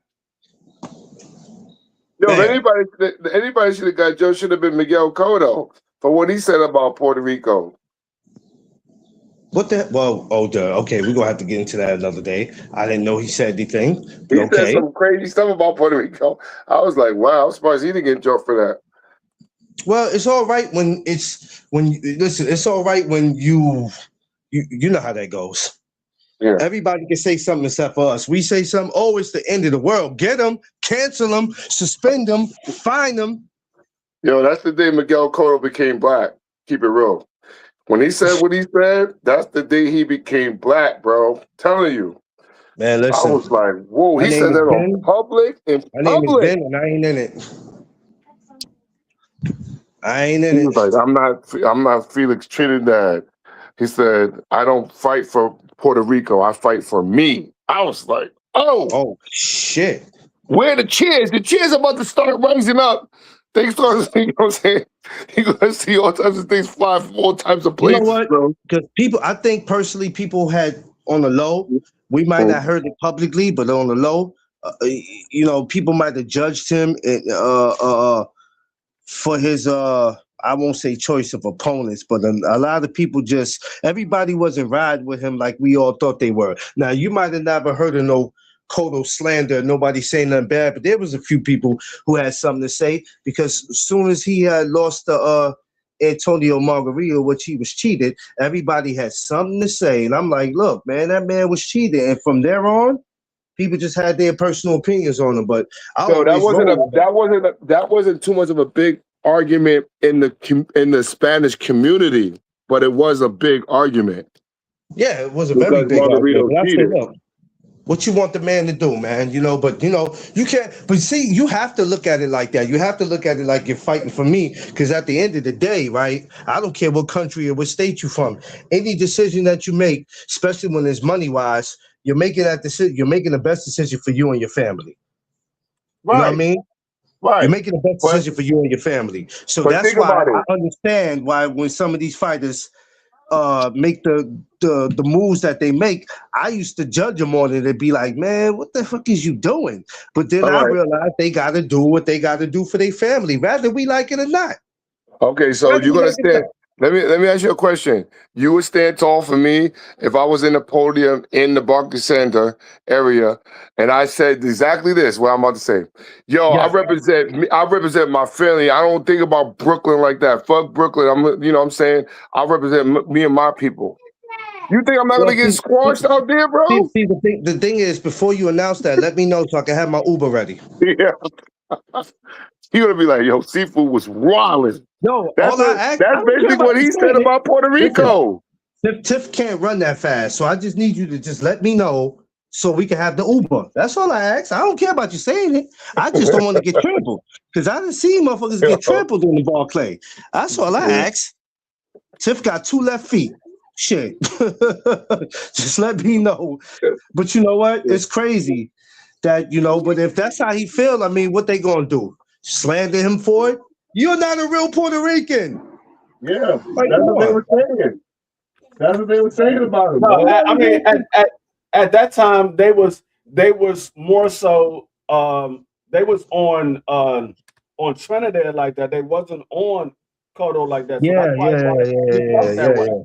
Yo, if anybody should have got Joe, should have been Miguel Cotto for what he said about Puerto Rico. What the? Well, okay, we're gonna have to get into that another day. I didn't know he said anything. He said some crazy stuff about Puerto Rico. I was like, wow, I'm surprised he didn't get jumped for that. Well, it's all right it's all right when you know how that goes. Yeah. Everybody can say something except for us. We say something, oh, it's the end of the world. Get them, cancel them, suspend them, fine them. Yo, that's the day Miguel Cotto became black. Keep it real. When he said what he said, that's the day he became black, bro. I'm telling you. Man, listen. I was like, whoa, he said that on public. My name is Ben and I ain't in it. I ain't in it. He was like, I'm not Felix Trinidad. He said, I don't fight for Puerto Rico. I fight for me. I was like, oh shit. Where are the cheers? The cheers are about to start rising up. They start, you know what I'm saying? You're going to see all types of things fly from all types of places. You know what? Because I think personally, people had on the low, we might not heard it publicly, but on the low, people might have judged him for his, I won't say choice of opponents, but a lot of people everybody wasn't riding with him like we all thought they were. Now, you might have never heard of no Cotto slander, nobody saying nothing bad, but there was a few people who had something to say because as soon as he had lost to Antonio Margarito, which he was cheated, everybody had something to say. And I'm like, look, man, that man was cheated. And from there on, people just had their personal opinions on him. But that wasn't too much of a big argument in the Spanish community, but it was a big argument. Yeah, it was a very big argument. What you want the man to do, man? But you can't. But see, you have to look at it like that. You have to look at it like you're fighting for me, because at the end of the day, right? I don't care what country or what state you're from. Any decision that you make, especially when it's money wise, you're making that decision. You're making the best decision for you and your family. Right. You know what I mean? Right. You're making the best decision for you and your family. So that's why I understand why when some of these fighters make the moves that they make, I used to judge them on it and be like, man, what the fuck is you doing? But then All I right. realized they got to do what they got to do for their family, whether we like it or not. Okay, so Whether you're we gonna like it or stand. not. Let me ask you a question. You would stand tall for me if I was in the podium in the Barclays Center area, and I said exactly this. What I'm about to say. Yo, I Yes. represent me. I represent my family. I don't think about Brooklyn like that. Fuck Brooklyn. You know what I'm saying. I represent me and my people. You think I'm not Well, gonna get squashed out there, bro? see, the thing is, before you announce that, let me know so I can have my Uber ready. Yeah. He gonna be like, yo, Seafood was wilding. No, That's all I ask, I that's don't care basically about what you he saying said it. about Puerto Rico. Tiff can't run that fast, so I just need you to just let me know so we can have the Uber. That's all I ask. I don't care about you saying it. I just don't want to get trampled because I didn't see motherfuckers get trampled on the ball clay. That's all I ask. Tiff got 2 left feet. Shit. Just let me know. But you know what? It's crazy that, but if that's how he feel, I mean, what they gonna do? Slander him for it? You're not a real Puerto Rican. Yeah, Like, that's come what they on. were saying. That's what they were saying about him. No, bro. I mean, at that time they was more so they was on Trinidad like that. They wasn't on Kodo like that. So Yeah, that's probably why he felt that way. That's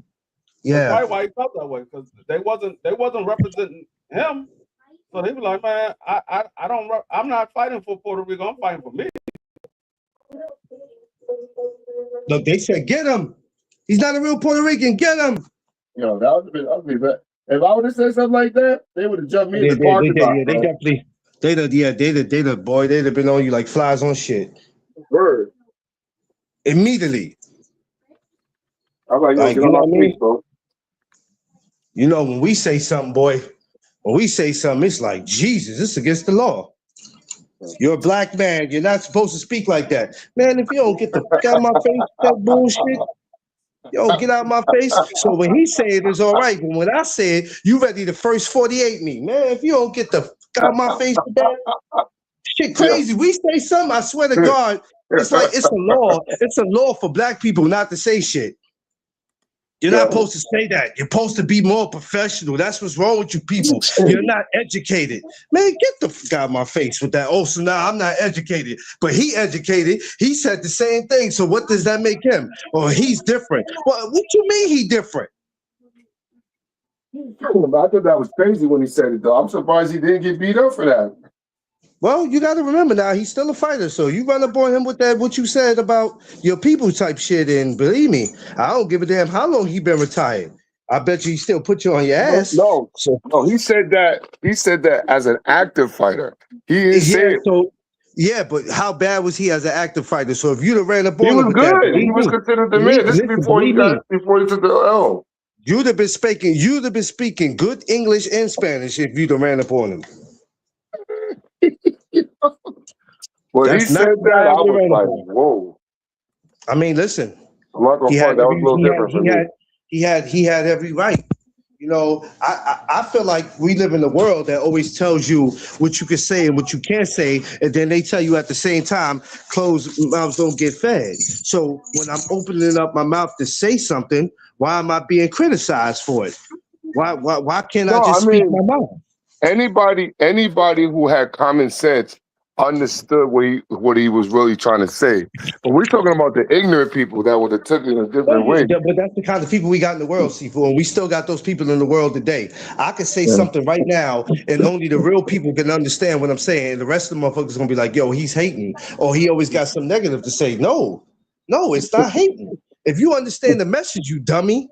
yeah. probably why he felt that way because they wasn't representing him. So he was like, man, I'm not fighting for Puerto Rico. I'm fighting for me. Look, they said, get him. He's not a real Puerto Rican. Get him. Yo, that would have been ugly. But if I would have said something like that, they would have jumped me in the parking lot. They definitely. They'd have been on you like flies on shit. Word. Immediately. I'm like, yo, Like, get you on know my what I mean? face, bro. When we say something, boy, it's like, Jesus, this is against the law. You're a black man. You're not supposed to speak like that. Man, if you don't get the fuck out of my face, that bullshit, get out of my face. So when he say it, it's all right. But when I say it, you ready to first 48 me. Man, if you don't get the fuck out of my face with that, shit crazy. We say something, I swear to God, it's like it's a law. It's a law for black people not to say shit. You're not supposed to say that. You're supposed to be more professional. That's what's wrong with you people. You're not educated. Man, get the fuck out of my face with that. Oh, so now I'm not educated. But he educated. He said the same thing. So what does that make him? Well, he's different. Well, what you mean he different? I thought that was crazy when he said it, though. I'm surprised he didn't get beat up for that. Well, you got to remember now, he's still a fighter. So you run up on him with that, what you said about your people type shit. And believe me, I don't give a damn how long he been retired. I bet you he still put you on your ass. No, he said that. He said that as an active fighter. He didn't say it. But how bad was he as an active fighter? So if you'd have ran up on He him was with good. that, He was considered the man. This is before he took the L. You'd have been speaking good English and Spanish if you'd have ran up on him. When he said that, I was like, whoa. I mean, listen. I'm not gonna front, that was a little different for me. He had every right. I feel like we live in a world that always tells you what you can say and what you can't say, and then they tell you at the same time, closed mouths don't get fed. So when I'm opening up my mouth to say something, why am I being criticized for it? Why can't I just speak my mouth? Anybody who had common sense understood what he was really trying to say. But we're talking about the ignorant people that would have took it in a different way. But that's the kind of people we got in the world, Sifu, and we still got those people in the world today. I could say something right now, and only the real people can understand what I'm saying. And the rest of the motherfuckers gonna be like, yo, he's hating, or he always got some negative to say. No, it's not hating. If you understand the message, you dummy.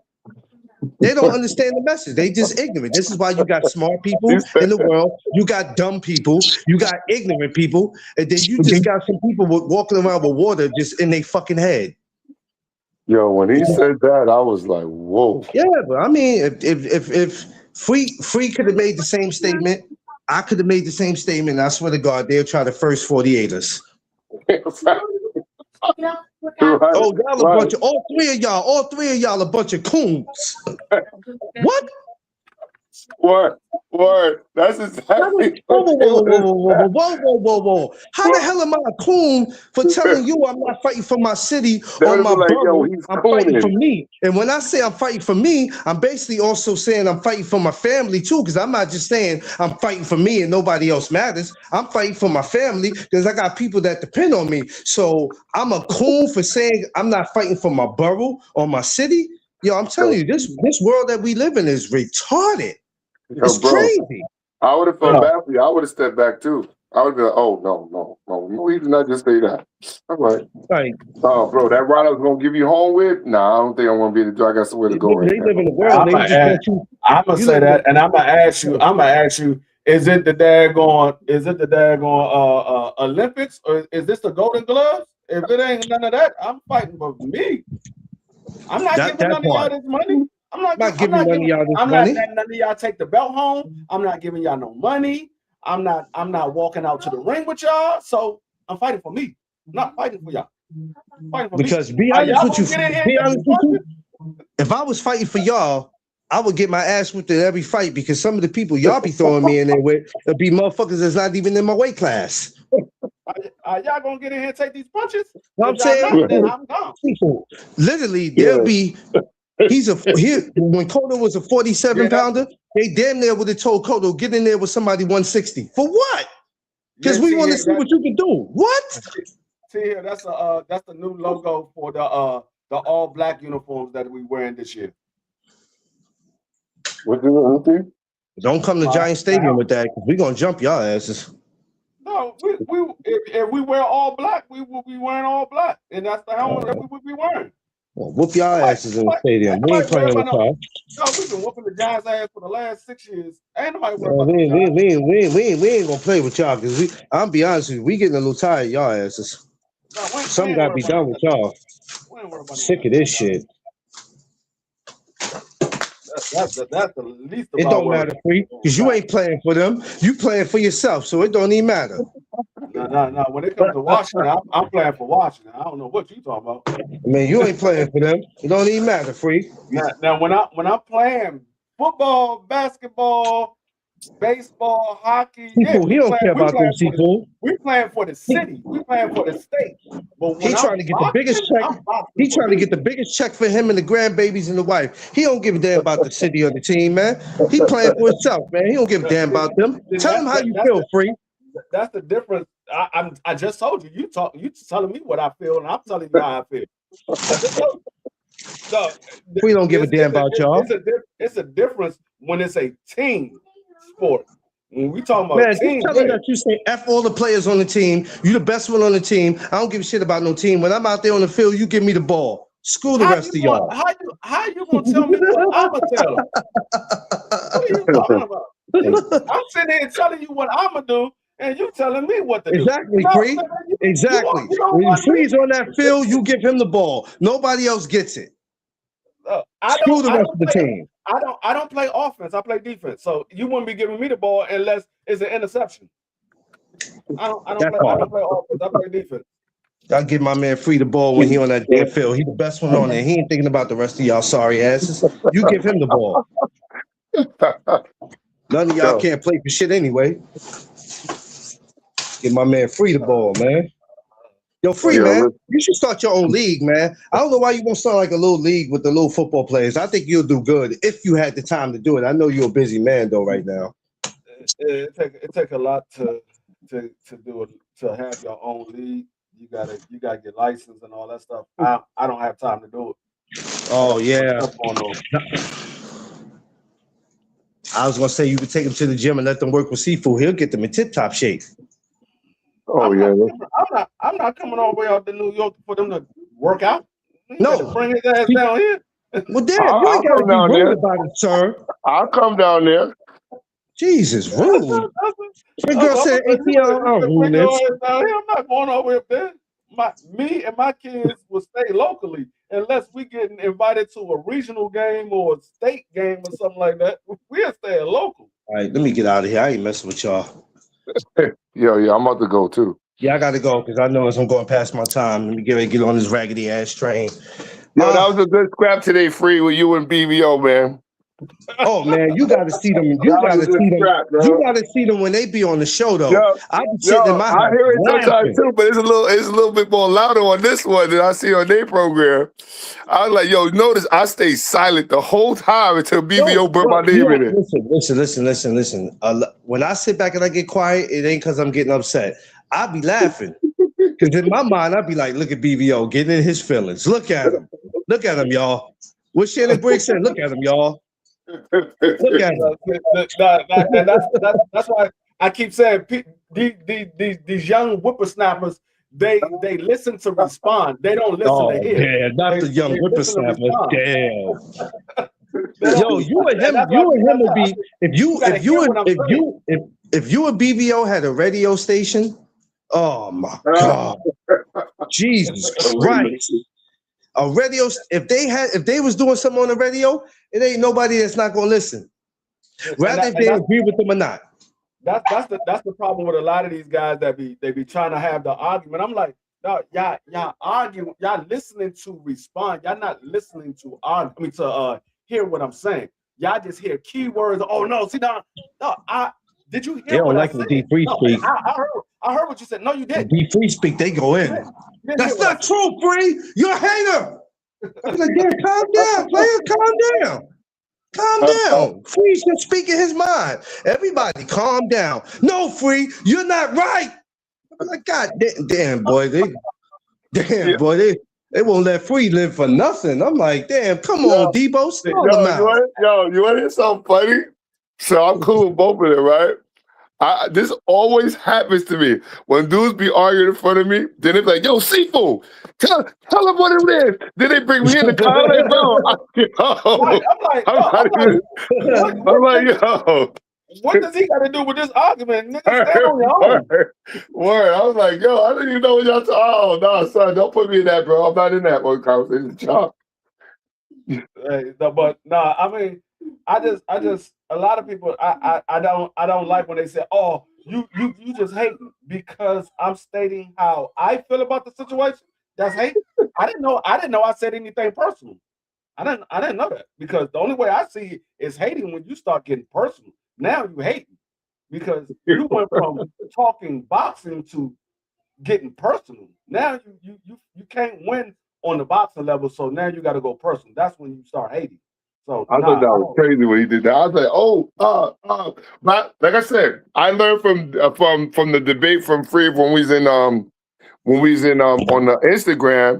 They don't understand the message. They just ignorant. This is why you got smart people in the world. You got dumb people. You got ignorant people. And then you just got some people walking around with water just in their fucking head. Yo, when he said that, I was like, whoa. Yeah, but I mean, if Free could have made the same statement, I could have made the same statement. I swear to God, they'll try to first 48 us. Oh, y'all a bunch of all three of y'all a bunch of coons. What? Word. That's exactly Whoa, what whoa, they whoa, was. whoa. How the hell am I a coon for telling you I'm not fighting for my city They or would my have been like, yo, borough? he's I'm fighting for cooning. me. And when I say I'm fighting for me, I'm basically also saying I'm fighting for my family too, because I'm not just saying I'm fighting for me and nobody else matters. I'm fighting for my family because I got people that depend on me. So I'm a coon for saying I'm not fighting for my borough or my city. Yo, I'm telling you, this world that we live in is retarded. Yo, It's bro, crazy. I would have felt Yeah. bad for you. I would have stepped back too. I would have been like, oh, no, he did not just say that. I'm like, Like, oh, bro, that ride I was going to give you home with? Nah, I don't think I'm going to be able to do I got somewhere to go right they live now. in the world. They just want you. I'm gonna You say live in that, and I'm gonna ask you, is it the daggone Olympics, or is this the Golden Gloves? If it ain't none of that, I'm fighting for me. I'm not that giving none of y'all part. this money. I'm not Not giving giving none of y'all this I'm not money. letting none of y'all take the belt home. I'm not giving y'all no money. I'm not walking out to the ring with y'all. So I'm fighting for me. I'm not fighting for y'all. I'm fighting for Because me. be Are honest y'all with you, gonna get in here and be take honest these with you, punches? if I was fighting for y'all, I would get my ass whipped in every fight because some of the people y'all be throwing me in there with would be motherfuckers that's not even in my weight class. Are y'all gonna get in here and take these punches? You know what I'm If y'all saying? not, then I'm gone. People, literally, Yeah. there'll be. When Cotto was a 47 Yeah, pounder, they damn near would have told Cotto, get in there with somebody 160. For what? Because we want to see what you can do. What? See here, that's the new logo for the all black uniforms that we wearing this year. What do you think? Don't come to Giant Stadium with that because we're gonna jump y'all asses. No, if we wear all black, we will be wearing all black, and that's the helmet that we would be wearing. Well, whoop y'all asses in the stadium. We ain't playing with y'all. No, we've been whooping the Giants' ass for the last 6 years. Ain't nobody worried Well, about the Giants. we ain't gonna play with y'all because I'll be honest with you, we getting a little tired of y'all asses. No, Something gotta be done with y'all. We ain't worried about Sick of this shit. That's the least of It our don't worries. matter, free, because you ain't playing for them. You playing for yourself, so it don't even matter. No. When it comes to Washington, I'm playing for Washington. I don't know what you talking about. I mean, you ain't playing for them. It don't even matter, free. Now when I'm playing football, basketball, baseball, hockey, He don't care about them, people. we playing for the city. We playing for the state. But when He trying to get the biggest check. He trying to get the biggest check for him and the grandbabies and the wife. He don't give a damn about the city or the team, man. He playing for himself, man. He don't give a damn about them. Tell him how you feel, free. That's the difference. I just told you. You telling me what I feel, and I'm telling you how I feel. I just told you. So We don't give a damn about y'all. It's a difference when it's a team sport. When we talking about Man, team, just tell him that you say F all the players on the team. You the best one on the team. I don't give a shit about no team. When I'm out there on the field, you give me the ball. Screw the rest of y'all. How you gonna tell me what I'ma tell them? What are you talking about? I'm sitting here telling you what I'ma do, and you telling me what to do. Exactly, Free. Exactly. When you freeze on that field, you give him the ball. Nobody else gets it. Screw the rest of the team. I don't play offense. I play defense. So you wouldn't be giving me the ball unless it's an interception. I don't play offense. I play defense. I give my man Free the ball when he on that damn field. He the best one on there. He ain't thinking about the rest of y'all sorry asses. You give him the ball. None of y'all can't play for shit anyway. Give my man Free the ball, man. Yo, Free, man, you should start your own league, man. I don't know why you won't start like a little league with the little football players. I think you'll do good if you had the time to do it. I know you're a busy man, though, right now. It take a lot to do it, to have your own league. You gotta get licensed and all that stuff. I don't have time to do it. Oh, yeah. I was gonna say you could take him to the gym and let them work with Seafood. He'll get them in tip-top shape. Oh, I'm not coming all the way out to New York for them to work out. No, bring his ass down here. Well, damn, you ain't gotta be rude about it, sir. I'll come down there. Jesus, rude. The girl said, rudeness. I'm not going over up there. Me and my kids will stay locally unless we getting invited to a regional game or a state game or something like that. We'll stay local. All right, let me get out of here. I ain't messing with y'all. Yeah, I'm about to go too. Yeah, I got to go because I know as I'm going past my time. Let me get on this raggedy ass train. Yo, that was a good scrap today, Free, with you and BBO, man. Oh man, you gotta see them. You That was gotta a good see them. scrap, bro. You gotta see them when they be on the show though. Yo, I be sitting in yo, my I house hear it sometimes laughing. too, but it's a little bit more louder on this one than I see on their program. I was like, yo, notice I stayed silent the whole time until BBO put my name in it. Listen. When I sit back and I get quiet, it ain't because I'm getting upset. I be laughing because in my mind I be like, look at BBO getting in his feelings. Look at him, y'all. What Shannon Briggs said. Look at him, y'all. Look at him. And that's why I keep saying these young whippersnappers, they listen to respond. They don't listen Oh to hear. yeah, not the young They listen to whippersnapper. respond. Damn. Yo, you and him would be if you and BBO had a radio station. Oh my God, Jesus Christ! A radio. If they was doing something on the radio, it ain't nobody that's not gonna listen. Rather if they agree with them or not. That's the problem with a lot of these guys that they be trying to have the argument. I'm like, no, y'all argue, y'all listening to respond. Y'all not listening to argue. I mean to hear what I'm saying. Y'all just hear keywords. Oh no, see no, did you hear they don't what like I said? the D3 speak. I heard what you said. No, you didn't. D3 speak, they go in. That's not true, Free. You're a hater. I'm like, yeah, calm down, player, calm down. Calm down. Free's just speaking his mind. Everybody, calm down. No, Free, you're not right. I'm like, God damn, boy, they won't let Free live for nothing. I'm like, damn, come on, Debo, slow them out. You want to hear something funny? So I'm cool with both of them, right? This always happens to me. When dudes be arguing in front of me, then they be like, yo, Sifu, tell them what it is. Then they bring me in the comment, bro. I'm like, yo. What does he got to do with this argument? Nigga, stand on your own. Word. I was like, yo, I didn't even know what y'all talking. Oh, no, son, don't put me in that, bro. I'm not in that one conversation. I mean, I just a lot of people I don't like when they say, oh, you just hate because I'm stating how I feel about the situation. That's hate. I didn't know I said anything personal. I didn't know that, because the only way I see it is hating when you start getting personal. Now you hating because you went from talking boxing to getting personal. Now you can't win on the boxing level, so now you got to go personal. That's when you start hating. So I thought that was crazy when he did that. I was like, but like I said, I learned from the debate from Free when we was in on the Instagram.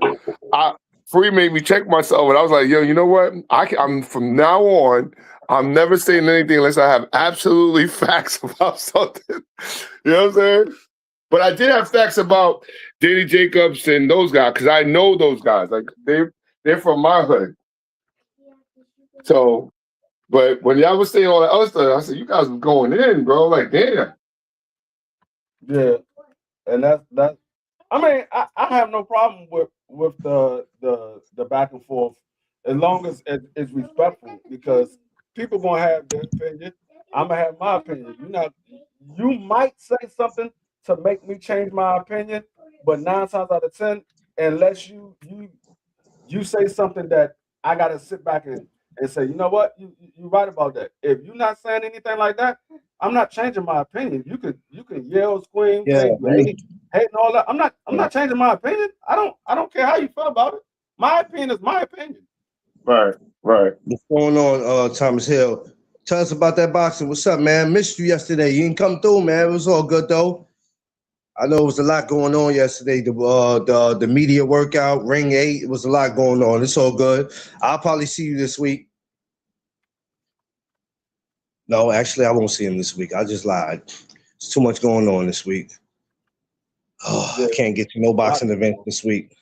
Free made me check myself, and I was like, yo, you know what? I'm from now on, I'm never saying anything unless I have absolutely facts about something. You know what I'm saying? But I did have facts about Danny Jacobs and those guys, because I know those guys. Like they're from my hood. So, but when y'all was saying all that other stuff, I said, you guys was going in, bro. Like, damn. Yeah. And that's I mean, I have no problem with the back and forth, as long as it's respectful, because people gonna have their opinion. I'm gonna have my opinion. You might say something to make me change my opinion, but 9 times out of 10, unless you say something that I gotta sit back and say, you know what, you're right about that. If you're not saying anything like that, I'm not changing my opinion. You can yell, scream, say hate and all that. I'm not changing my opinion. I don't care how you feel about it. My opinion is my opinion. Right. What's going on, Thomas Hill? Tell us about that boxing. What's up, man? Missed you yesterday. You didn't come through, man. It was all good though. I know it was a lot going on yesterday. The media workout, Ring 8, it was a lot going on. It's all good. I'll probably see you this week. No, actually, I won't see him this week. I just lied. There's too much going on this week. Oh, I can't get to no boxing events this week.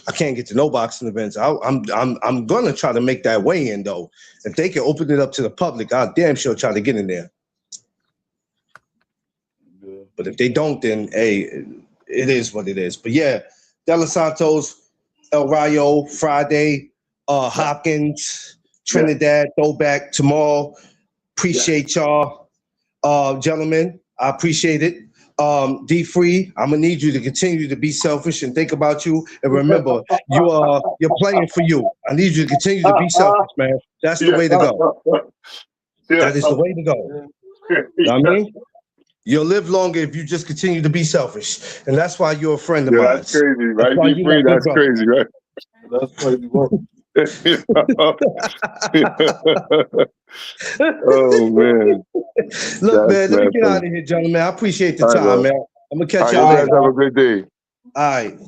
I can't get to no boxing events. I'm gonna try to make that way in though. If they can open it up to the public, I'll damn sure try to get in there. Yeah. But if they don't, then hey, it is what it is. But yeah, De Los Santos, El Rayo, Friday, Hopkins, Trinidad, throwback tomorrow. Appreciate y'all, gentlemen. I appreciate it. D Free, I'm gonna need you to continue to be selfish and think about you. And remember, you're playing for you. I need you to continue to be selfish, man. That's the way to go. That is the way to go. You know what I mean? You'll live longer if you just continue to be selfish. And that's why you're a friend of mine. That's crazy, right? why D you Free, like that's me, crazy, right? That's crazy. Bro. Oh man. Look, man, That's let me get funny. out of here, gentlemen. I appreciate the All right, time, bro. man. I'm gonna All catch right, y'all you guys later. have a good day. All right.